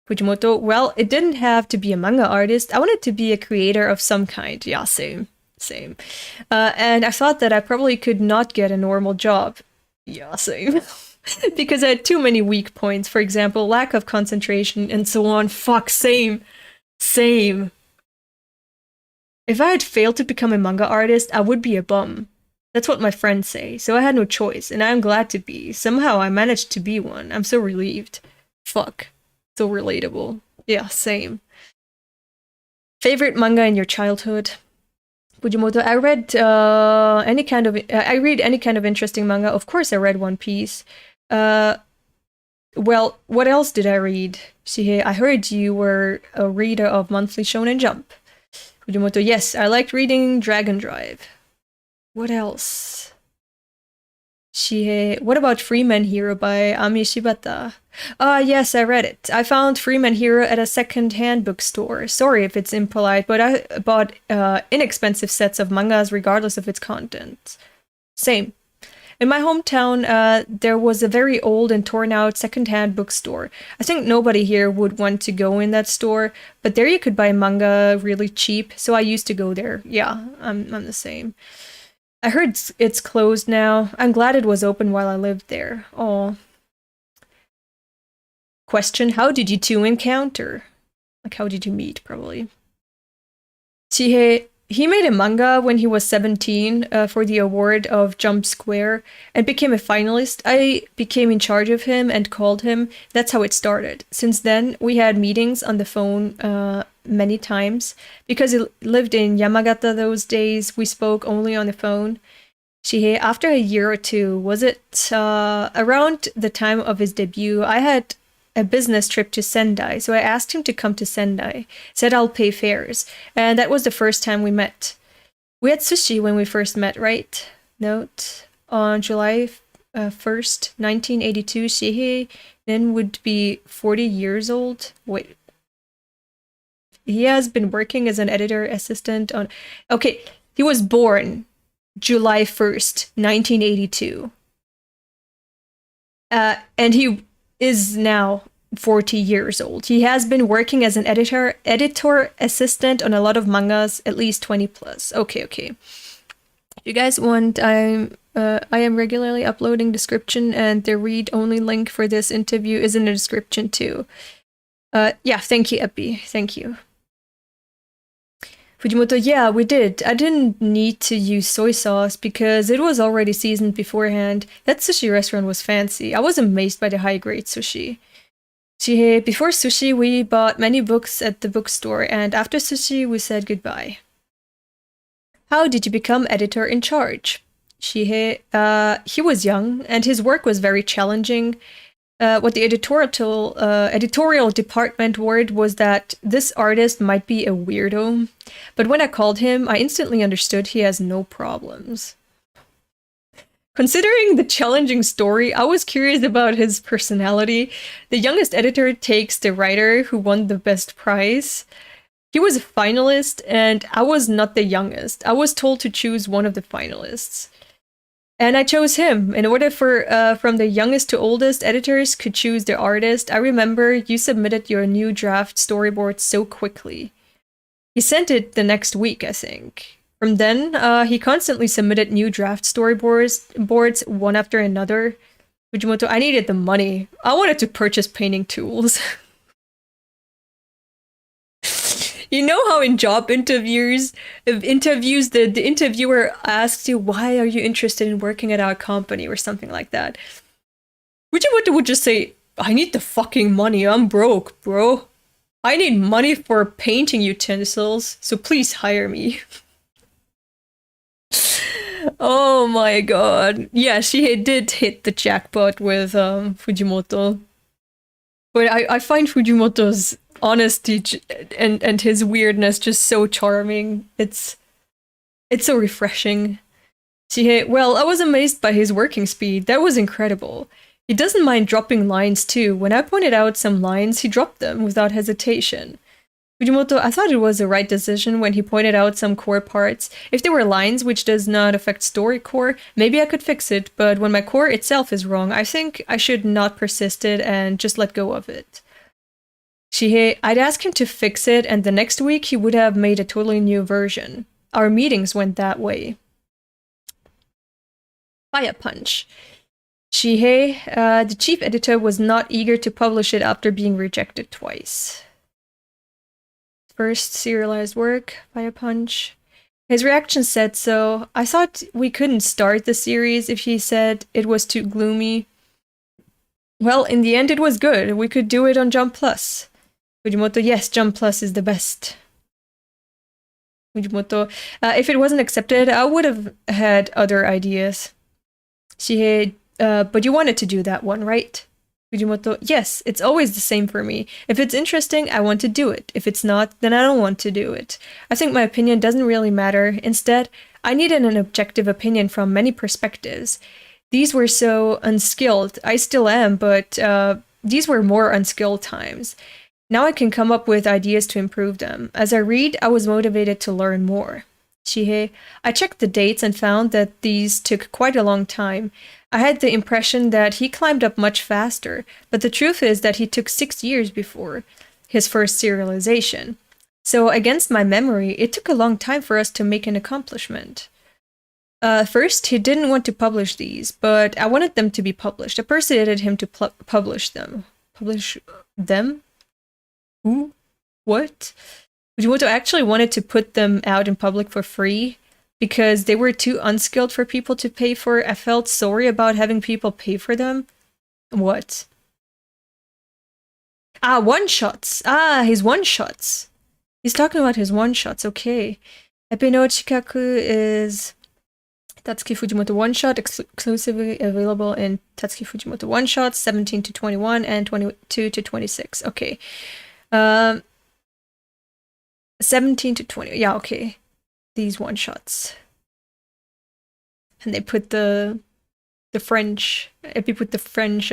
Fujimoto, well, it didn't have to be a manga artist. I wanted to be a creator of some kind. Yeah, same. And I thought that I probably could not get a normal job. Yeah, same. Because I had too many weak points. For example, lack of concentration and so on. Fuck, same. If I had failed to become a manga artist, I would be a bum. That's what my friends say, so I had no choice, and I'm glad to be. Somehow I managed to be one. I'm so relieved. Fuck. So relatable. Yeah, same. Favorite manga in your childhood? Fujimoto, I read any kind of interesting manga. Of course I read One Piece. Well, what else did I read? Shihei, I heard you were a reader of monthly Shonen Jump. Fujimoto, yes, I liked reading Dragon Drive. What else? Shihei, what about Freeman Hero by Ami Shibata? Yes, I read it. I found Freeman Hero at a second-hand bookstore. Sorry if it's impolite, but I bought inexpensive sets of mangas regardless of its content. Same. In my hometown, there was a very old and torn-out second-hand bookstore. I think nobody here would want to go in that store, but there you could buy manga really cheap, so I used to go there. Yeah, I'm the same. I heard it's closed now. I'm glad it was open while I lived there. Oh. Question, how did you two encounter? Like, how did you meet, probably? Shihei, he made a manga when he was 17 for the award of Jump Square and became a finalist. I became in charge of him and called him. That's how it started. Since then, we had meetings on the phone many times. Because he lived in Yamagata those days, we spoke only on the phone. Shihei, after a year or two, was it around the time of his debut, I had a business trip to Sendai, so I asked him to come to Sendai, said I'll pay fares, and that was the first time we met. We had sushi when we first met, right? Note, on July 1st, 1982, Shihei then would be 40 years old. Wait. He has been working as an editor assistant on... Okay, he was born July 1st, 1982. And he is now 40 years old. He has been working as an editor assistant on a lot of mangas, at least 20 plus. Okay. If you guys want, I am regularly uploading description, and the read-only link for this interview is in the description too. Yeah, thank you, Epi. Thank you. Fujimoto, yeah, we did. I didn't need to use soy sauce because it was already seasoned beforehand. That sushi restaurant was fancy. I was amazed by the high-grade sushi. Shihei, before sushi, we bought many books at the bookstore, and after sushi, we said goodbye. How did you become editor in charge? Shihei, he was young, and his work was very challenging. What the editorial department worried was that this artist might be a weirdo, but when I called him, I instantly understood he has no problems. Considering the challenging story, I was curious about his personality. The youngest editor takes the writer who won the best prize. He was a finalist, and I was not the youngest. I was told to choose one of the finalists. And I chose him. In order for from the youngest to oldest, editors could choose their artist. I remember you submitted your new draft storyboard so quickly. He sent it the next week, I think. From then, he constantly submitted new draft storyboards one after another. Fujimoto, I needed the money. I wanted to purchase painting tools. You know how in job interviews, the interviewer asks you, why are you interested in working at our company or something like that? Fujimoto would just say, I need the fucking money, I'm broke, bro. I need money for painting utensils, so please hire me. Oh my god. Yeah, she did hit the jackpot with Fujimoto. But I find Fujimoto's honesty and his weirdness just so charming. It's so refreshing. Shihei, well, I was amazed by his working speed. That was incredible. He doesn't mind dropping lines too. When I pointed out some lines, he dropped them without hesitation. Fujimoto, I thought it was the right decision when he pointed out some core parts. If there were lines which does not affect story core, maybe I could fix it, but when my core itself is wrong, I think I should not persist it and just let go of it. Shihei, I'd ask him to fix it, and the next week he would have made a totally new version. Our meetings went that way. Fire Punch. Shihei, the chief editor, was not eager to publish it after being rejected twice. First serialized work, Fire Punch. His reaction said so. I thought we couldn't start the series if he said it was too gloomy. Well, in the end it was good. We could do it on Jump Plus. Fujimoto, yes, Jump Plus is the best. Fujimoto, if it wasn't accepted, I would have had other ideas. Shihei, but you wanted to do that one, right? Fujimoto, yes, it's always the same for me. If it's interesting, I want to do it. If it's not, then I don't want to do it. I think my opinion doesn't really matter. Instead, I needed an objective opinion from many perspectives. These were so unskilled. I still am, but these were more unskilled times. Now I can come up with ideas to improve them. As I read, I was motivated to learn more. Shihei, I checked the dates and found that these took quite a long time. I had the impression that he climbed up much faster, but the truth is that he took 6 years before his first serialization. So against my memory, it took a long time for us to make an accomplishment. First, he didn't want to publish these, but I wanted them to be published. I persuaded him to publish them. Publish them? Who? What? Fujimoto actually wanted to put them out in public for free because they were too unskilled for people to pay for. I felt sorry about having people pay for them. What? One-shots. His one-shots. He's talking about his one-shots, okay. Epinote Shikaku is Tatsuki Fujimoto one-shot, exclusively available in Tatsuki Fujimoto one-shots, 17 to 21 and 22 to 26. Okay. 17 to 20. Yeah, okay. These one-shots. And they put the French, if you put the French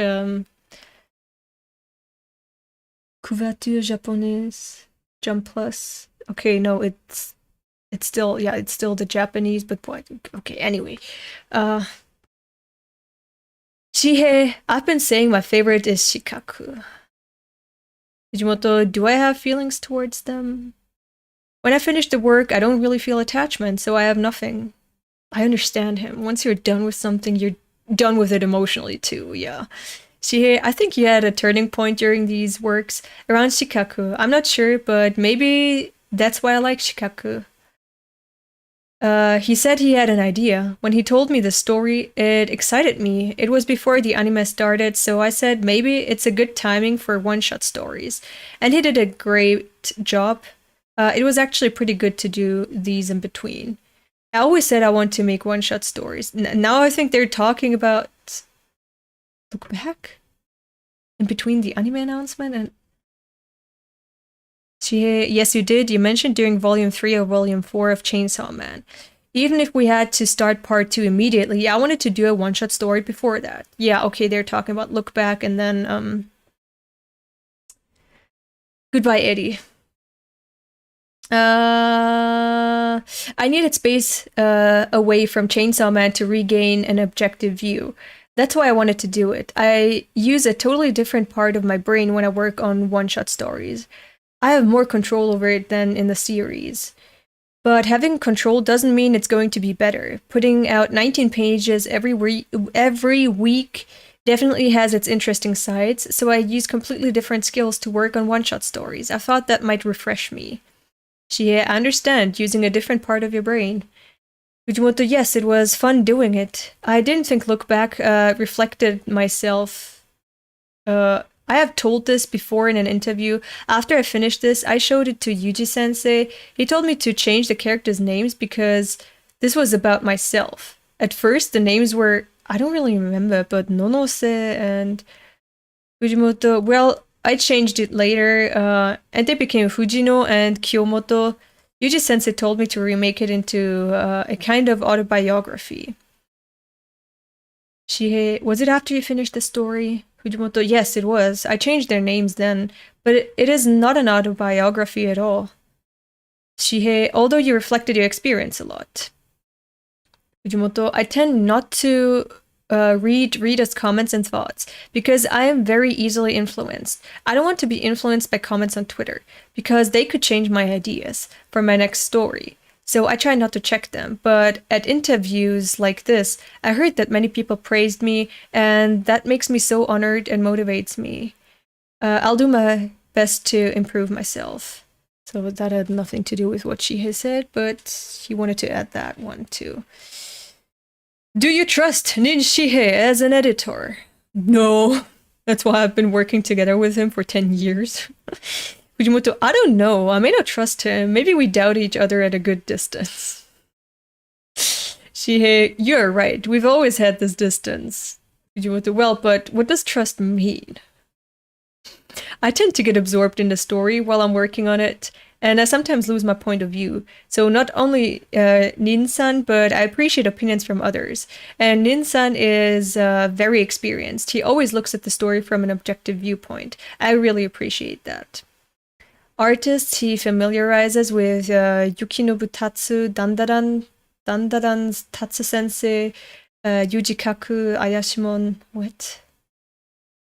couverture japonaise, Jump Plus. Okay, no, it's still, yeah, it's still the Japanese, but what? Okay, anyway. Shihei, I've been saying my favorite is Shikaku. Fujimoto, do I have feelings towards them? When I finish the work, I don't really feel attachment, so I have nothing. I understand him. Once you're done with something, you're done with it emotionally too, yeah. Shihei, I think you had a turning point during these works around Shikaku. I'm not sure, but maybe that's why I like Shikaku. He said he had an idea. When he told me the story, it excited me. It was before the anime started, so I said maybe it's a good timing for one-shot stories. And he did a great job. It was actually pretty good to do these in between. I always said I want to make one-shot stories. Now I think they're talking about... Look back? In between the anime announcement and... Shihei, yes you did. You mentioned during Volume 3 or Volume 4 of Chainsaw Man. Even if we had to start Part 2 immediately, I wanted to do a one-shot story before that. Yeah, okay, they're talking about Look Back and then, Goodbye, Eddie. I needed space away from Chainsaw Man to regain an objective view. That's why I wanted to do it. I use a totally different part of my brain when I work on one-shot stories. I have more control over it than in the series. But having control doesn't mean it's going to be better. Putting out 19 pages every week definitely has its interesting sides, so I use completely different skills to work on one-shot stories. I thought that might refresh me. Shihei, I understand, using a different part of your brain. Fujimoto, yes, it was fun doing it. I didn't think Look Back reflected myself. I have told this before in an interview. After I finished this, I showed it to Yuji Sensei. He told me to change the characters' names because this was about myself. At first, the names were, I don't really remember, but Nonose and Fujimoto. Well, I changed it later, and they became Fujino and Kiyomoto. Yuji Sensei told me to remake it into a kind of autobiography. Shihei, was it after you finished the story? Fujimoto, yes, it was. I changed their names then, but it is not an autobiography at all. Shihei, although you reflected your experience a lot. Fujimoto, I tend not to read readers' comments and thoughts, because I am very easily influenced. I don't want to be influenced by comments on Twitter, because they could change my ideas for my next story. So I try not to check them, but at interviews like this, I heard that many people praised me, and that makes me so honored and motivates me. I'll do my best to improve myself. So that had nothing to do with what she has said, but he wanted to add that one too. Do you trust Ninshihei as an editor? No. That's why I've been working together with him for 10 years. Fujimoto, I don't know. I may not trust him. Maybe we doubt each other at a good distance. Shihei, you're right. We've always had this distance. Fujimoto, well, but what does trust mean? I tend to get absorbed in the story while I'm working on it, and I sometimes lose my point of view. So not only Nin-san, but I appreciate opinions from others. And Nin-san is very experienced. He always looks at the story from an objective viewpoint. I really appreciate that. Artists he familiarizes with Yukinobu Tatsu, Dandadan's Tatsu Sensei, Yujikaku, Ayashimon, what?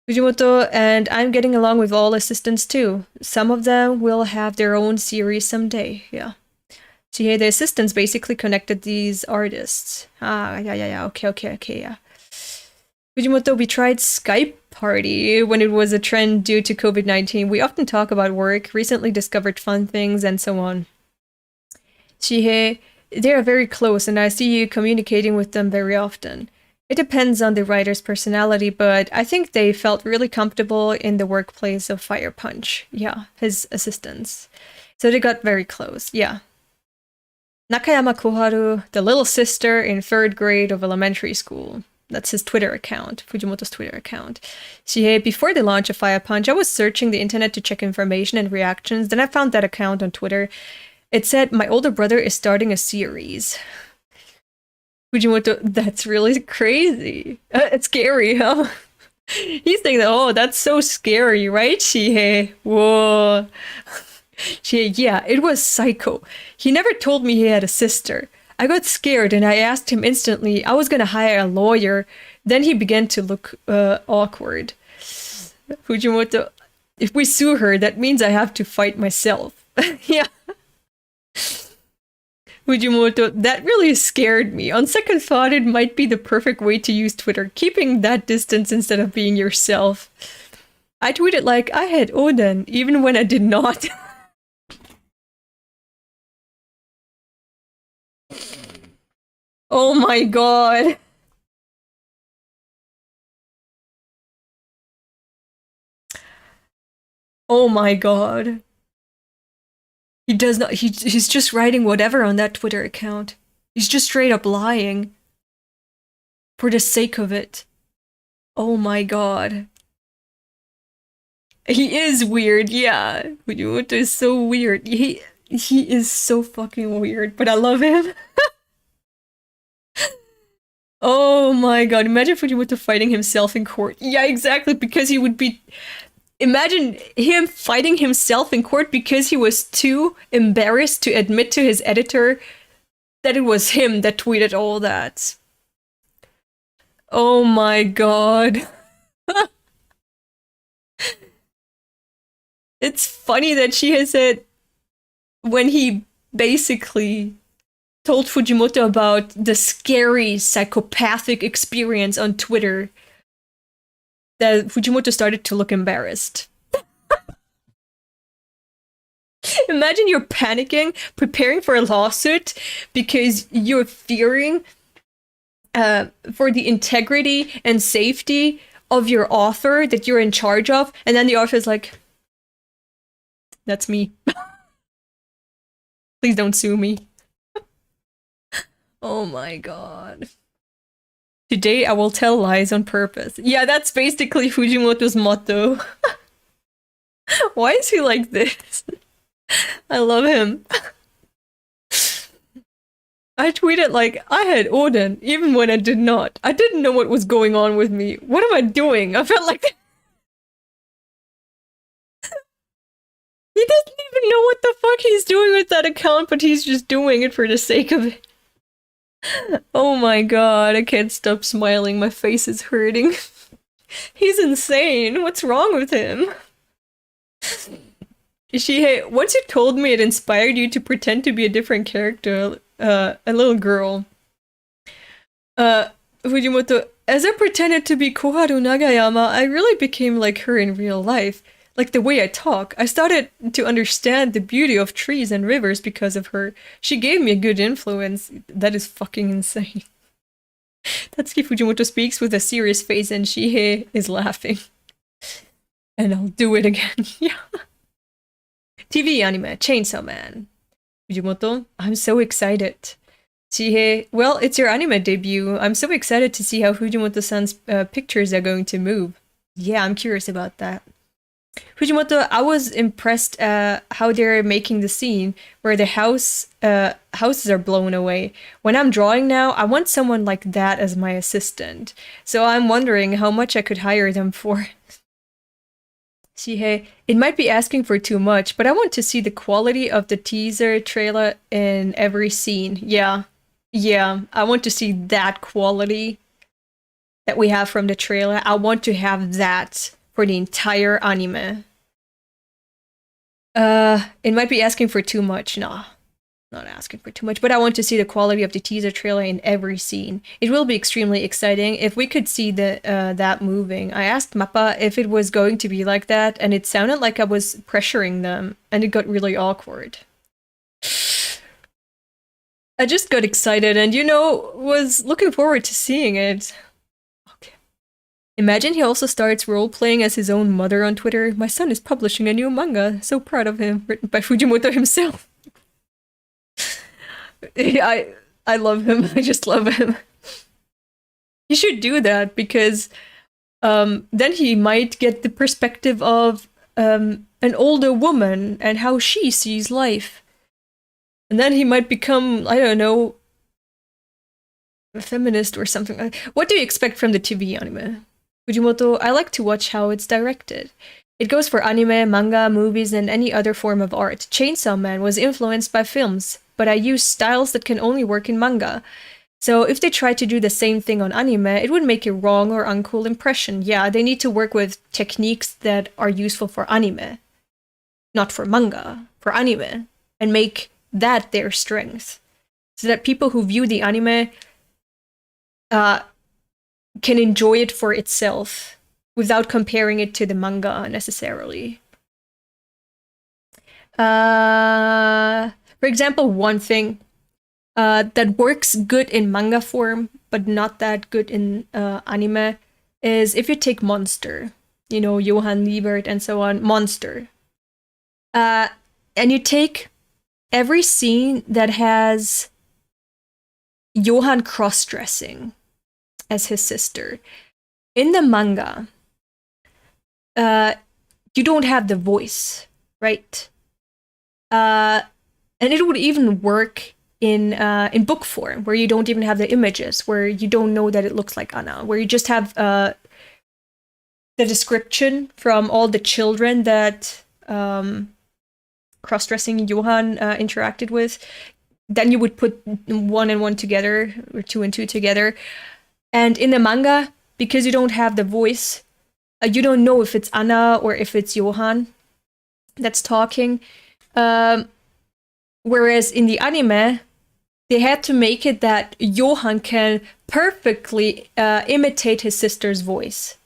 Fujimoto, and I'm getting along with all assistants too. Some of them will have their own series someday, yeah. Shihei, the assistants basically connected these artists. Yeah, okay, yeah. Fujimoto, we tried Skype Party when it was a trend due to COVID-19. We often talk about work, recently discovered fun things, and so on. Shihei, they are very close, and I see you communicating with them very often. It depends on the writer's personality, but I think they felt really comfortable in the workplace of Fire Punch. Yeah, his assistants. So they got very close, yeah. Nakayama Koharu, the little sister in 3rd grade of elementary school. That's his Twitter account, Fujimoto's Twitter account. Shihei, before the launch of Fire Punch, I was searching the internet to check information and reactions. Then I found that account on Twitter. It said, my older brother is starting a series. Fujimoto, that's really crazy. It's scary, huh? He's thinking, oh, that's so scary, right, Shihei? Whoa. Shihei, yeah, it was psycho. He never told me he had a sister. I got scared and I asked him instantly. I was gonna hire a lawyer. Then he began to look awkward. Fujimoto, if we sue her, that means I have to fight myself. Yeah. Fujimoto, that really scared me. On second thought, it might be the perfect way to use Twitter, keeping that distance instead of being yourself. I tweeted like I had Oden, even when I did not. Oh my god. Oh my god. He does not, he's just writing whatever on that Twitter account. He's just straight up lying. For the sake of it. Oh my god. He is weird, yeah. Fujimoto is so weird. He is so fucking weird, but I love him. Oh my god, imagine Fujimoto fighting himself in court. Yeah, exactly, because he would be... Imagine him fighting himself in court because he was too embarrassed to admit to his editor that it was him that tweeted all that. Oh my god. It's funny that she has said when he basically told Fujimoto about the scary psychopathic experience on Twitter, that Fujimoto started to look embarrassed. Imagine you're panicking, preparing for a lawsuit because you're fearing for the integrity and safety of your author that you're in charge of, and then the author's like, that's me. Please don't sue me. Oh my god. Today I will tell lies on purpose. Yeah, that's basically Fujimoto's motto. Why is he like this? I love him. I tweeted like, I had Oden, even when I did not. I didn't know what was going on with me. What am I doing? I felt like... He doesn't even know what the fuck he's doing with that account, but he's just doing it for the sake of it. Oh my god, I can't stop smiling. My face is hurting. He's insane. What's wrong with him? Shihei, once you told me it inspired you to pretend to be a different character, a little girl. Fujimoto, as I pretended to be Koharu Nagayama, I really became like her in real life. Like the way I talk. I started to understand the beauty of trees and rivers because of her. She gave me a good influence. That is fucking insane. Tatsuki Fujimoto speaks with a serious face and Shihei is laughing. And I'll do it again. Yeah. TV anime, Chainsaw Man. Fujimoto, I'm so excited. Shihei, well, it's your anime debut. I'm so excited to see how Fujimoto-san's pictures are going to move. Yeah, I'm curious about that. Fujimoto, I was impressed how they're making the scene where the houses are blown away. When I'm drawing now, I want someone like that as my assistant. So I'm wondering how much I could hire them for. Shihei, it might be asking for too much, but I want to see the quality of the teaser trailer in every scene. Yeah, I want to see that quality that we have from the trailer. I want to have that for the entire anime. It might be asking for too much. Nah, not asking for too much, but I want to see the quality of the teaser trailer in every scene. It will be extremely exciting if we could see that moving. I asked Mappa if it was going to be like that, and it sounded like I was pressuring them, and it got really awkward. I just got excited and, was looking forward to seeing it. Imagine he also starts role-playing as his own mother on Twitter. My son is publishing a new manga. So proud of him. Written by Fujimoto himself. I love him. I just love him. He should do that because then he might get the perspective of an older woman and how she sees life. And then he might become, I don't know, a feminist or something. What do you expect from the TV anime? Fujimoto, I like to watch how it's directed. It goes for anime, manga, movies, and any other form of art. Chainsaw Man was influenced by films, but I use styles that can only work in manga. So if they try to do the same thing on anime, it would make a wrong or uncool impression. Yeah, they need to work with techniques that are useful for anime, not for manga, for anime, and make that their strength. So that people who view the anime can enjoy it for itself without comparing it to the manga necessarily. For example, one thing that works good in manga form but not that good in anime is if you take Monster, Johann Liebert and so on, Monster, and you take every scene that has Johann cross-dressing as his sister. In the manga, you don't have the voice, right? And it would even work in book form, where you don't even have the images, where you don't know that it looks like Anna, where you just have the description from all the children that cross-dressing Johann interacted with. Then you would put 1 and 1 together, or 2 and 2 together. And in the manga, because you don't have the voice, you don't know if it's Anna or if it's Johann that's talking. Whereas in the anime, they had to make it that Johann can perfectly imitate his sister's voice.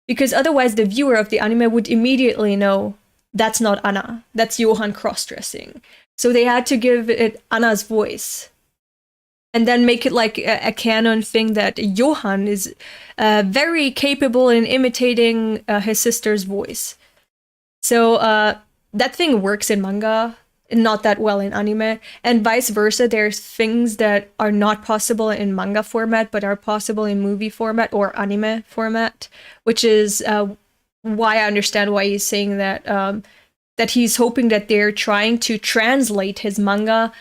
Because otherwise the viewer of the anime would immediately know that's not Anna, that's Johann cross-dressing. So they had to give it Anna's voice. And then make it like a canon thing that Johann is very capable in imitating his sister's voice. So that thing works in manga, and not that well in anime. And vice versa, there's things that are not possible in manga format, but are possible in movie format or anime format, which is why I understand why he's saying that, that he's hoping that they're trying to translate his manga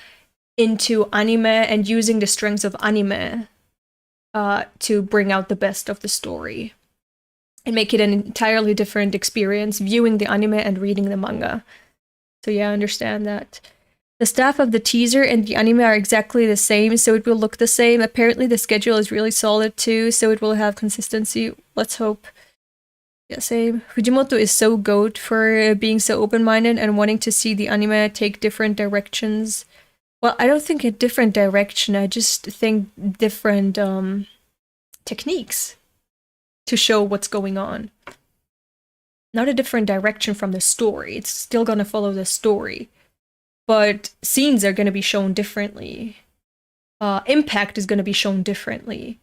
into anime and using the strengths of anime to bring out the best of the story and make it an entirely different experience viewing the anime and reading the manga. So yeah, I understand that. The staff of the teaser and the anime are exactly the same, so it will look the same. Apparently the schedule is really solid too, so it will have consistency. Let's hope. Yeah, same. Fujimoto is so goat for being so open-minded and wanting to see the anime take different directions. Well, I don't think a different direction, I just think different techniques to show what's going on. Not a different direction from the story. It's still gonna follow the story. But scenes are gonna be shown differently. Impact is gonna be shown differently.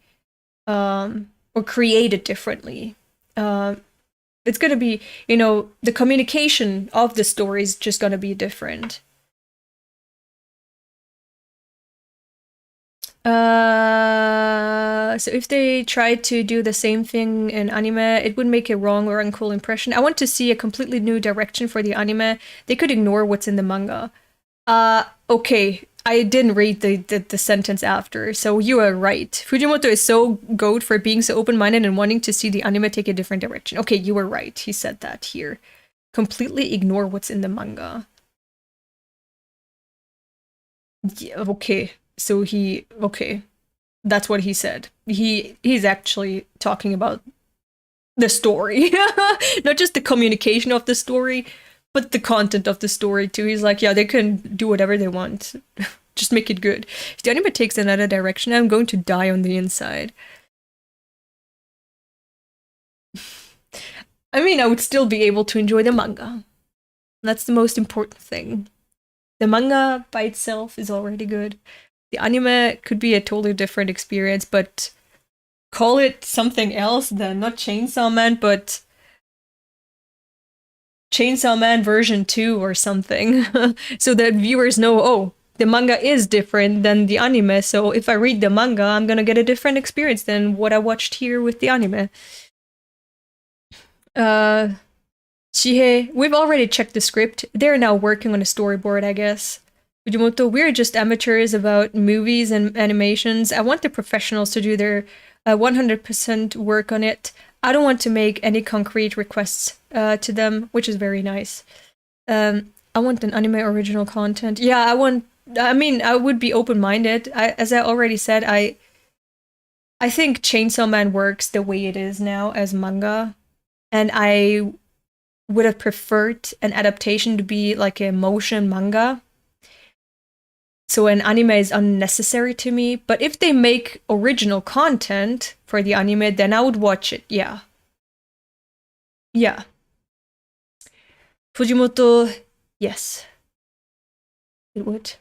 Or created differently. It's gonna be, the communication of the story is just gonna be different. So if they tried to do the same thing in anime, it would make a wrong or uncool impression. I want to see a completely new direction for the anime. They could ignore what's in the manga. Okay, I didn't read the sentence after, so you are right. Fujimoto is so goat for being so open-minded and wanting to see the anime take a different direction. Okay, you were right. He said that here. Completely ignore what's in the manga. Yeah, okay. So okay. That's what he said. He's actually talking about the story. Not just the communication of the story, but the content of the story too. He's like, yeah, they can do whatever they want. Just make it good. If the anime takes another direction, I'm going to die on the inside. I mean, I would still be able to enjoy the manga. That's the most important thing. The manga by itself is already good. The anime could be a totally different experience, but call it something else then, not Chainsaw Man, but Chainsaw Man version 2 or something, so that viewers know, oh, the manga is different than the anime, so if I read the manga, I'm gonna get a different experience than what I watched here with the anime. Shihei, we've already checked the script. They're now working on a storyboard, I guess. Fujimoto, we're just amateurs about movies and animations. I want the professionals to do their 100% work on it. I don't want to make any concrete requests to them, which is very nice. I want an anime original content. Yeah, I would be open-minded. As I already said, I think Chainsaw Man works the way it is now as manga, and I would have preferred an adaptation to be like a motion manga. So an anime is unnecessary to me, but if they make original content for the anime, then I would watch it, yeah. Yeah. Fujimoto, yes. It would.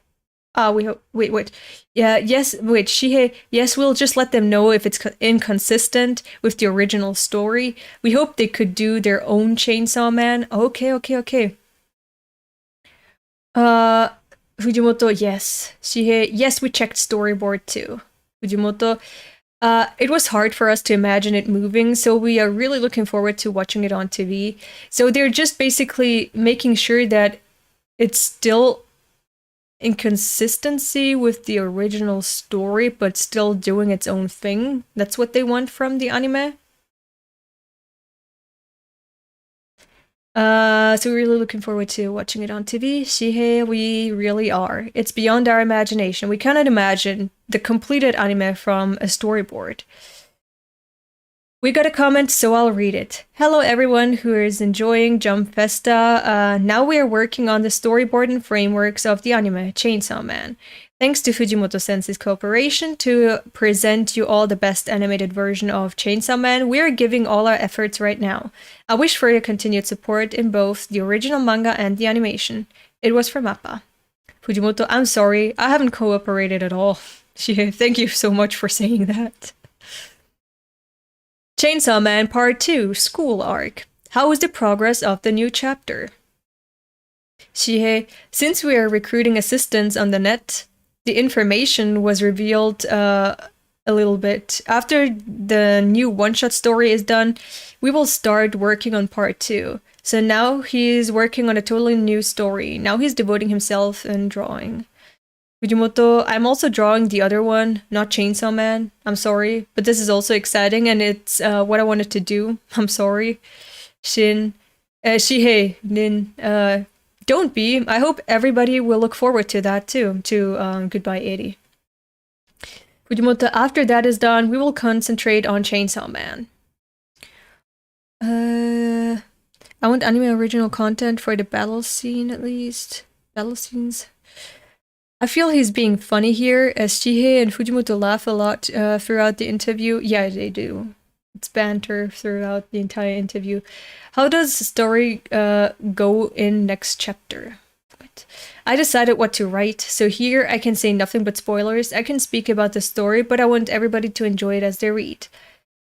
Wait. Yeah, yes, wait, Shihei, yes, we'll just let them know if it's inconsistent with the original story. We hope they could do their own Chainsaw Man. Okay. Fujimoto, yes. Shihei, yes, we checked storyboard too. Fujimoto, it was hard for us to imagine it moving, so we are really looking forward to watching it on TV. So they're just basically making sure that it's still in consistency with the original story, but still doing its own thing. That's what they want from the anime. So we're really looking forward to watching it on TV. Shihei, we really are. It's beyond our imagination. We cannot imagine the completed anime from a storyboard. We got a comment, so I'll read it. Hello everyone who is enjoying Jump Festa. Now we are working on the storyboard and frameworks of the anime, Chainsaw Man. Thanks to Fujimoto Sensei's cooperation to present you all the best animated version of Chainsaw Man, we are giving all our efforts right now. I wish for your continued support in both the original manga and the animation. It was from Mappa. Fujimoto, I'm sorry, I haven't cooperated at all. Thank you so much for saying that. Chainsaw Man Part 2, School Arc. How is the progress of the new chapter? Shihei, since we are recruiting assistants on the net, the information was revealed a little bit. After the new one-shot story is done, we will start working on Part 2. So now he's working on a totally new story. Now he's devoting himself and drawing. Fujimoto, I'm also drawing the other one, not Chainsaw Man. I'm sorry, but this is also exciting and it's what I wanted to do. I'm sorry. Shihei, Nin, Don't be. I hope everybody will look forward to that too, to Goodbye 80. Fujimoto, after that is done, we will concentrate on Chainsaw Man. I want anime original content for the battle scene at least. Battle scenes. I feel he's being funny here, as Shihei and Fujimoto laugh a lot throughout the interview. Yeah, they do. It's banter throughout the entire interview. How does the story go in next chapter? What? I decided what to write, so here I can say nothing but spoilers. I can speak about the story, but I want everybody to enjoy it as they read.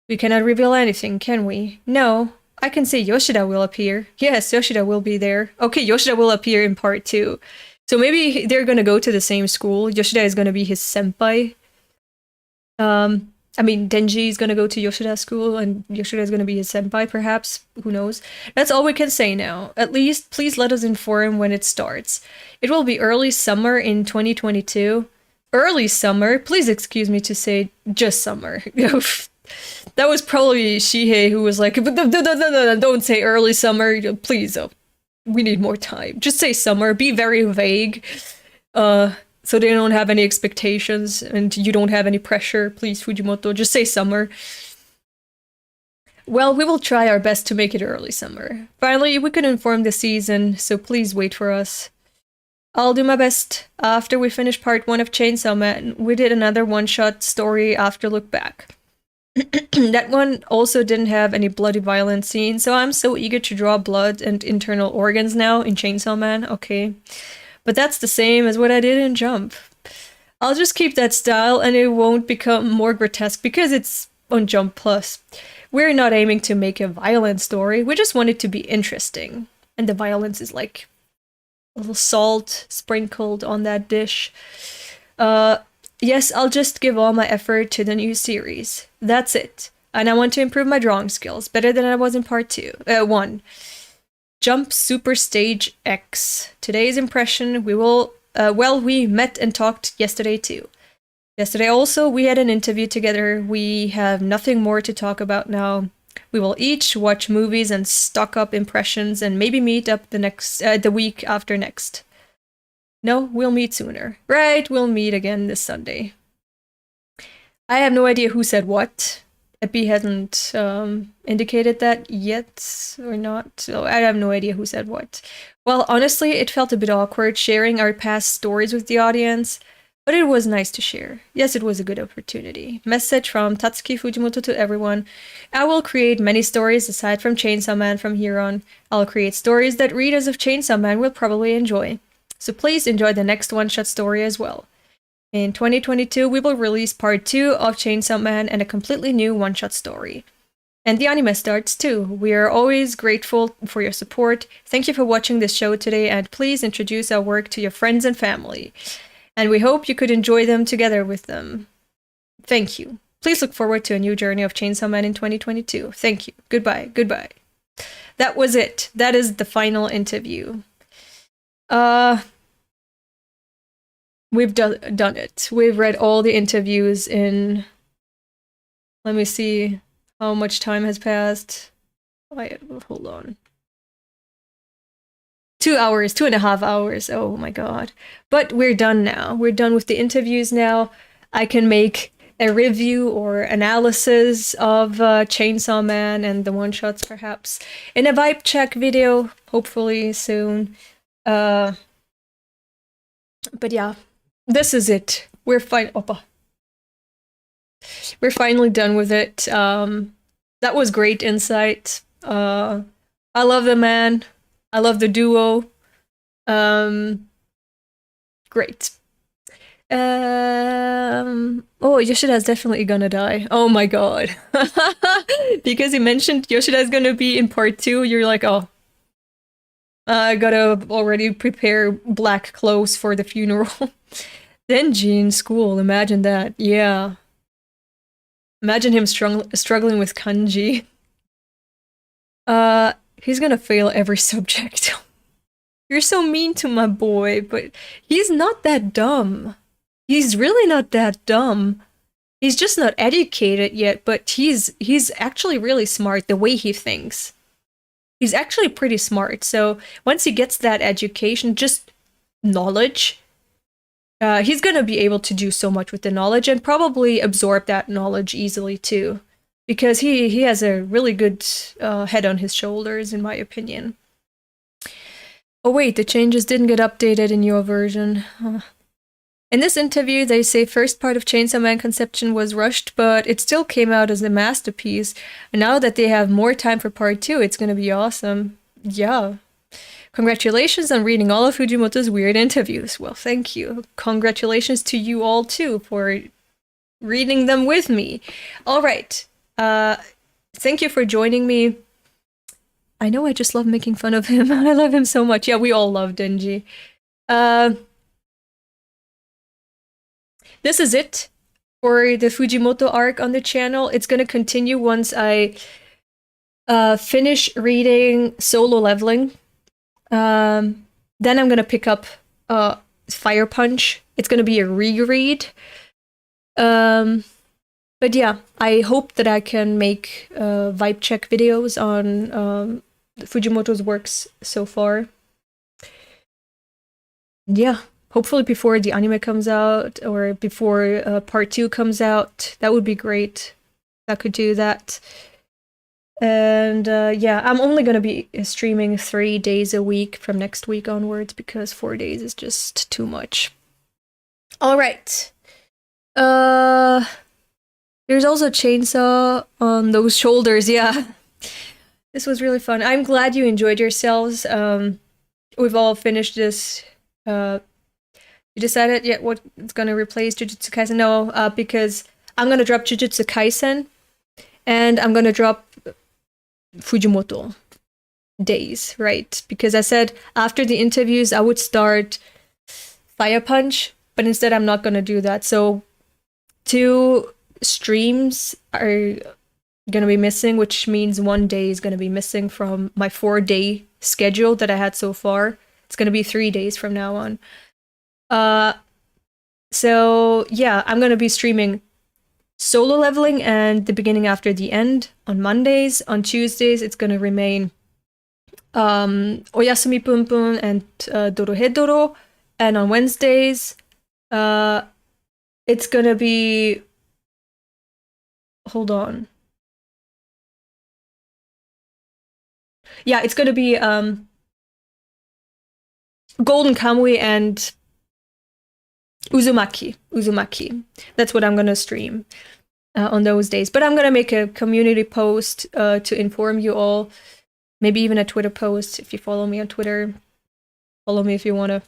We cannot reveal anything, can we? No. I can say Yoshida will appear. Yes, Yoshida will be there. Okay, Yoshida will appear in part 2. So maybe they're gonna go to the same school. Yoshida is gonna be his senpai. I mean, Denji is gonna go to Yoshida's school, and Yoshida is gonna be his senpai, perhaps. Who knows? That's all we can say now. At least, please let us inform when it starts. It will be early summer in 2022. Early summer? Please excuse me to say just summer. That was probably Shihei who was like, don't say early summer, please. We need more time. Just say summer. Be very vague. So they don't have any expectations and you don't have any pressure. Please, Fujimoto, just say summer. Well, we will try our best to make it early summer. Finally, we could inform the season, so please wait for us. I'll do my best. After we finish part 1 of Chainsaw Man, we did another one-shot story after Look Back. That one also didn't have any bloody violent scenes, so I'm so eager to draw blood and internal organs now in Chainsaw Man, okay. But that's the same as what I did in Jump. I'll just keep that style and it won't become more grotesque because it's on Jump Plus. We're not aiming to make a violent story, we just want it to be interesting. And the violence is like a little salt sprinkled on that dish. Yes, I'll just give all my effort to the new series. That's it. And I want to improve my drawing skills, better than I was in part 1. Jump Super Stage X. Today's impression, we met and talked yesterday too. Yesterday also, we had an interview together. We have nothing more to talk about now. We will each watch movies and stock up impressions and maybe meet up the week after next. No, we'll meet sooner. Right, we'll meet again this Sunday. I have no idea who said what. Epi hasn't indicated that yet, or not, so I have no idea who said what. Well, honestly, it felt a bit awkward sharing our past stories with the audience, but it was nice to share. Yes, it was a good opportunity. Message from Tatsuki Fujimoto to everyone. I will create many stories aside from Chainsaw Man from here on. I'll create stories that readers of Chainsaw Man will probably enjoy. So please enjoy the next one-shot story as well. In 2022, we will release part 2 of Chainsaw Man and a completely new one-shot story. And the anime starts too. We are always grateful for your support. Thank you for watching this show today, and please introduce our work to your friends and family. And we hope you could enjoy them together with them. Thank you. Please look forward to a new journey of Chainsaw Man in 2022. Thank you. Goodbye. Goodbye. That was it. That is the final interview. We've done it. We've read all the interviews in... Let me see how much time has passed. Hold on. 2 hours, 2.5 hours. Oh my god. But we're done now. We're done with the interviews now. I can make a review or analysis of Chainsaw Man and the one-shots perhaps in a vibe check video, hopefully soon. But yeah, this is it. We're finally done with it. That was great insight. I love the man. I love the duo. Great. Oh, Yoshida's definitely gonna die. Oh my god. Because you mentioned Yoshida's gonna be in part 2, you're like, oh. I gotta already prepare black clothes for the funeral. Denji in school, imagine that. Yeah. Imagine him struggling with kanji. He's gonna fail every subject. You're so mean to my boy, but he's not that dumb. He's really not that dumb. He's just not educated yet, but he's actually really smart the way he thinks. he's actually pretty smart. So once he gets that education, just knowledge, he's gonna be able to do so much with the knowledge and probably absorb that knowledge easily too, because he has a really good head on his shoulders, in my opinion. Oh wait, the changes didn't get updated in your version. In this interview, they say first part of Chainsaw Man conception was rushed, but it still came out as a masterpiece. And now that they have more time for part 2, it's gonna be awesome. Yeah. Congratulations on reading all of Fujimoto's weird interviews. Well, thank you. Congratulations to you all too for reading them with me. All right. Thank you for joining me. I know I just love making fun of him. I love him so much. Yeah, we all love Denji. This is it for the Fujimoto arc on the channel. It's gonna continue once I finish reading Solo Leveling. Then I'm gonna pick up Fire Punch. It's gonna be a reread. But yeah, I hope that I can make vibe check videos on Fujimoto's works so far. Yeah, hopefully before the anime comes out or before part 2 comes out. That would be great. I could do that. And yeah, I'm only gonna be streaming 3 days a week from next week onwards because 4 days is just too much. All right. There's also Chainsaw on those shoulders. Yeah, this was really fun. I'm glad you enjoyed yourselves. We've all finished this. You decided yet what it's gonna replace Jujutsu Kaisen? No, because I'm gonna drop Jujutsu Kaisen, and I'm gonna drop Fujimoto days, right? Because I said after the interviews I would start Fire Punch, but instead I'm not gonna do that. So 2 streams are gonna be missing, which means 1 day is gonna be missing from my 4-day schedule that I had so far. It's gonna be 3 days from now on. So yeah, I'm gonna be streaming Solo Leveling and The Beginning After the End on Mondays. On Tuesdays, it's gonna remain Oyasumi Pun Pun and Dorohedoro. And on Wednesdays, it's gonna be... Hold on. Yeah, it's gonna be Golden Kamui and Uzumaki. That's what I'm gonna stream on those days. But I'm gonna make a community post to inform you all. Maybe even a Twitter post if you follow me on Twitter. Follow me if you wanna.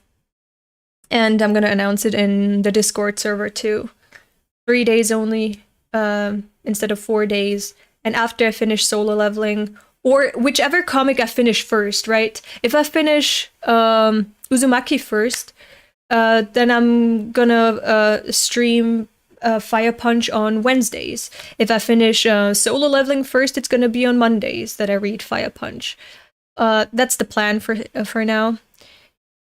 And I'm gonna announce it in the Discord server too. 3 days only instead of 4 days. And after I finish Solo Leveling, or whichever comic I finish first, right? If I finish Uzumaki first, then I'm gonna stream Fire Punch on Wednesdays. If I finish Solo Leveling first, it's gonna be on Mondays that I read Fire Punch. That's the plan for now.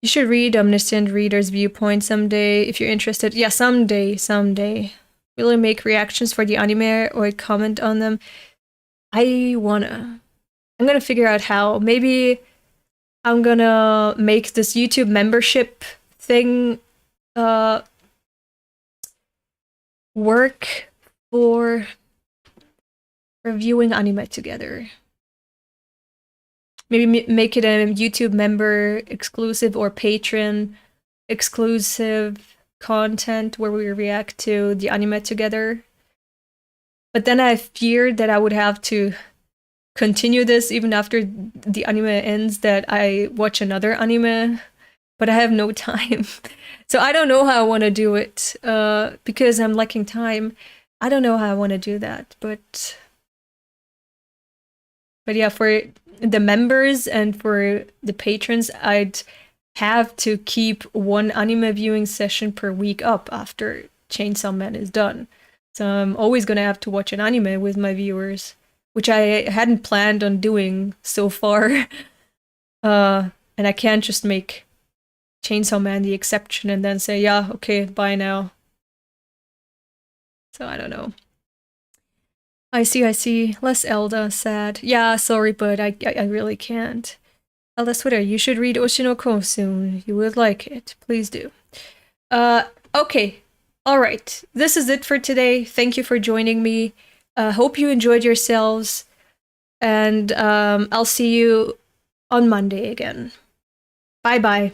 You should read Omniscient Reader's Viewpoint someday if you're interested. Yeah, someday. Will I make reactions for the anime or comment on them? I'm gonna figure out how. Maybe I'm gonna make this YouTube membership thing work for reviewing anime together. Maybe make it a YouTube member exclusive or patron exclusive content where we react to the anime together. But then I feared that I would have to continue this even after the anime ends, that I watch another anime, but I have no time. So I don't know how I want to do it because I'm lacking time. I don't know how I want to do that, but yeah, for the members and for the patrons, I'd have to keep 1 anime viewing session per week up after Chainsaw Man is done. So I'm always gonna have to watch an anime with my viewers, which I hadn't planned on doing so far. And I can't just make Chainsaw Man the exception and then say, yeah, okay, bye now. So I don't know. I see. Less Elda, sad. Yeah, sorry, but I really can't. Elda Twitter, you should read Oshinoko soon. You would like it. Please do. Okay. Alright. This is it for today. Thank you for joining me. Hope you enjoyed yourselves. And I'll see you on Monday again. Bye-bye.